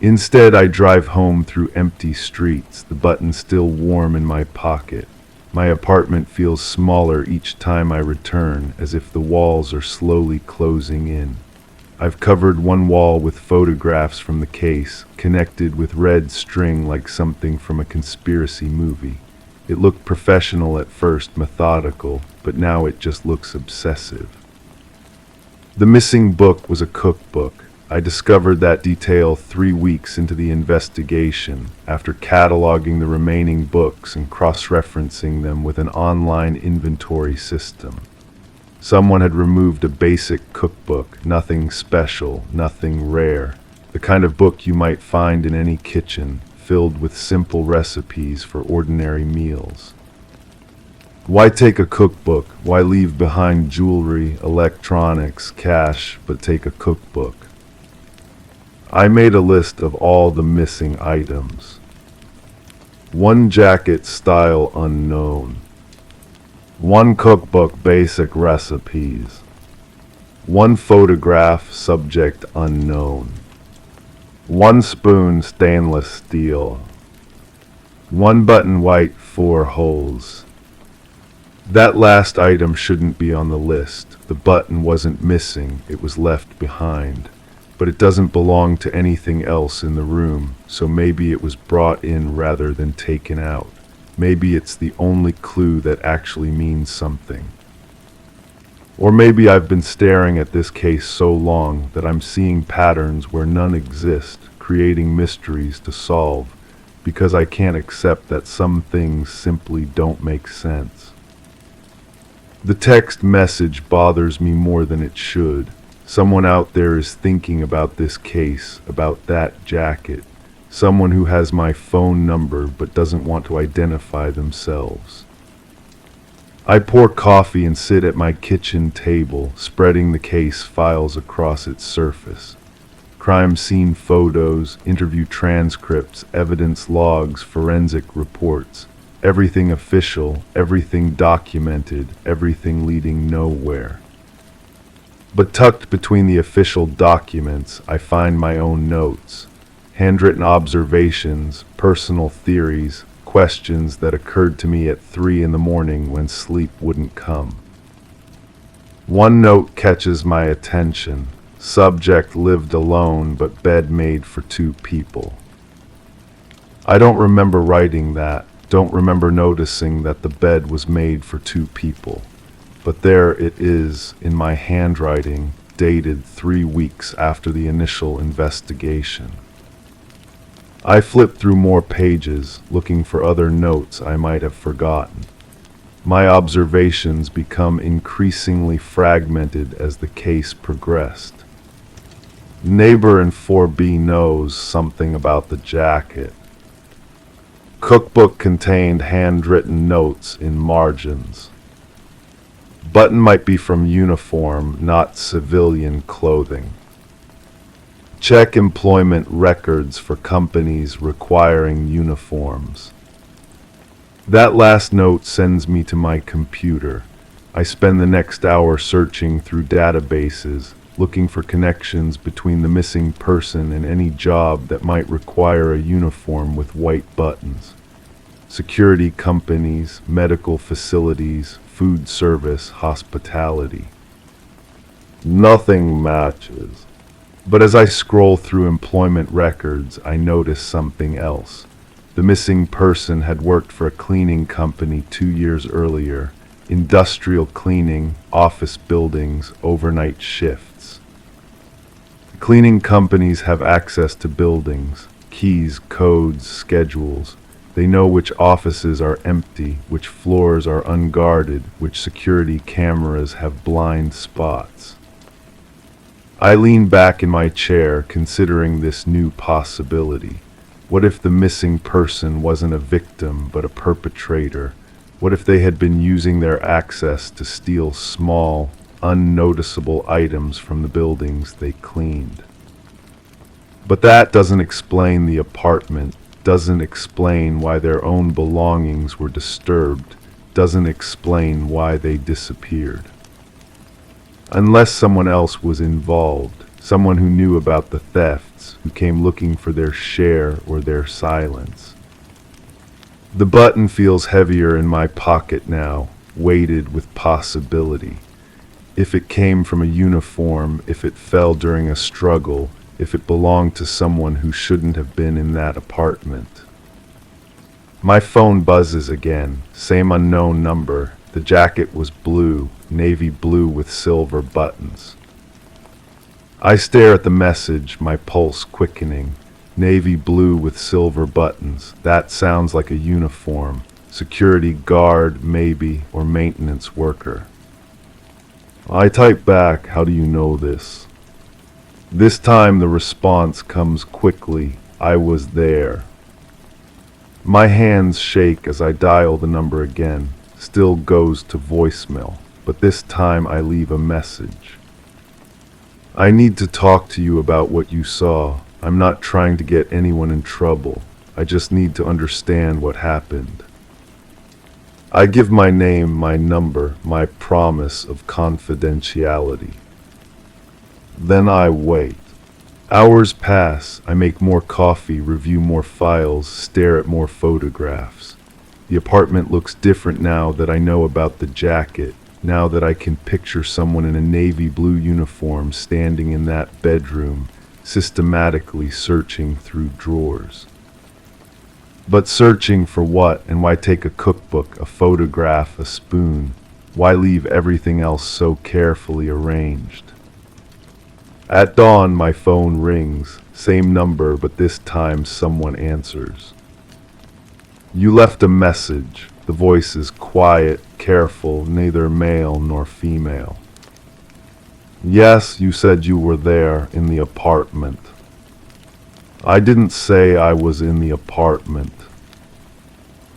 Instead, I drive home through empty streets, the button still warm in my pocket. My apartment feels smaller each time I return, as if the walls are slowly closing in. I've covered one wall with photographs from the case, connected with red string like something from a conspiracy movie. It looked professional at first, methodical, but now it just looks obsessive. The missing book was a cookbook. I discovered that detail 3 weeks into the investigation, after cataloging the remaining books and cross-referencing them with an online inventory system. Someone had removed a basic cookbook, nothing special, nothing rare, the kind of book you might find in any kitchen, filled with simple recipes for ordinary meals. Why take a cookbook? Why leave behind jewelry, electronics, cash, but take a cookbook? I made a list of all the missing items. One jacket, style unknown. One cookbook, basic recipes. One photograph, subject unknown. One spoon, stainless steel. One button, white, 4 holes. That last item shouldn't be on the list. The button wasn't missing, it was left behind. But it doesn't belong to anything else in the room, so maybe it was brought in rather than taken out. Maybe it's the only clue that actually means something. Or maybe I've been staring at this case so long that I'm seeing patterns where none exist, creating mysteries to solve, because I can't accept that some things simply don't make sense. The text message bothers me more than it should. Someone out there is thinking about this case, about that jacket. Someone who has my phone number but doesn't want to identify themselves. I pour coffee and sit at my kitchen table, spreading the case files across its surface. Crime scene photos, interview transcripts, evidence logs, forensic reports. Everything official, everything documented, everything leading nowhere. But tucked between the official documents, I find my own notes, handwritten observations, personal theories, questions that occurred to me at 3 in the morning when sleep wouldn't come. One note catches my attention. Subject lived alone, but bed made for 2 people. I don't remember writing that, don't remember noticing that the bed was made for 2 people. But there it is, in my handwriting, dated 3 weeks after the initial investigation. I flip through more pages, looking for other notes I might have forgotten. My observations become increasingly fragmented as the case progressed. Neighbor in 4B knows something about the jacket. Cookbook contained handwritten notes in margins. Button might be from uniform, not civilian clothing. Check employment records for companies requiring uniforms. That last note sends me to my computer. I spend the next hour searching through databases, looking for connections between the missing person and any job that might require a uniform with white buttons. Security companies, medical facilities, food service, hospitality. Nothing matches. But as I scroll through employment records, I notice something else. The missing person had worked for a cleaning company 2 years earlier. Industrial cleaning, office buildings, overnight shifts. Cleaning companies have access to buildings, keys, codes, schedules. They know which offices are empty, which floors are unguarded, which security cameras have blind spots. I lean back in my chair, considering this new possibility. What if the missing person wasn't a victim, but a perpetrator? What if they had been using their access to steal small, unnoticeable items from the buildings they cleaned? But that doesn't explain the apartment, doesn't explain why their own belongings were disturbed, doesn't explain why they disappeared. Unless someone else was involved, someone who knew about the thefts, who came looking for their share or their silence. The button feels heavier in my pocket now, weighted with possibility. If it came from a uniform, if it fell during a struggle, if it belonged to someone who shouldn't have been in that apartment. My phone buzzes again, same unknown number. The jacket was blue, navy blue with silver buttons. I stare at the message, my pulse quickening. Navy blue with silver buttons. That sounds like a uniform. Security guard, maybe, or maintenance worker. I type back, how do you know this? This time the response comes quickly. I was there. My hands shake as I dial the number again. Still goes to voicemail, but this time I leave a message. I need to talk to you about what you saw. I'm not trying to get anyone in trouble. I just need to understand what happened. I give my name, my number, my promise of confidentiality. Then I wait. Hours pass. I make more coffee, review more files, stare at more photographs. The apartment looks different now that I know about the jacket, now that I can picture someone in a navy blue uniform standing in that bedroom, systematically searching through drawers. But searching for what, and why take a cookbook, a photograph, a spoon? Why leave everything else so carefully arranged? At dawn, my phone rings, same number, but this time someone answers. You left a message. The voice is quiet, careful, neither male nor female. Yes, you said you were there, in the apartment. I didn't say I was in the apartment.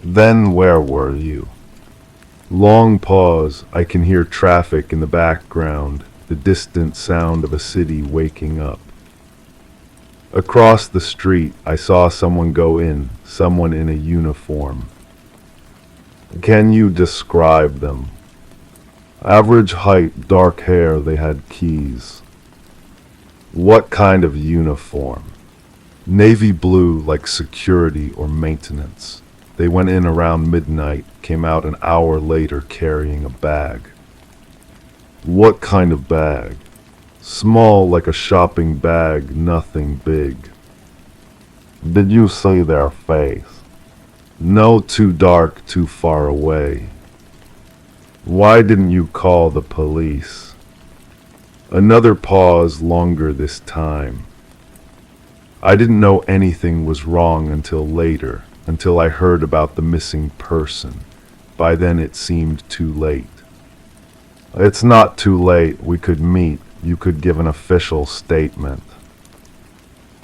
Then where were you? Long pause. I can hear traffic in the background, the distant sound of a city waking up. Across the street, I saw someone go in, someone in a uniform. Can you describe them? Average height, dark hair, they had keys. What kind of uniform? Navy blue, like security or maintenance. They went in around midnight, came out an hour later carrying a bag. What kind of bag? Small, like a shopping bag, nothing big. Did you see their face? No, too dark, too far away. Why didn't you call the police? Another pause, longer this time. I didn't know anything was wrong until later, until I heard about the missing person. By then it seemed too late. It's not too late, we could meet. You could give an official statement.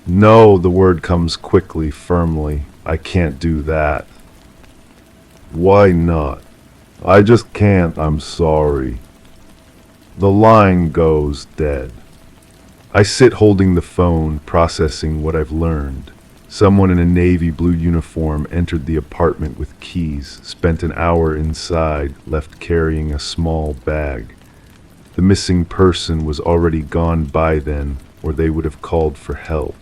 No, the word comes quickly, firmly. I can't do that. Why not? I just can't, I'm sorry. The line goes dead. I sit holding the phone, processing what I've learned. Someone in a navy blue uniform entered the apartment with keys, spent an hour inside, left carrying a small bag. The missing person was already gone by then, or they would have called for help.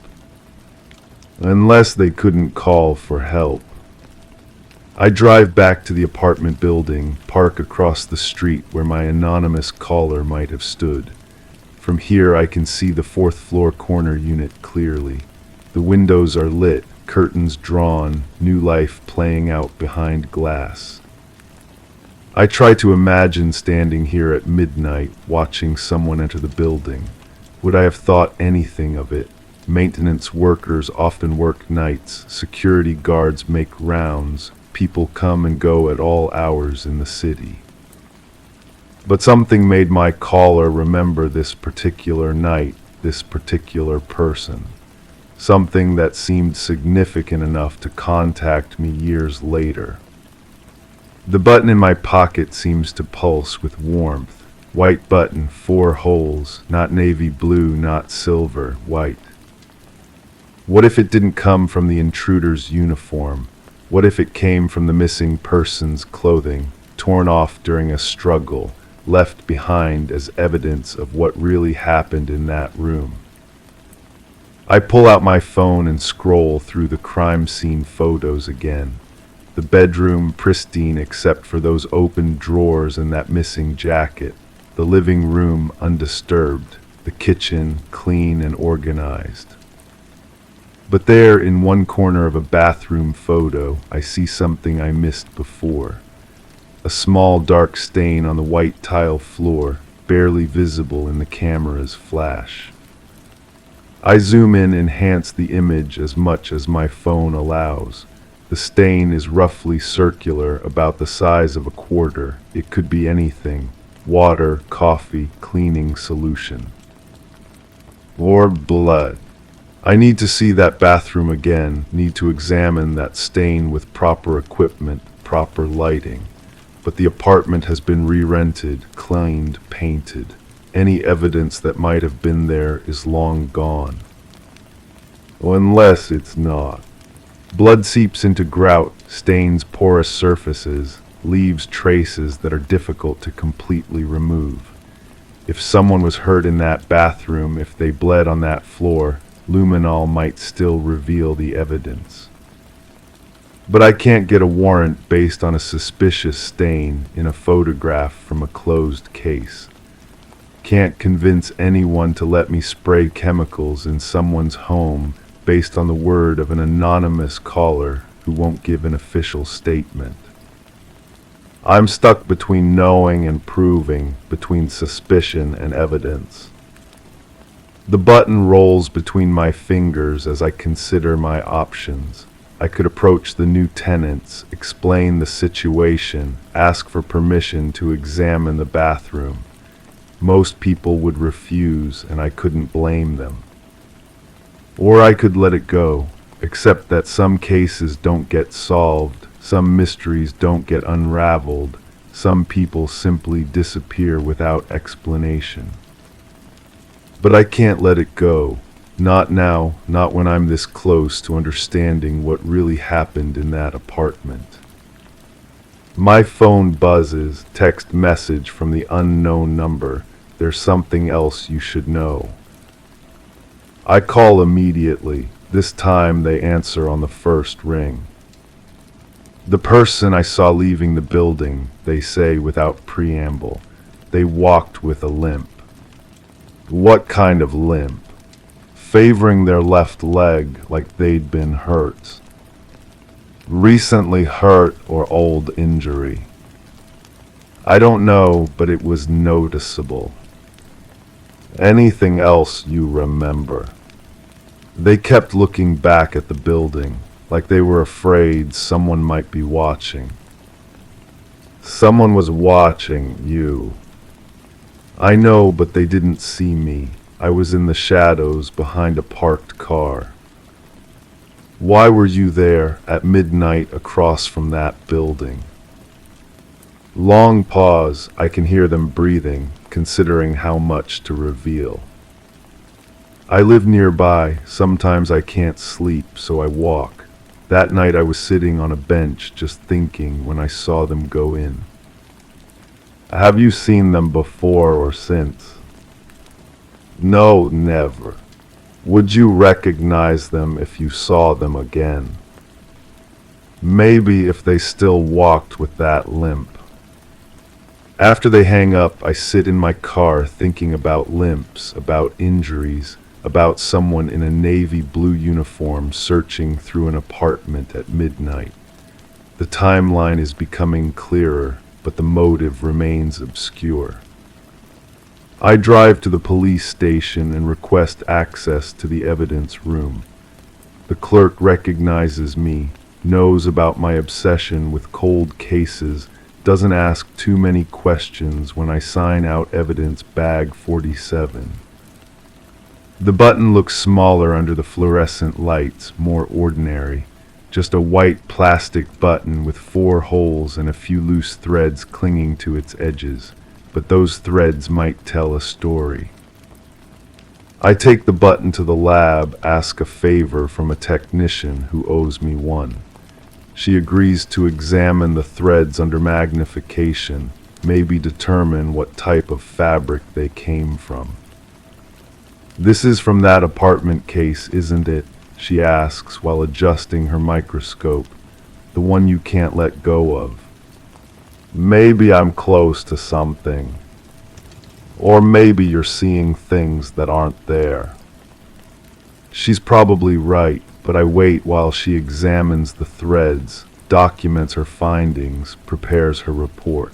Unless they couldn't call for help. I drive back to the apartment building, park across the street where my anonymous caller might have stood. From here I can see the fourth floor corner unit clearly. The windows are lit, curtains drawn, new life playing out behind glass. I try to imagine standing here at midnight, watching someone enter the building. Would I have thought anything of it? Maintenance workers often work nights, security guards make rounds, people come and go at all hours in the city. But something made my caller remember this particular night, this particular person. Something that seemed significant enough to contact me years later. The button in my pocket seems to pulse with warmth. White button, 4 holes, not navy blue, not silver, white. What if it didn't come from the intruder's uniform? What if it came from the missing person's clothing, torn off during a struggle, left behind as evidence of what really happened in that room? I pull out my phone and scroll through the crime scene photos again. The bedroom pristine except for those open drawers and that missing jacket. The living room undisturbed. The kitchen clean and organized. But there, in one corner of a bathroom photo, I see something I missed before. A small dark stain on the white tile floor, barely visible in the camera's flash. I zoom in, enhance the image as much as my phone allows. The stain is roughly circular, about the size of a quarter. It could be anything: water, coffee, cleaning solution. Or blood. I need to see that bathroom again, need to examine that stain with proper equipment, proper lighting. But the apartment has been re-rented, cleaned, painted. Any evidence that might have been there is long gone. Unless it's not. Blood seeps into grout, stains porous surfaces, leaves traces that are difficult to completely remove. If someone was hurt in that bathroom, if they bled on that floor, luminol might still reveal the evidence. But I can't get a warrant based on a suspicious stain in a photograph from a closed case. Can't convince anyone to let me spray chemicals in someone's home based on the word of an anonymous caller who won't give an official statement. I'm stuck between knowing and proving, between suspicion and evidence. The button rolls between my fingers as I consider my options. I could approach the new tenants, explain the situation, ask for permission to examine the bathroom. Most people would refuse, and I couldn't blame them. Or I could let it go, accept that some cases don't get solved, some mysteries don't get unraveled, some people simply disappear without explanation. But I can't let it go. Not now, not when I'm this close to understanding what really happened in that apartment. My phone buzzes, text message from the unknown number. There's something else you should know. I call immediately. This time they answer on the first ring. The person I saw leaving the building, they say without preamble. They walked with a limp. What kind of limp? Favoring their left leg like they'd been hurt. Recently hurt or old injury. I don't know, but it was noticeable. Anything else you remember? They kept looking back at the building, like they were afraid someone might be watching. Someone was watching you. I know, but they didn't see me. I was in the shadows behind a parked car. Why were you there at midnight across from that building? Long pause. I can hear them breathing, considering how much to reveal. I live nearby. Sometimes I can't sleep, so I walk. That night I was sitting on a bench just thinking when I saw them go in. Have you seen them before or since? No, never. Would you recognize them if you saw them again? Maybe if they still walked with that limp. After they hang up, I sit in my car thinking about limps, about injuries, about someone in a navy blue uniform searching through an apartment at midnight. The timeline is becoming clearer, but the motive remains obscure. I drive to the police station and request access to the evidence room. The clerk recognizes me, knows about my obsession with cold cases, doesn't ask too many questions when I sign out evidence bag 47. The button looks smaller under the fluorescent lights, more ordinary. Just a white plastic button with 4 holes and a few loose threads clinging to its edges. But those threads might tell a story. I take the button to the lab, ask a favor from a technician who owes me one. She agrees to examine the threads under magnification, maybe determine what type of fabric they came from. "This is from that apartment case, isn't it?" she asks while adjusting her microscope, "the one you can't let go of." Maybe I'm close to something. Or maybe you're seeing things that aren't there. She's probably right, but I wait while she examines the threads, documents her findings, prepares her report.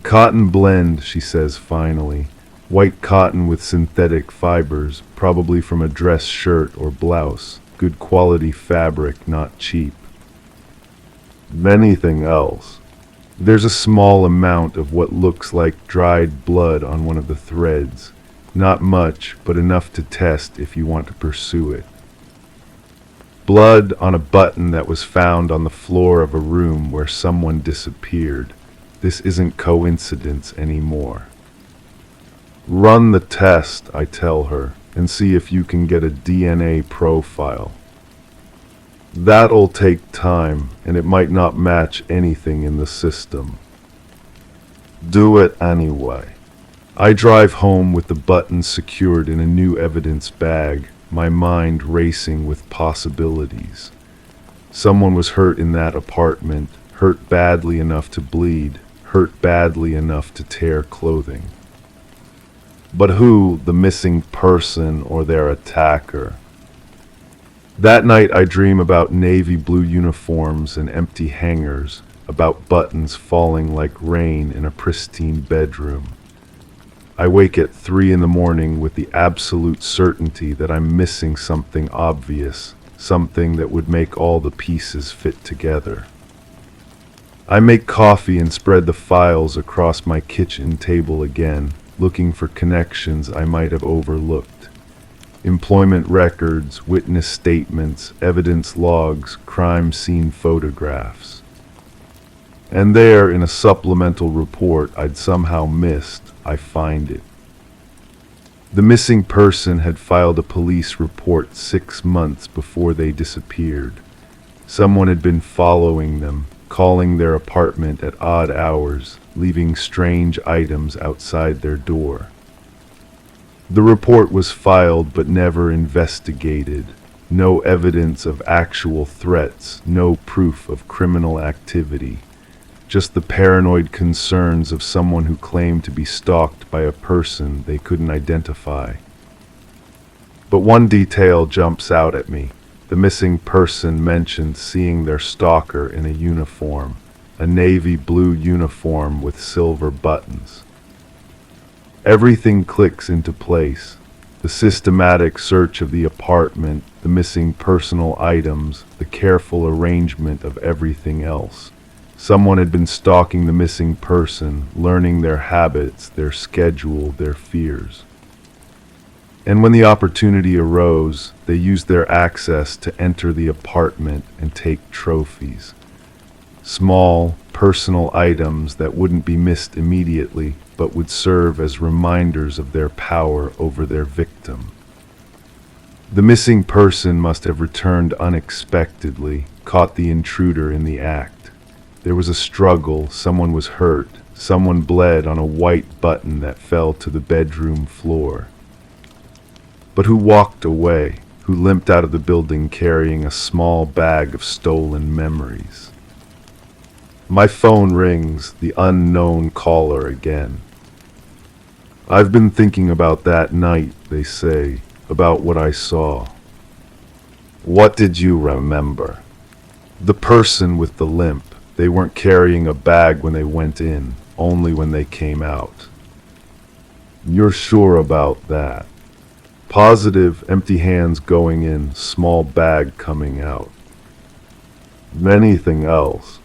"Cotton blend," she says finally. "White cotton with synthetic fibers, probably from a dress shirt or blouse. Good quality fabric, not cheap." Anything else? There's a small amount of what looks like dried blood on one of the threads. Not much, but enough to test if you want to pursue it. Blood on a button that was found on the floor of a room where someone disappeared. This isn't coincidence anymore. "Run the test," I tell her, "and see if you can get a DNA profile. That'll take time, and it might not match anything in the system." Do it anyway. I drive home with the button secured in a new evidence bag, my mind racing with possibilities. Someone was hurt in that apartment, hurt badly enough to bleed, hurt badly enough to tear clothing. But who, the missing person or their attacker? That night I dream about navy blue uniforms and empty hangars, about buttons falling like rain in a pristine bedroom. I wake at 3 in the morning with the absolute certainty that I'm missing something obvious, something that would make all the pieces fit together. I make coffee and spread the files across my kitchen table again, looking for connections I might have overlooked. Employment records, witness statements, evidence logs, crime scene photographs. And there, in a supplemental report I'd somehow missed, I find it. The missing person had filed a police report 6 months before they disappeared. Someone had been following them, calling their apartment at odd hours, leaving strange items outside their door. The report was filed but never investigated. No evidence of actual threats, no proof of criminal activity. Just the paranoid concerns of someone who claimed to be stalked by a person they couldn't identify. But one detail jumps out at me. The missing person mentioned seeing their stalker in a uniform, a navy blue uniform with silver buttons. Everything clicks into place. The systematic search of the apartment, the missing personal items, the careful arrangement of everything else. Someone had been stalking the missing person, learning their habits, their schedule, their fears. And when the opportunity arose, they used their access to enter the apartment and take trophies. Small, personal items that wouldn't be missed immediately, but would serve as reminders of their power over their victim. The missing person must have returned unexpectedly, caught the intruder in the act. There was a struggle, someone was hurt, Someone bled on a white button that fell to the bedroom floor. But who walked away? Who limped out of the building carrying a small bag of stolen memories? My phone rings, the unknown caller again. I've been thinking about that night, they say, about what I saw. What did you remember? The person with the limp. They weren't carrying a bag when they went in, only when they came out. You're sure about that? Positive, empty hands going in, small bag coming out. Anything else?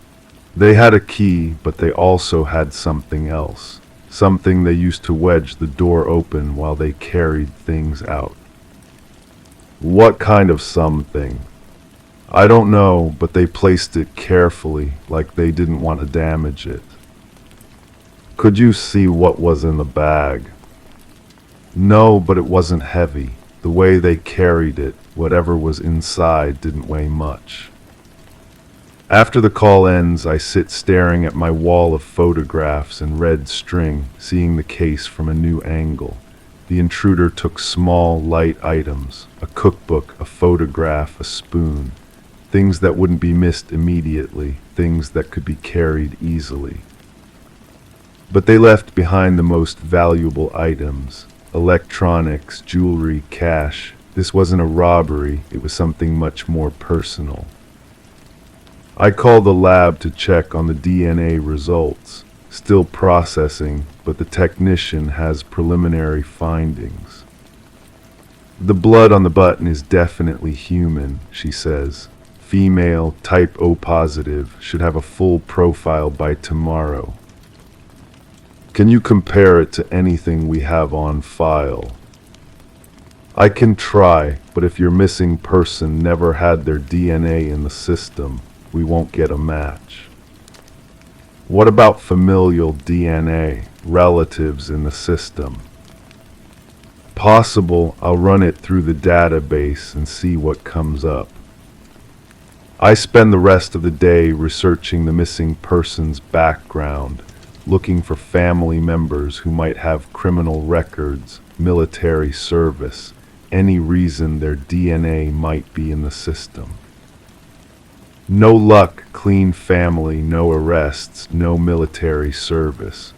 They had a key, but they also had something else. Something they used to wedge the door open while they carried things out. What kind of something? I don't know, but they placed it carefully, like they didn't want to damage it. Could you see what was in the bag? No, but it wasn't heavy. The way they carried it, whatever was inside didn't weigh much. After the call ends, I sit staring at my wall of photographs and red string, seeing the case from a new angle. The intruder took small, light items, a cookbook, a photograph, a spoon, things that wouldn't be missed immediately, things that could be carried easily. But they left behind the most valuable items, electronics, jewelry, cash. This wasn't a robbery, it was something much more personal. I called the lab to check on the DNA results. Still processing, but the technician has preliminary findings. The blood on the button is definitely human, she says. Female, type O positive, should have a full profile by tomorrow. Can you compare it to anything we have on file? I can try, but if your missing person never had their DNA in the system, we won't get a match. What about familial DNA, relatives in the system? Possible, I'll run it through the database and see what comes up. I spend the rest of the day researching the missing person's background, looking for family members who might have criminal records, military service, any reason their DNA might be in the system. No luck, clean family, no arrests, no military service.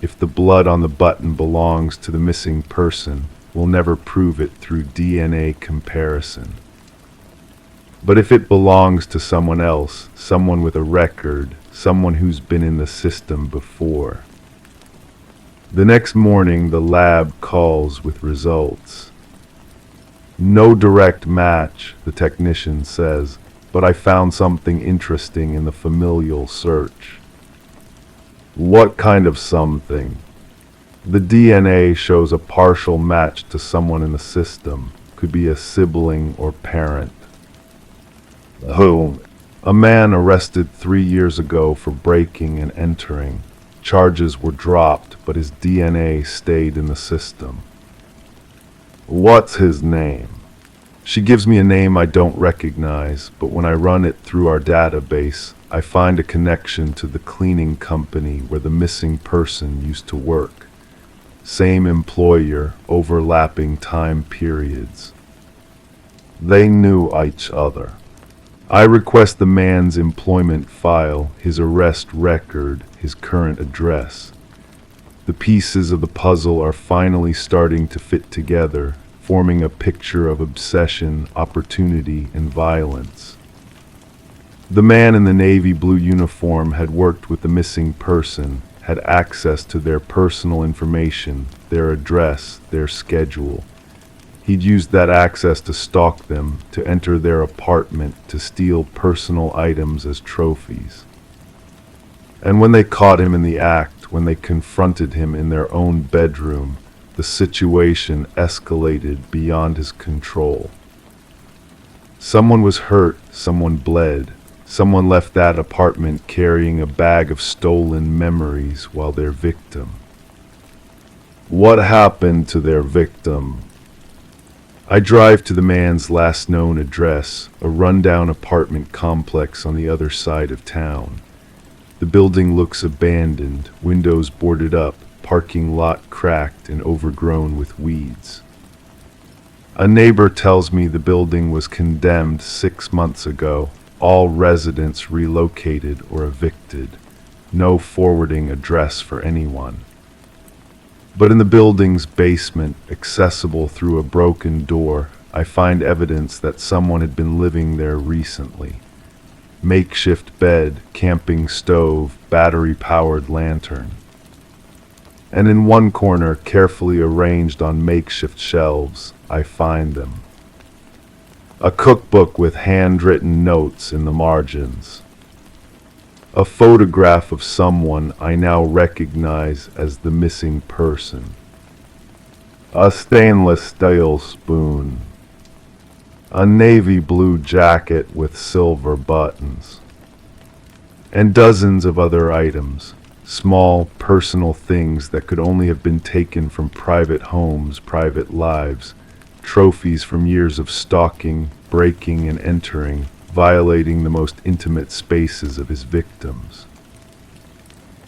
If the blood on the button belongs to the missing person, we'll never prove it through DNA comparison. But if it belongs to someone else, someone with a record, someone who's been in the system before. The next morning, the lab calls with results. No direct match, the technician says, but I found something interesting in the familial search. What kind of something? The DNA shows a partial match to someone in the system, could be a sibling or parent. Whom? A man arrested 3 years ago for breaking and entering. Charges were dropped, but his DNA stayed in the system. What's his name? She gives me a name I don't recognize, but when I run it through our database, I find a connection to the cleaning company where the missing person used to work. Same employer, overlapping time periods. They knew each other. I request the man's employment file, his arrest record, his current address. The pieces of the puzzle are finally starting to fit together, forming a picture of obsession, opportunity, and violence. The man in the navy blue uniform had worked with the missing person, had access to their personal information, their address, their schedule. He'd used that access to stalk them, to enter their apartment, to steal personal items as trophies. And when they caught him in the act, when they confronted him in their own bedroom, the situation escalated beyond his control. Someone was hurt, someone bled, someone left that apartment carrying a bag of stolen memories while their victim. What happened to their victim? I drive to the man's last known address, a rundown apartment complex on the other side of town. The building looks abandoned, windows boarded up, parking lot cracked and overgrown with weeds. A neighbor tells me the building was condemned 6 months ago, all residents relocated or evicted, no forwarding address for anyone. But in the building's basement, accessible through a broken door, I find evidence that someone had been living there recently. Makeshift bed, camping stove, battery-powered lantern. And in one corner, carefully arranged on makeshift shelves, I find them. A cookbook with handwritten notes in the margins. A photograph of someone I now recognize as the missing person. A stainless steel spoon. A navy blue jacket with silver buttons. And dozens of other items, small personal things that could only have been taken from private homes, private lives, trophies from years of stalking, breaking and entering, violating the most intimate spaces of his victims.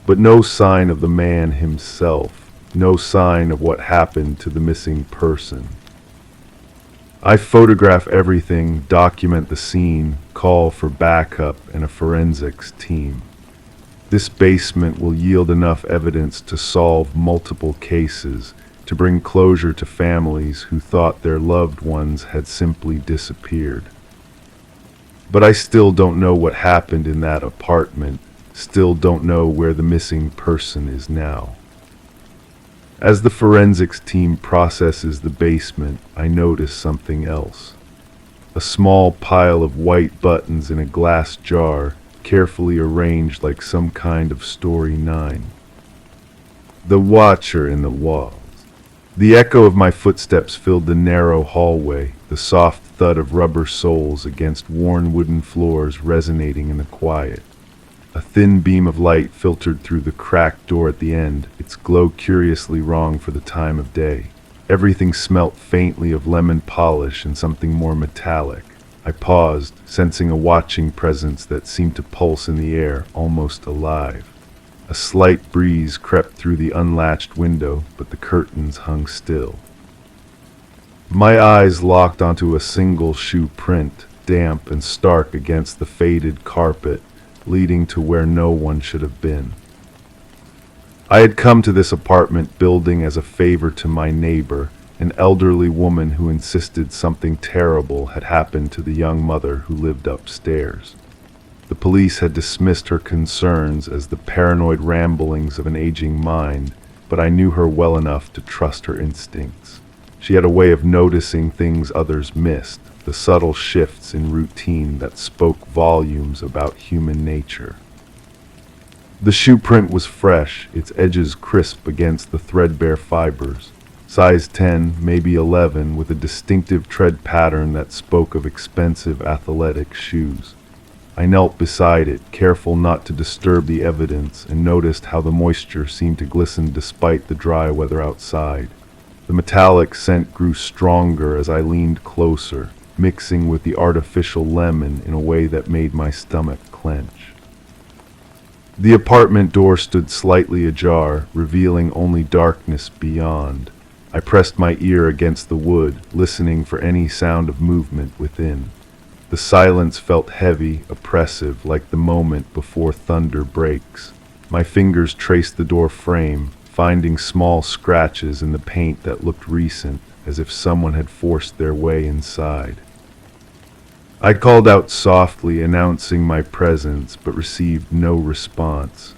But no sign of the man himself, no sign of what happened to the missing person. I photograph everything, document the scene, call for backup and a forensics team. This basement will yield enough evidence to solve multiple cases, to bring closure to families who thought their loved ones had simply disappeared. But I still don't know what happened in that apartment, still don't know where the missing person is now. As the forensics team processes the basement, I notice something else. A small pile of white buttons in a glass jar, carefully arranged like some kind of Story 9. The watcher in the walls. The echo of my footsteps filled the narrow hallway, the soft thud of rubber soles against worn wooden floors resonating in the quiet. A thin beam of light filtered through the cracked door at the end, its glow curiously wrong for the time of day. Everything smelt faintly of lemon polish and something more metallic. I paused, sensing a watching presence that seemed to pulse in the air, almost alive. A slight breeze crept through the unlatched window, but the curtains hung still. My eyes locked onto a single shoe print, damp and stark against the faded carpet, leading to where no one should have been. I had come to this apartment building as a favor to my neighbor, an elderly woman who insisted something terrible had happened to the young mother who lived upstairs. The police had dismissed her concerns as the paranoid ramblings of an aging mind, but I knew her well enough to trust her instincts. She had a way of noticing things others missed, the subtle shifts in routine that spoke volumes about human nature. The shoe print was fresh, its edges crisp against the threadbare fibers. Size 10, maybe 11, with a distinctive tread pattern that spoke of expensive athletic shoes. I knelt beside it, careful not to disturb the evidence, and noticed how the moisture seemed to glisten despite the dry weather outside. The metallic scent grew stronger as I leaned closer, mixing with the artificial lemon in a way that made my stomach clench. The apartment door stood slightly ajar, revealing only darkness beyond. I pressed my ear against the wood, listening for any sound of movement within. The silence felt heavy, oppressive, like the moment before thunder breaks. My fingers traced the door frame, finding small scratches in the paint that looked recent, as if someone had forced their way inside. I called out softly, announcing my presence, but received no response.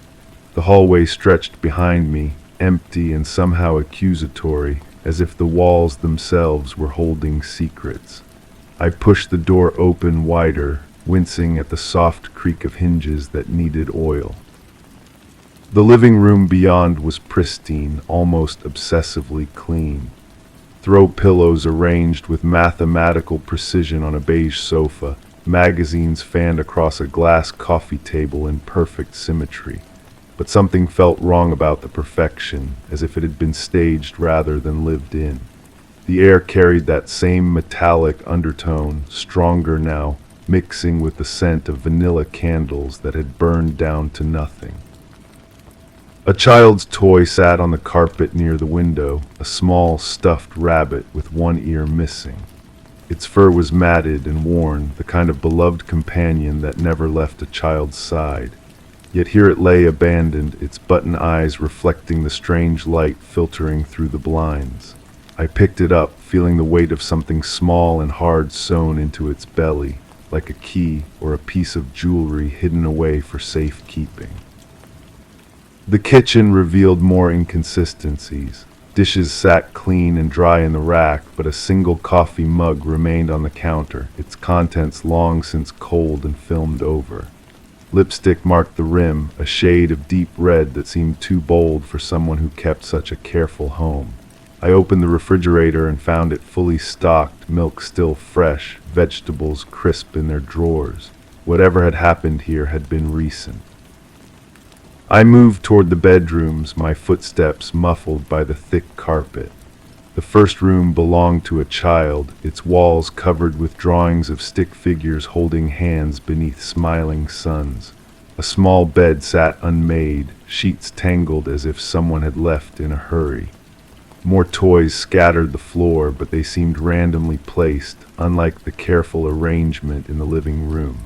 The hallway stretched behind me, empty and somehow accusatory, as if the walls themselves were holding secrets. I pushed the door open wider, wincing at the soft creak of hinges that needed oil. The living room beyond was pristine, almost obsessively clean. Throw pillows arranged with mathematical precision on a beige sofa, magazines fanned across a glass coffee table in perfect symmetry. But something felt wrong about the perfection, as if it had been staged rather than lived in. The air carried that same metallic undertone, stronger now, mixing with the scent of vanilla candles that had burned down to nothing. A child's toy sat on the carpet near the window, a small stuffed rabbit with one ear missing. Its fur was matted and worn, the kind of beloved companion that never left a child's side. Yet here it lay abandoned, its button eyes reflecting the strange light filtering through the blinds. I picked it up, feeling the weight of something small and hard sewn into its belly, like a key or a piece of jewelry hidden away for safekeeping. The kitchen revealed more inconsistencies. Dishes sat clean and dry in the rack, but a single coffee mug remained on the counter, its contents long since cold and filmed over. Lipstick marked the rim, a shade of deep red that seemed too bold for someone who kept such a careful home. I opened the refrigerator and found it fully stocked, milk still fresh, vegetables crisp in their drawers. Whatever had happened here had been recent. I moved toward the bedrooms, my footsteps muffled by the thick carpet. The first room belonged to a child, its walls covered with drawings of stick figures holding hands beneath smiling suns. A small bed sat unmade, sheets tangled as if someone had left in a hurry. More toys scattered the floor, but they seemed randomly placed, unlike the careful arrangement in the living room.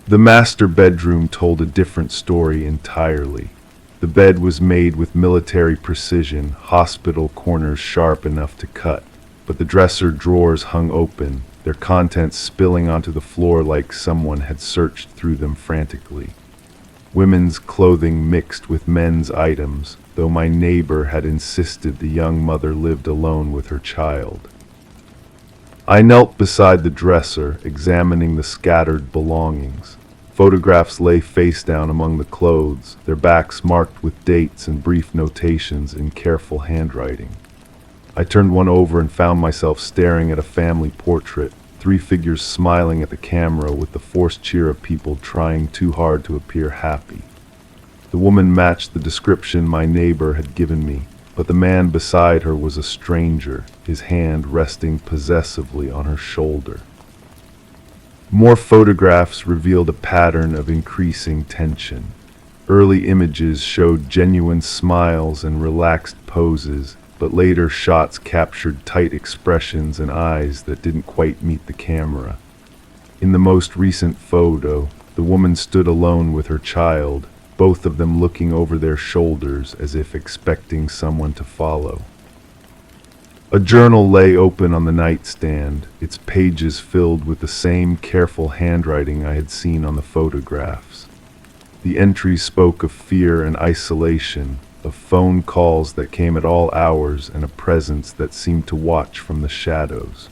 The master bedroom told a different story entirely. The bed was made with military precision, hospital corners sharp enough to cut, but the dresser drawers hung open, their contents spilling onto the floor like someone had searched through them frantically. Women's clothing mixed with men's items, though my neighbor had insisted the young mother lived alone with her child. I knelt beside the dresser, examining the scattered belongings. Photographs lay face down among the clothes, their backs marked with dates and brief notations in careful handwriting. I turned one over and found myself staring at a family portrait, three figures smiling at the camera with the forced cheer of people trying too hard to appear happy. The woman matched the description my neighbor had given me, but the man beside her was a stranger, his hand resting possessively on her shoulder. More photographs revealed a pattern of increasing tension. Early images showed genuine smiles and relaxed poses, but later shots captured tight expressions and eyes that didn't quite meet the camera. In the most recent photo, the woman stood alone with her child, both of them looking over their shoulders as if expecting someone to follow. A journal lay open on the nightstand, its pages filled with the same careful handwriting I had seen on the photographs. The entries spoke of fear and isolation, of phone calls that came at all hours, and a presence that seemed to watch from the shadows.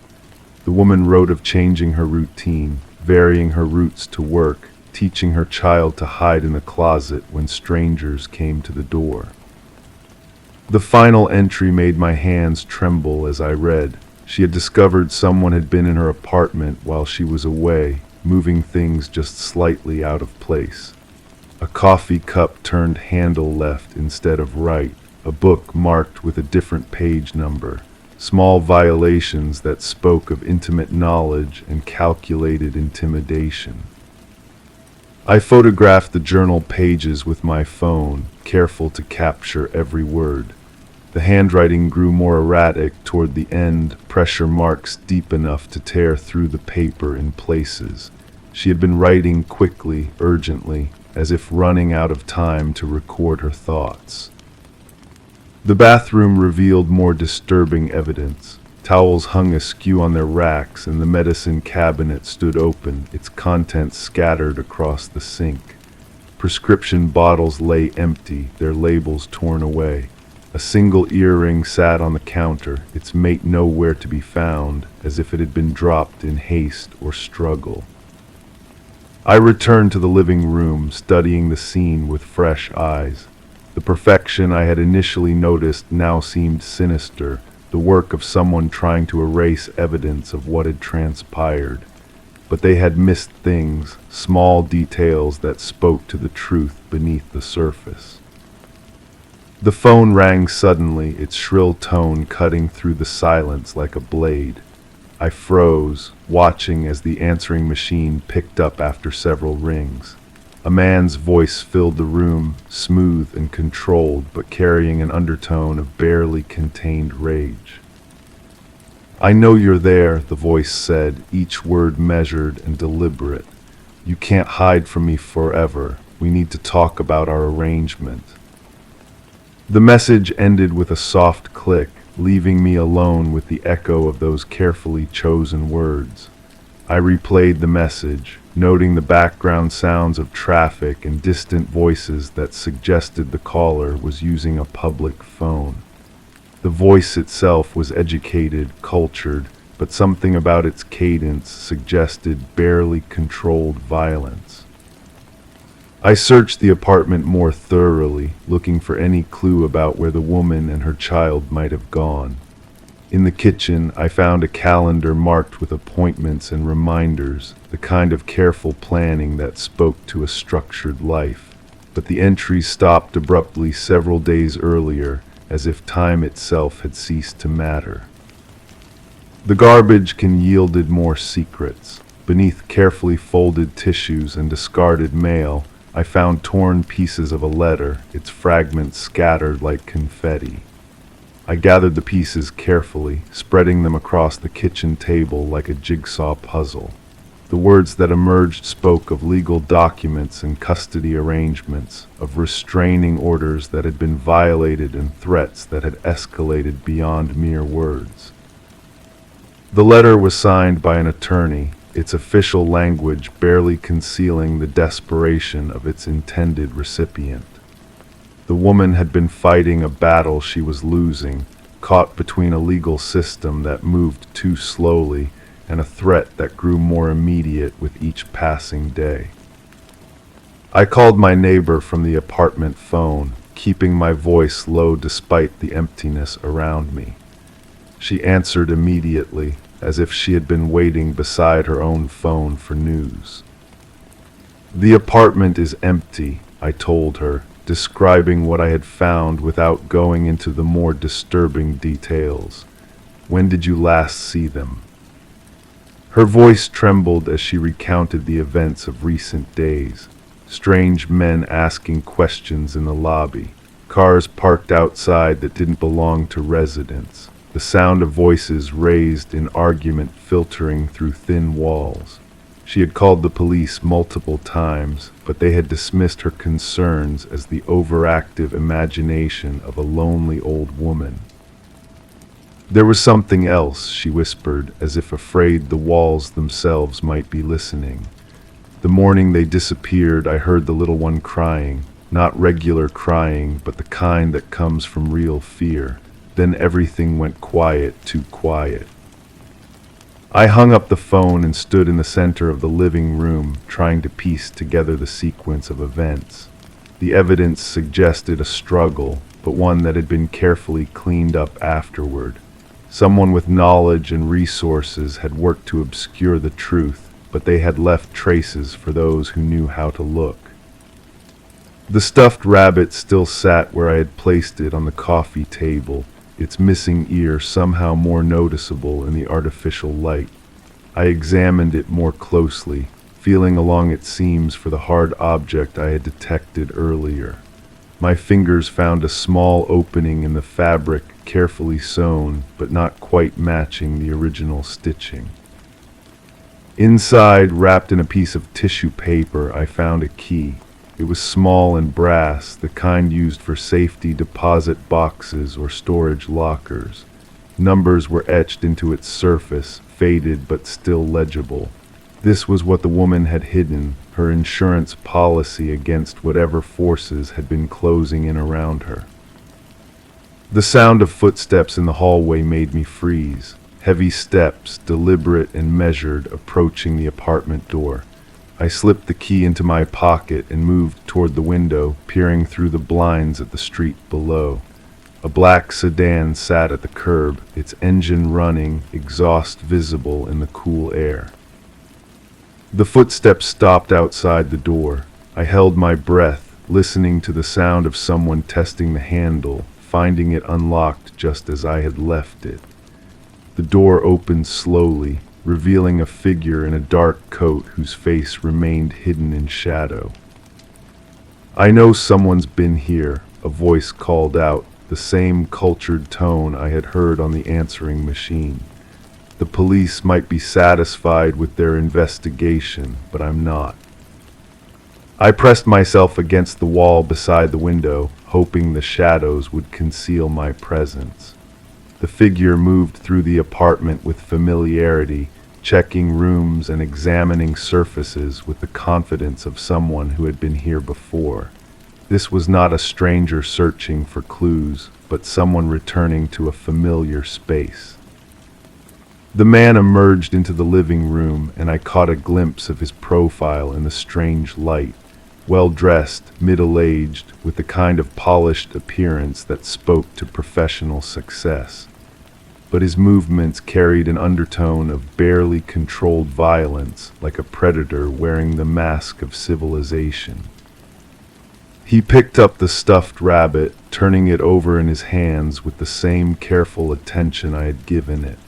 The woman wrote of changing her routine, varying her routes to work, teaching her child to hide in the closet when strangers came to the door. The final entry made my hands tremble as I read. She had discovered someone had been in her apartment while she was away, moving things just slightly out of place. A coffee cup turned handle left instead of right, a book marked with a different page number, small violations that spoke of intimate knowledge and calculated intimidation. I photographed the journal pages with my phone, careful to capture every word. The handwriting grew more erratic toward the end, pressure marks deep enough to tear through the paper in places. She had been writing quickly, urgently, as if running out of time to record her thoughts. The bathroom revealed more disturbing evidence. Towels hung askew on their racks, and the medicine cabinet stood open, its contents scattered across the sink. Prescription bottles lay empty, their labels torn away. A single earring sat on the counter, its mate nowhere to be found, as if it had been dropped in haste or struggle. I returned to the living room, studying the scene with fresh eyes. The perfection I had initially noticed now seemed sinister, the work of someone trying to erase evidence of what had transpired. But they had missed things, small details that spoke to the truth beneath the surface. The phone rang suddenly, its shrill tone cutting through the silence like a blade. I froze, watching as the answering machine picked up after several rings. A man's voice filled the room, smooth and controlled, but carrying an undertone of barely contained rage. "I know you're there," the voice said, each word measured and deliberate. "You can't hide from me forever. We need to talk about our arrangement." The message ended with a soft click, leaving me alone with the echo of those carefully chosen words. I replayed the message, noting the background sounds of traffic and distant voices that suggested the caller was using a public phone. The voice itself was educated, cultured, but something about its cadence suggested barely controlled violence. I searched the apartment more thoroughly, looking for any clue about where the woman and her child might have gone. In the kitchen, I found a calendar marked with appointments and reminders, the kind of careful planning that spoke to a structured life. But the entries stopped abruptly several days earlier, as if time itself had ceased to matter. The garbage can yielded more secrets. Beneath carefully folded tissues and discarded mail, I found torn pieces of a letter, its fragments scattered like confetti. I gathered the pieces carefully, spreading them across the kitchen table like a jigsaw puzzle. The words that emerged spoke of legal documents and custody arrangements, of restraining orders that had been violated and threats that had escalated beyond mere words. The letter was signed by an attorney, its official language barely concealing the desperation of its intended recipient. The woman had been fighting a battle she was losing, caught between a legal system that moved too slowly and a threat that grew more immediate with each passing day. I called my neighbor from the apartment phone, keeping my voice low despite the emptiness around me. She answered immediately, as if she had been waiting beside her own phone for news. "The apartment is empty," I told her, describing what I had found without going into the more disturbing details. "When did you last see them?" Her voice trembled as she recounted the events of recent days. Strange men asking questions in the lobby, cars parked outside that didn't belong to residents, the sound of voices raised in argument filtering through thin walls. She had called the police multiple times, but they had dismissed her concerns as the overactive imagination of a lonely old woman. "There was something else," she whispered, as if afraid the walls themselves might be listening. "The morning they disappeared, I heard the little one crying, not regular crying, but the kind that comes from real fear. Then everything went quiet, too quiet." I hung up the phone and stood in the center of the living room, trying to piece together the sequence of events. The evidence suggested a struggle, but one that had been carefully cleaned up afterward. Someone with knowledge and resources had worked to obscure the truth, but they had left traces for those who knew how to look. The stuffed rabbit still sat where I had placed it on the coffee table, its missing ear somehow more noticeable in the artificial light. I examined it more closely, feeling along its seams for the hard object I had detected earlier. My fingers found a small opening in the fabric, carefully sewn, but not quite matching the original stitching. Inside, wrapped in a piece of tissue paper, I found a key. It was small and brass, the kind used for safety deposit boxes or storage lockers. Numbers were etched into its surface, faded but still legible. This was what the woman had hidden, her insurance policy against whatever forces had been closing in around her. The sound of footsteps in the hallway made me freeze. Heavy steps, deliberate and measured, approaching the apartment door. I slipped the key into my pocket and moved toward the window, peering through the blinds at the street below. A black sedan sat at the curb, its engine running, exhaust visible in the cool air. The footsteps stopped outside the door. I held my breath, listening to the sound of someone testing the handle, finding it unlocked just as I had left it. The door opened slowly, revealing a figure in a dark coat whose face remained hidden in shadow. "I know someone's been here," a voice called out, the same cultured tone I had heard on the answering machine. "The police might be satisfied with their investigation, but I'm not." I pressed myself against the wall beside the window, hoping the shadows would conceal my presence. The figure moved through the apartment with familiarity, checking rooms and examining surfaces with the confidence of someone who had been here before. This was not a stranger searching for clues, but someone returning to a familiar space. The man emerged into the living room, and I caught a glimpse of his profile in the strange light. Well-dressed, middle-aged, with the kind of polished appearance that spoke to professional success. But his movements carried an undertone of barely controlled violence, like a predator wearing the mask of civilization. He picked up the stuffed rabbit, turning it over in his hands with the same careful attention I had given it.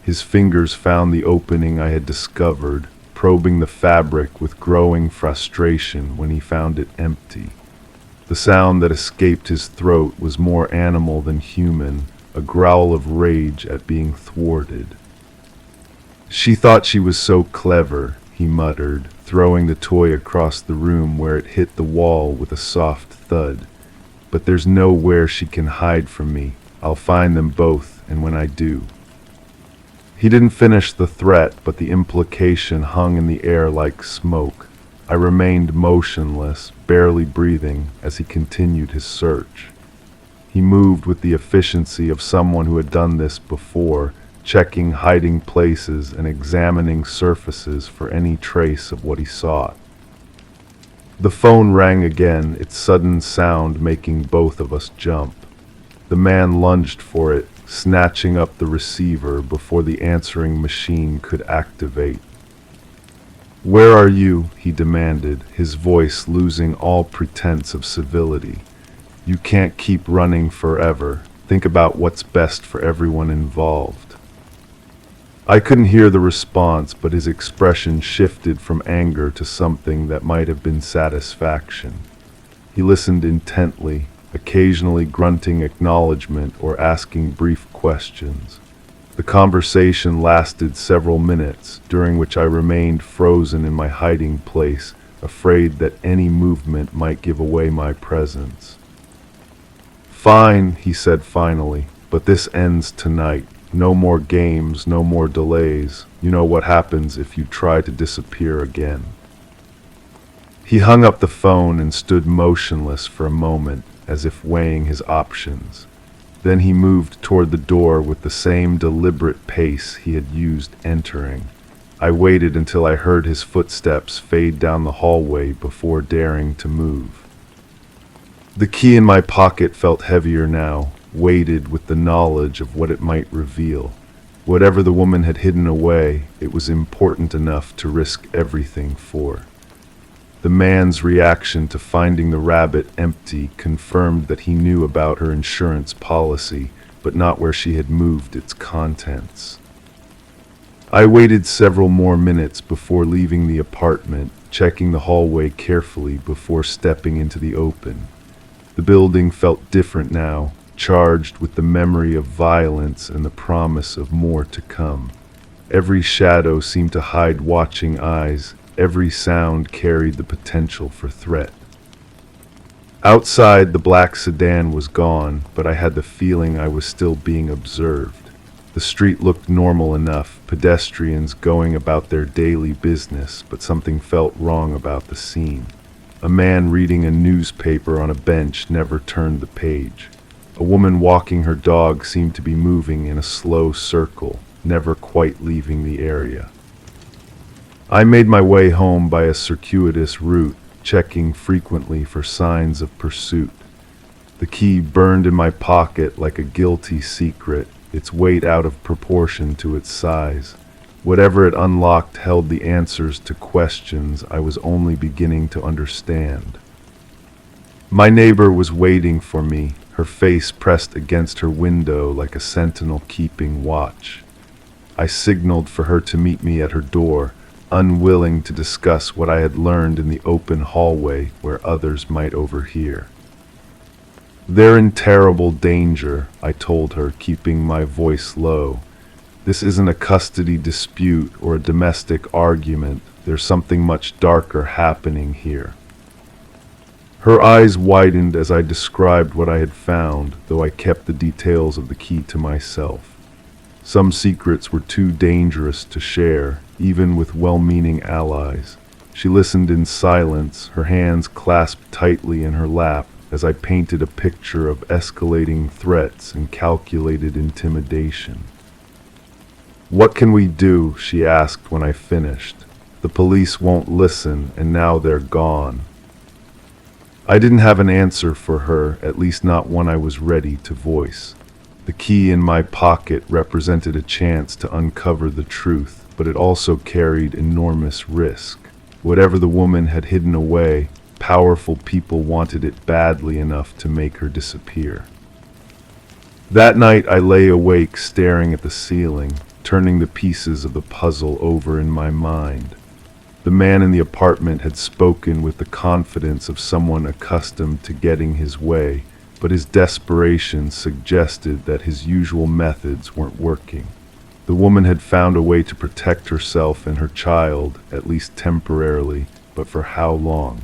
His fingers found the opening I had discovered, probing the fabric with growing frustration when he found it empty. The sound that escaped his throat was more animal than human, a growl of rage at being thwarted. "She thought she was so clever," he muttered, throwing the toy across the room where it hit the wall with a soft thud. "But there's nowhere she can hide from me. I'll find them both, and when I do." He didn't finish the threat, but the implication hung in the air like smoke. I remained motionless, barely breathing, as he continued his search. He moved with the efficiency of someone who had done this before, checking hiding places and examining surfaces for any trace of what he sought. The phone rang again, its sudden sound making both of us jump. The man lunged for it, snatching up the receiver before the answering machine could activate. "Where are you?" he demanded, his voice losing all pretense of civility. "You can't keep running forever. Think about what's best for everyone involved." I couldn't hear the response, but his expression shifted from anger to something that might have been satisfaction. He listened intently, occasionally grunting acknowledgement or asking brief questions. The conversation lasted several minutes, during which I remained frozen in my hiding place, afraid that any movement might give away my presence. "Fine," he said finally, "but this ends tonight. No more games, no more delays. You know what happens if you try to disappear again." He hung up the phone and stood motionless for a moment, as if weighing his options. Then he moved toward the door with the same deliberate pace he had used entering. I waited until I heard his footsteps fade down the hallway before daring to move. The key in my pocket felt heavier now, weighted with the knowledge of what it might reveal. Whatever the woman had hidden away, it was important enough to risk everything for. The man's reaction to finding the rabbit empty confirmed that he knew about her insurance policy, but not where she had moved its contents. I waited several more minutes before leaving the apartment, checking the hallway carefully before stepping into the open. The building felt different now, charged with the memory of violence and the promise of more to come. Every shadow seemed to hide watching eyes. Every sound carried the potential for threat. Outside, the black sedan was gone, but I had the feeling I was still being observed. The street looked normal enough, pedestrians going about their daily business, but something felt wrong about the scene. A man reading a newspaper on a bench never turned the page. A woman walking her dog seemed to be moving in a slow circle, never quite leaving the area. I made my way home by a circuitous route, checking frequently for signs of pursuit. The key burned in my pocket like a guilty secret, its weight out of proportion to its size. Whatever it unlocked held the answers to questions I was only beginning to understand. My neighbor was waiting for me, her face pressed against her window like a sentinel keeping watch. I signaled for her to meet me at her door, unwilling to discuss what I had learned in the open hallway where others might overhear. "They're in terrible danger," I told her, keeping my voice low. "This isn't a custody dispute or a domestic argument. There's something much darker happening here." Her eyes widened as I described what I had found, though I kept the details of the key to myself. Some secrets were too dangerous to share, even with well-meaning allies. She listened in silence, her hands clasped tightly in her lap, as I painted a picture of escalating threats and calculated intimidation. "What can we do?" she asked when I finished. "The police won't listen, and now they're gone." I didn't have an answer for her, at least not one I was ready to voice. The key in my pocket represented a chance to uncover the truth, but it also carried enormous risk. Whatever the woman had hidden away, powerful people wanted it badly enough to make her disappear. That night I lay awake staring at the ceiling, turning the pieces of the puzzle over in my mind. The man in the apartment had spoken with the confidence of someone accustomed to getting his way, but his desperation suggested that his usual methods weren't working. The woman had found a way to protect herself and her child, at least temporarily, but for how long?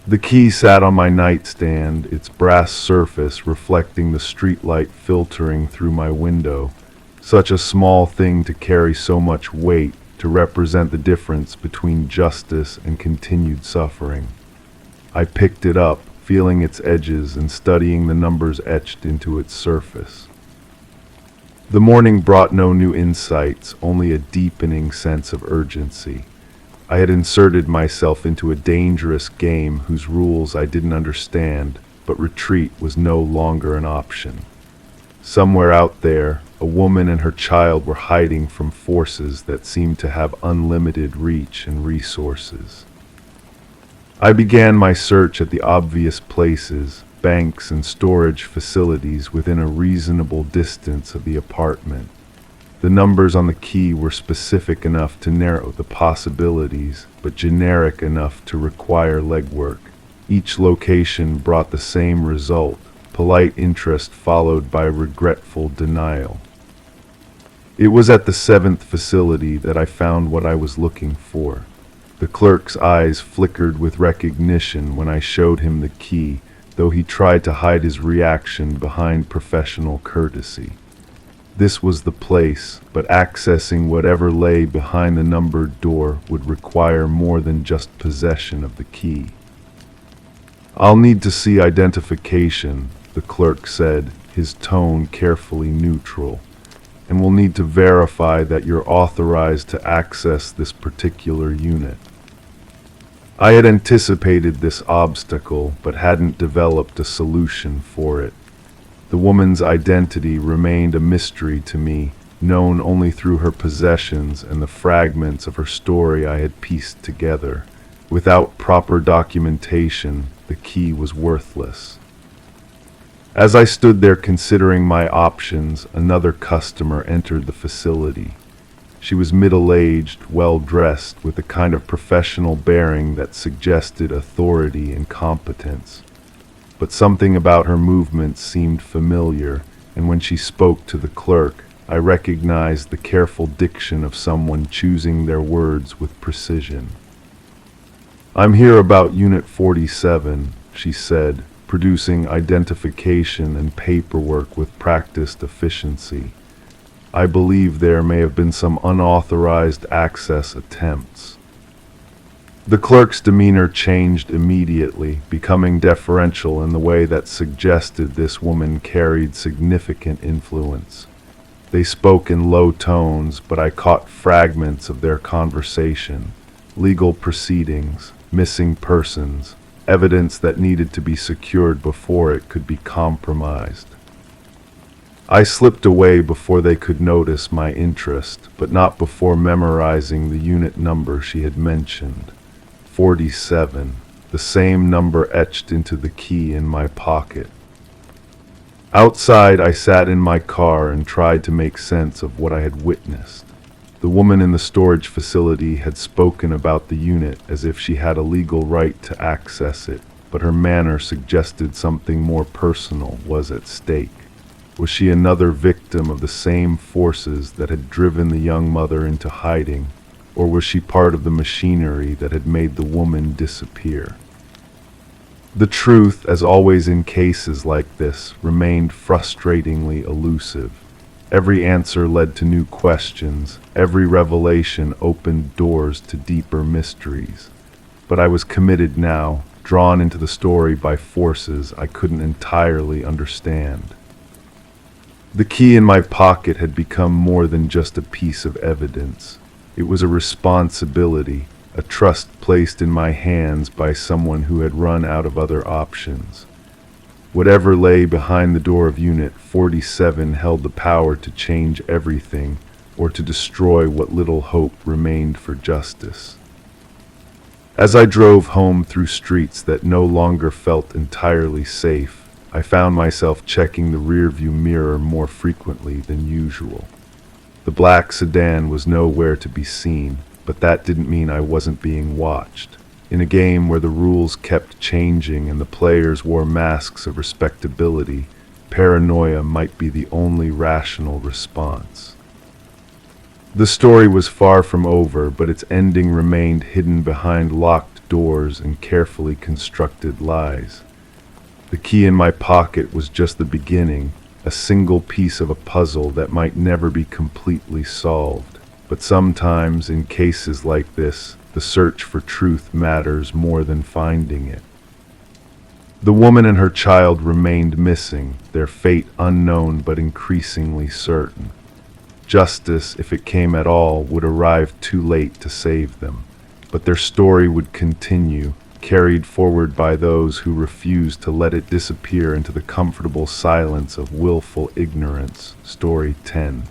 The key sat on my nightstand, its brass surface reflecting the streetlight filtering through my window. Such a small thing to carry so much weight, to represent the difference between justice and continued suffering. I picked it up, feeling its edges and studying the numbers etched into its surface. The morning brought no new insights, only a deepening sense of urgency. I had inserted myself into a dangerous game whose rules I didn't understand, but retreat was no longer an option. Somewhere out there, a woman and her child were hiding from forces that seemed to have unlimited reach and resources. I began my search at the obvious places, banks and storage facilities within a reasonable distance of the apartment. The numbers on the key were specific enough to narrow the possibilities, but generic enough to require legwork. Each location brought the same result, polite interest followed by regretful denial. It was at the 7th facility that I found what I was looking for. The clerk's eyes flickered with recognition when I showed him the key, though he tried to hide his reaction behind professional courtesy. This was the place, but accessing whatever lay behind the numbered door would require more than just possession of the key. "I'll need to see identification," the clerk said, his tone carefully neutral, "and we'll need to verify that you're authorized to access this particular unit." I had anticipated this obstacle, but hadn't developed a solution for it. The woman's identity remained a mystery to me, known only through her possessions and the fragments of her story I had pieced together. Without proper documentation, the key was worthless. As I stood there considering my options, another customer entered the facility. She was middle-aged, well-dressed, with a kind of professional bearing that suggested authority and competence. But something about her movements seemed familiar, and when she spoke to the clerk, I recognized the careful diction of someone choosing their words with precision. "I'm here about Unit 47, she said, producing identification and paperwork with practiced efficiency. "I believe there may have been some unauthorized access attempts." The clerk's demeanor changed immediately, becoming deferential in the way that suggested this woman carried significant influence. They spoke in low tones, but I caught fragments of their conversation: legal proceedings, missing persons, evidence that needed to be secured before it could be compromised. I slipped away before they could notice my interest, but not before memorizing the unit number she had mentioned. 47, the same number etched into the key in my pocket. Outside, I sat in my car and tried to make sense of what I had witnessed. The woman in the storage facility had spoken about the unit as if she had a legal right to access it, but her manner suggested something more personal was at stake. Was she another victim of the same forces that had driven the young mother into hiding, or was she part of the machinery that had made the woman disappear? The truth, as always in cases like this, remained frustratingly elusive. Every answer led to new questions, every revelation opened doors to deeper mysteries. But I was committed now, drawn into the story by forces I couldn't entirely understand. The key in my pocket had become more than just a piece of evidence. It was a responsibility, a trust placed in my hands by someone who had run out of other options. Whatever lay behind the door of Unit 47 held the power to change everything or to destroy what little hope remained for justice. As I drove home through streets that no longer felt entirely safe, I found myself checking the rearview mirror more frequently than usual. The black sedan was nowhere to be seen, but that didn't mean I wasn't being watched. In a game where the rules kept changing and the players wore masks of respectability, paranoia might be the only rational response. The story was far from over, but its ending remained hidden behind locked doors and carefully constructed lies. The key in my pocket was just the beginning, a single piece of a puzzle that might never be completely solved. But sometimes, in cases like this, the search for truth matters more than finding it. The woman and her child remained missing, their fate unknown but increasingly certain. Justice, if it came at all, would arrive too late to save them, but their story would continue, carried forward by those who refused to let it disappear into the comfortable silence of willful ignorance. Story 10.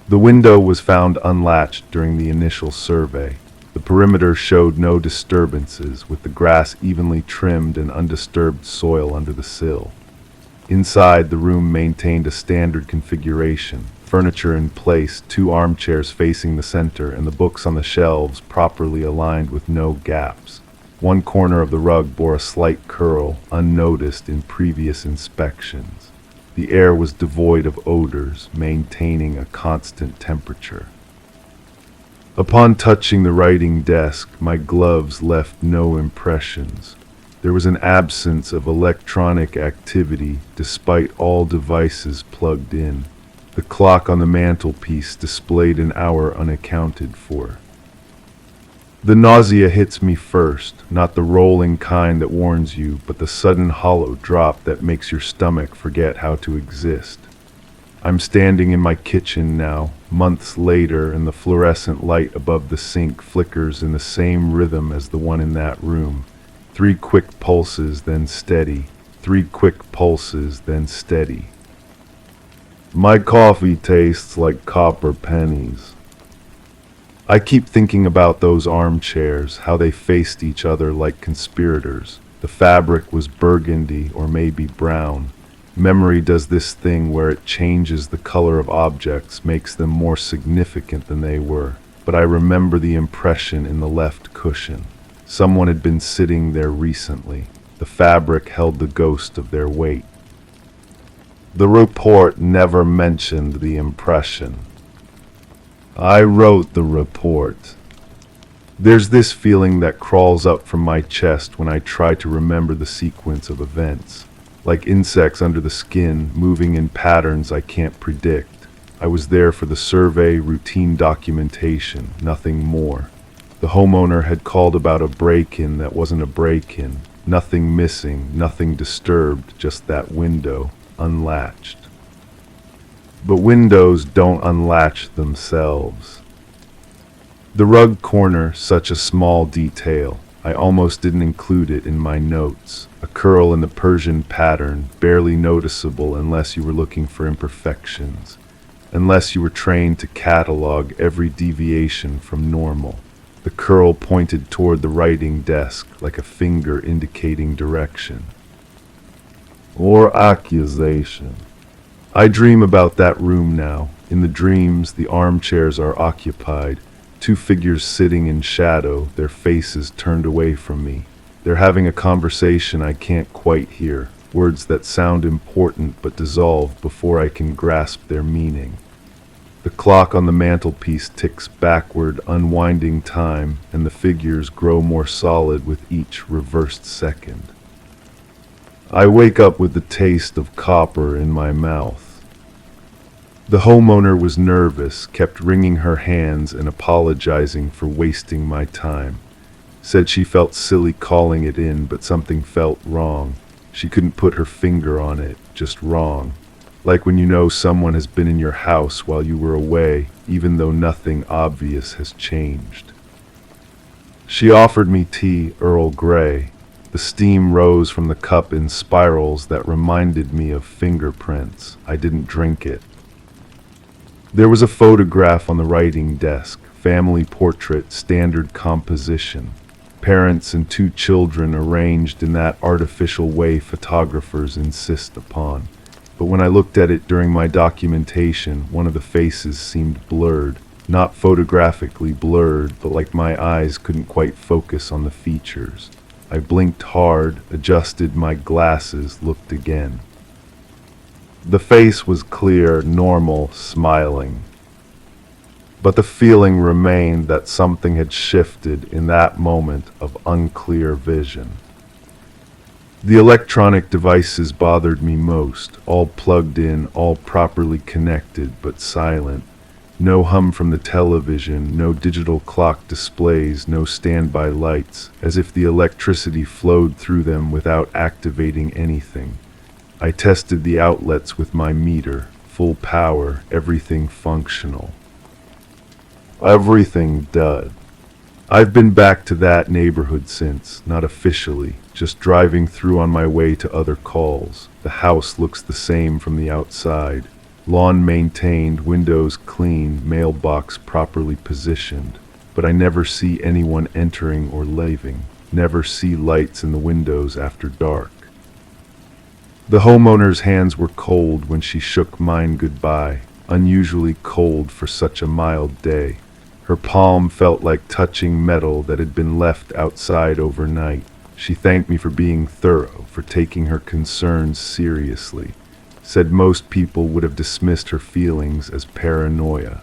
The window was found unlatched during the initial survey. The perimeter showed no disturbances, with the grass evenly trimmed and undisturbed soil under the sill. Inside, the room maintained a standard configuration, furniture in place, 2 armchairs facing the center, and the books on the shelves properly aligned with no gaps. One corner of the rug bore a slight curl, unnoticed in previous inspections. The air was devoid of odors, maintaining a constant temperature. Upon touching the writing desk, my gloves left no impressions. There was an absence of electronic activity despite all devices plugged in. The clock on the mantelpiece displayed an hour unaccounted for. The nausea hits me first, not the rolling kind that warns you, but the sudden hollow drop that makes your stomach forget how to exist. I'm standing in my kitchen now, months later, and the fluorescent light above the sink flickers in the same rhythm as the one in that room. 3 quick pulses, then steady. 3 quick pulses, then steady. My coffee tastes like copper pennies. I keep thinking about those armchairs, how they faced each other like conspirators. The fabric was burgundy or maybe brown. Memory does this thing where it changes the color of objects, makes them more significant than they were. But I remember the impression in the left cushion. Someone had been sitting there recently. The fabric held the ghost of their weight. The report never mentioned the impression. I wrote the report. There's this feeling that crawls up from my chest when I try to remember the sequence of events, like insects under the skin, moving in patterns I can't predict. I was there for the survey, routine documentation, nothing more. The homeowner had called about a break-in that wasn't a break-in. Nothing missing, nothing disturbed, just that window, unlatched. But windows don't unlatch themselves. The rug corner, such a small detail. I almost didn't include it in my notes. A curl in the Persian pattern, barely noticeable unless you were looking for imperfections, unless you were trained to catalog every deviation from normal. The curl pointed toward the writing desk, like a finger indicating direction. or accusation. I dream about that room now. In the dreams, the armchairs are occupied, two figures sitting in shadow, their faces turned away from me. They're having a conversation I can't quite hear, words that sound important but dissolve before I can grasp their meaning. The clock on the mantelpiece ticks backward, unwinding time, and the figures grow more solid with each reversed second. I wake up with the taste of copper in my mouth. The homeowner was nervous, kept wringing her hands and apologizing for wasting my time. Said she felt silly calling it in, but something felt wrong. She couldn't put her finger on it, just wrong. Like when you know someone has been in your house while you were away, even though nothing obvious has changed. She offered me tea, Earl Grey. The steam rose from the cup in spirals that reminded me of fingerprints. I didn't drink it. There was a photograph on the writing desk, family portrait, standard composition. Parents and two children arranged in that artificial way photographers insist upon. But when I looked at it during my documentation, one of the faces seemed blurred. Not photographically blurred, but like my eyes couldn't quite focus on the features. I blinked hard, adjusted my glasses, looked again. The face was clear, normal, smiling. But the feeling remained that something had shifted in that moment of unclear vision. The electronic devices bothered me most, all plugged in, all properly connected, but silent. No hum from the television, no digital clock displays, no standby lights, as if the electricity flowed through them without activating anything. I tested the outlets with my meter, full power, everything functional. Everything dud. I've been back to that neighborhood since, not officially, just driving through on my way to other calls. The house looks the same from the outside. Lawn maintained, windows clean, mailbox properly positioned. But I never see anyone entering or leaving. Never see lights in the windows after dark. The homeowner's hands were cold when she shook mine goodbye, unusually cold for such a mild day. Her palm felt like touching metal that had been left outside overnight. She thanked me for being thorough, for taking her concerns seriously. Said most people would have dismissed her feelings as paranoia.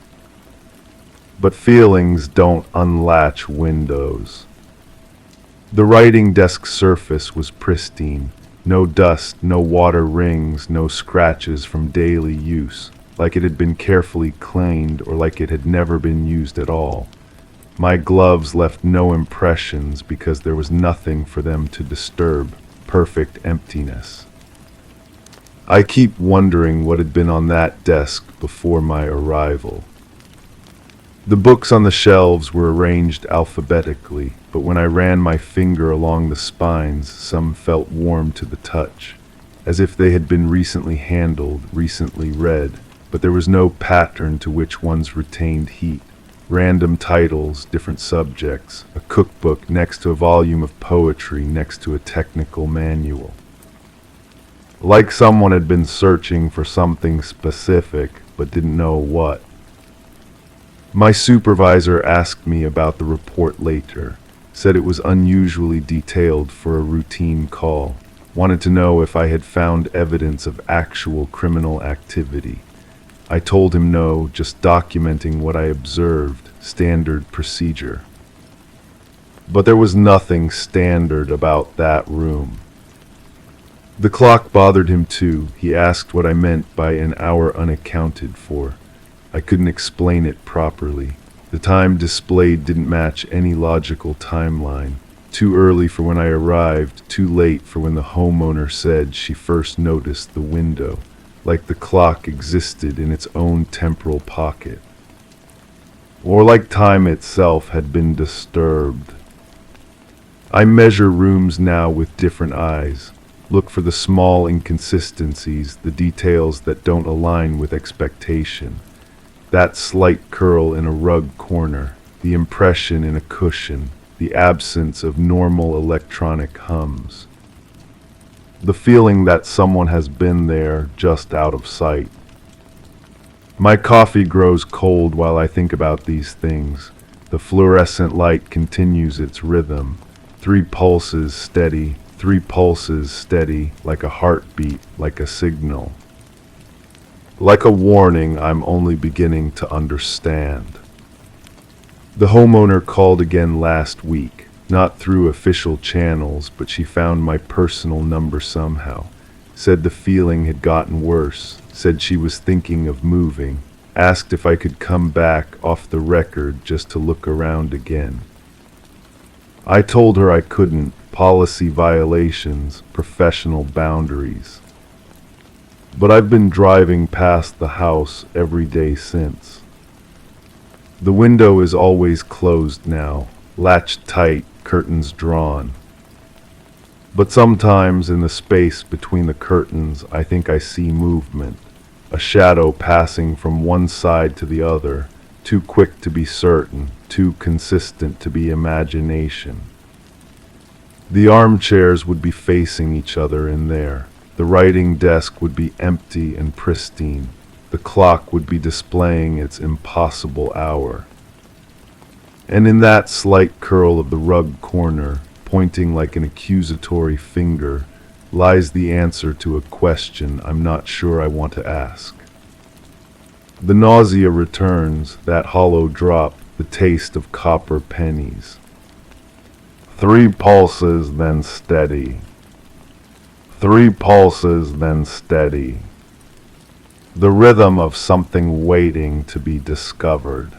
But feelings don't unlatch windows. The writing desk surface was pristine. No dust, no water rings, no scratches from daily use, like it had been carefully cleaned or like it had never been used at all. My gloves left no impressions because there was nothing for them to disturb. Perfect emptiness. I keep wondering what had been on that desk before my arrival. The books on the shelves were arranged alphabetically, but when I ran my finger along the spines, some felt warm to the touch, as if they had been recently handled, recently read, but there was no pattern to which ones retained heat. Random titles, different subjects, a cookbook next to a volume of poetry next to a technical manual. Like someone had been searching for something specific, but didn't know what. My supervisor asked me about the report later, said it was unusually detailed for a routine call, wanted to know if I had found evidence of actual criminal activity. I told him no, just documenting what I observed, standard procedure. But there was nothing standard about that room. The clock bothered him too. He asked what I meant by an hour unaccounted for. I couldn't explain it properly. The time displayed didn't match any logical timeline. Too early for when I arrived, too late for when the homeowner said she first noticed the window, like the clock existed in its own temporal pocket. Or like time itself had been disturbed. I measure rooms now with different eyes. Look for the small inconsistencies, the details that don't align with expectation. That slight curl in a rug corner, the impression in a cushion, the absence of normal electronic hums. The feeling that someone has been there just out of sight. My coffee grows cold while I think about these things. The fluorescent light continues its rhythm. 3 pulses steady, 3 pulses steady, like a heartbeat, like a signal. Like a warning I'm only beginning to understand. The homeowner called again last week, not through official channels, but she found my personal number somehow. Said the feeling had gotten worse, said she was thinking of moving, asked if I could come back off the record just to look around again. I told her I couldn't, policy violations, professional boundaries. But I've been driving past the house every day since. The window is always closed now, latched tight, curtains drawn. But sometimes in the space between the curtains I think I see movement, a shadow passing from one side to the other, too quick to be certain, too consistent to be imagination. The armchairs would be facing each other in there. The writing desk would be empty and pristine. The clock would be displaying its impossible hour. And in that slight curl of the rug corner, pointing like an accusatory finger, lies the answer to a question I'm not sure I want to ask. The nausea returns, that hollow drop, the taste of copper pennies. 3 pulses, then steady. 3 pulses, then steady. The rhythm of something waiting to be discovered.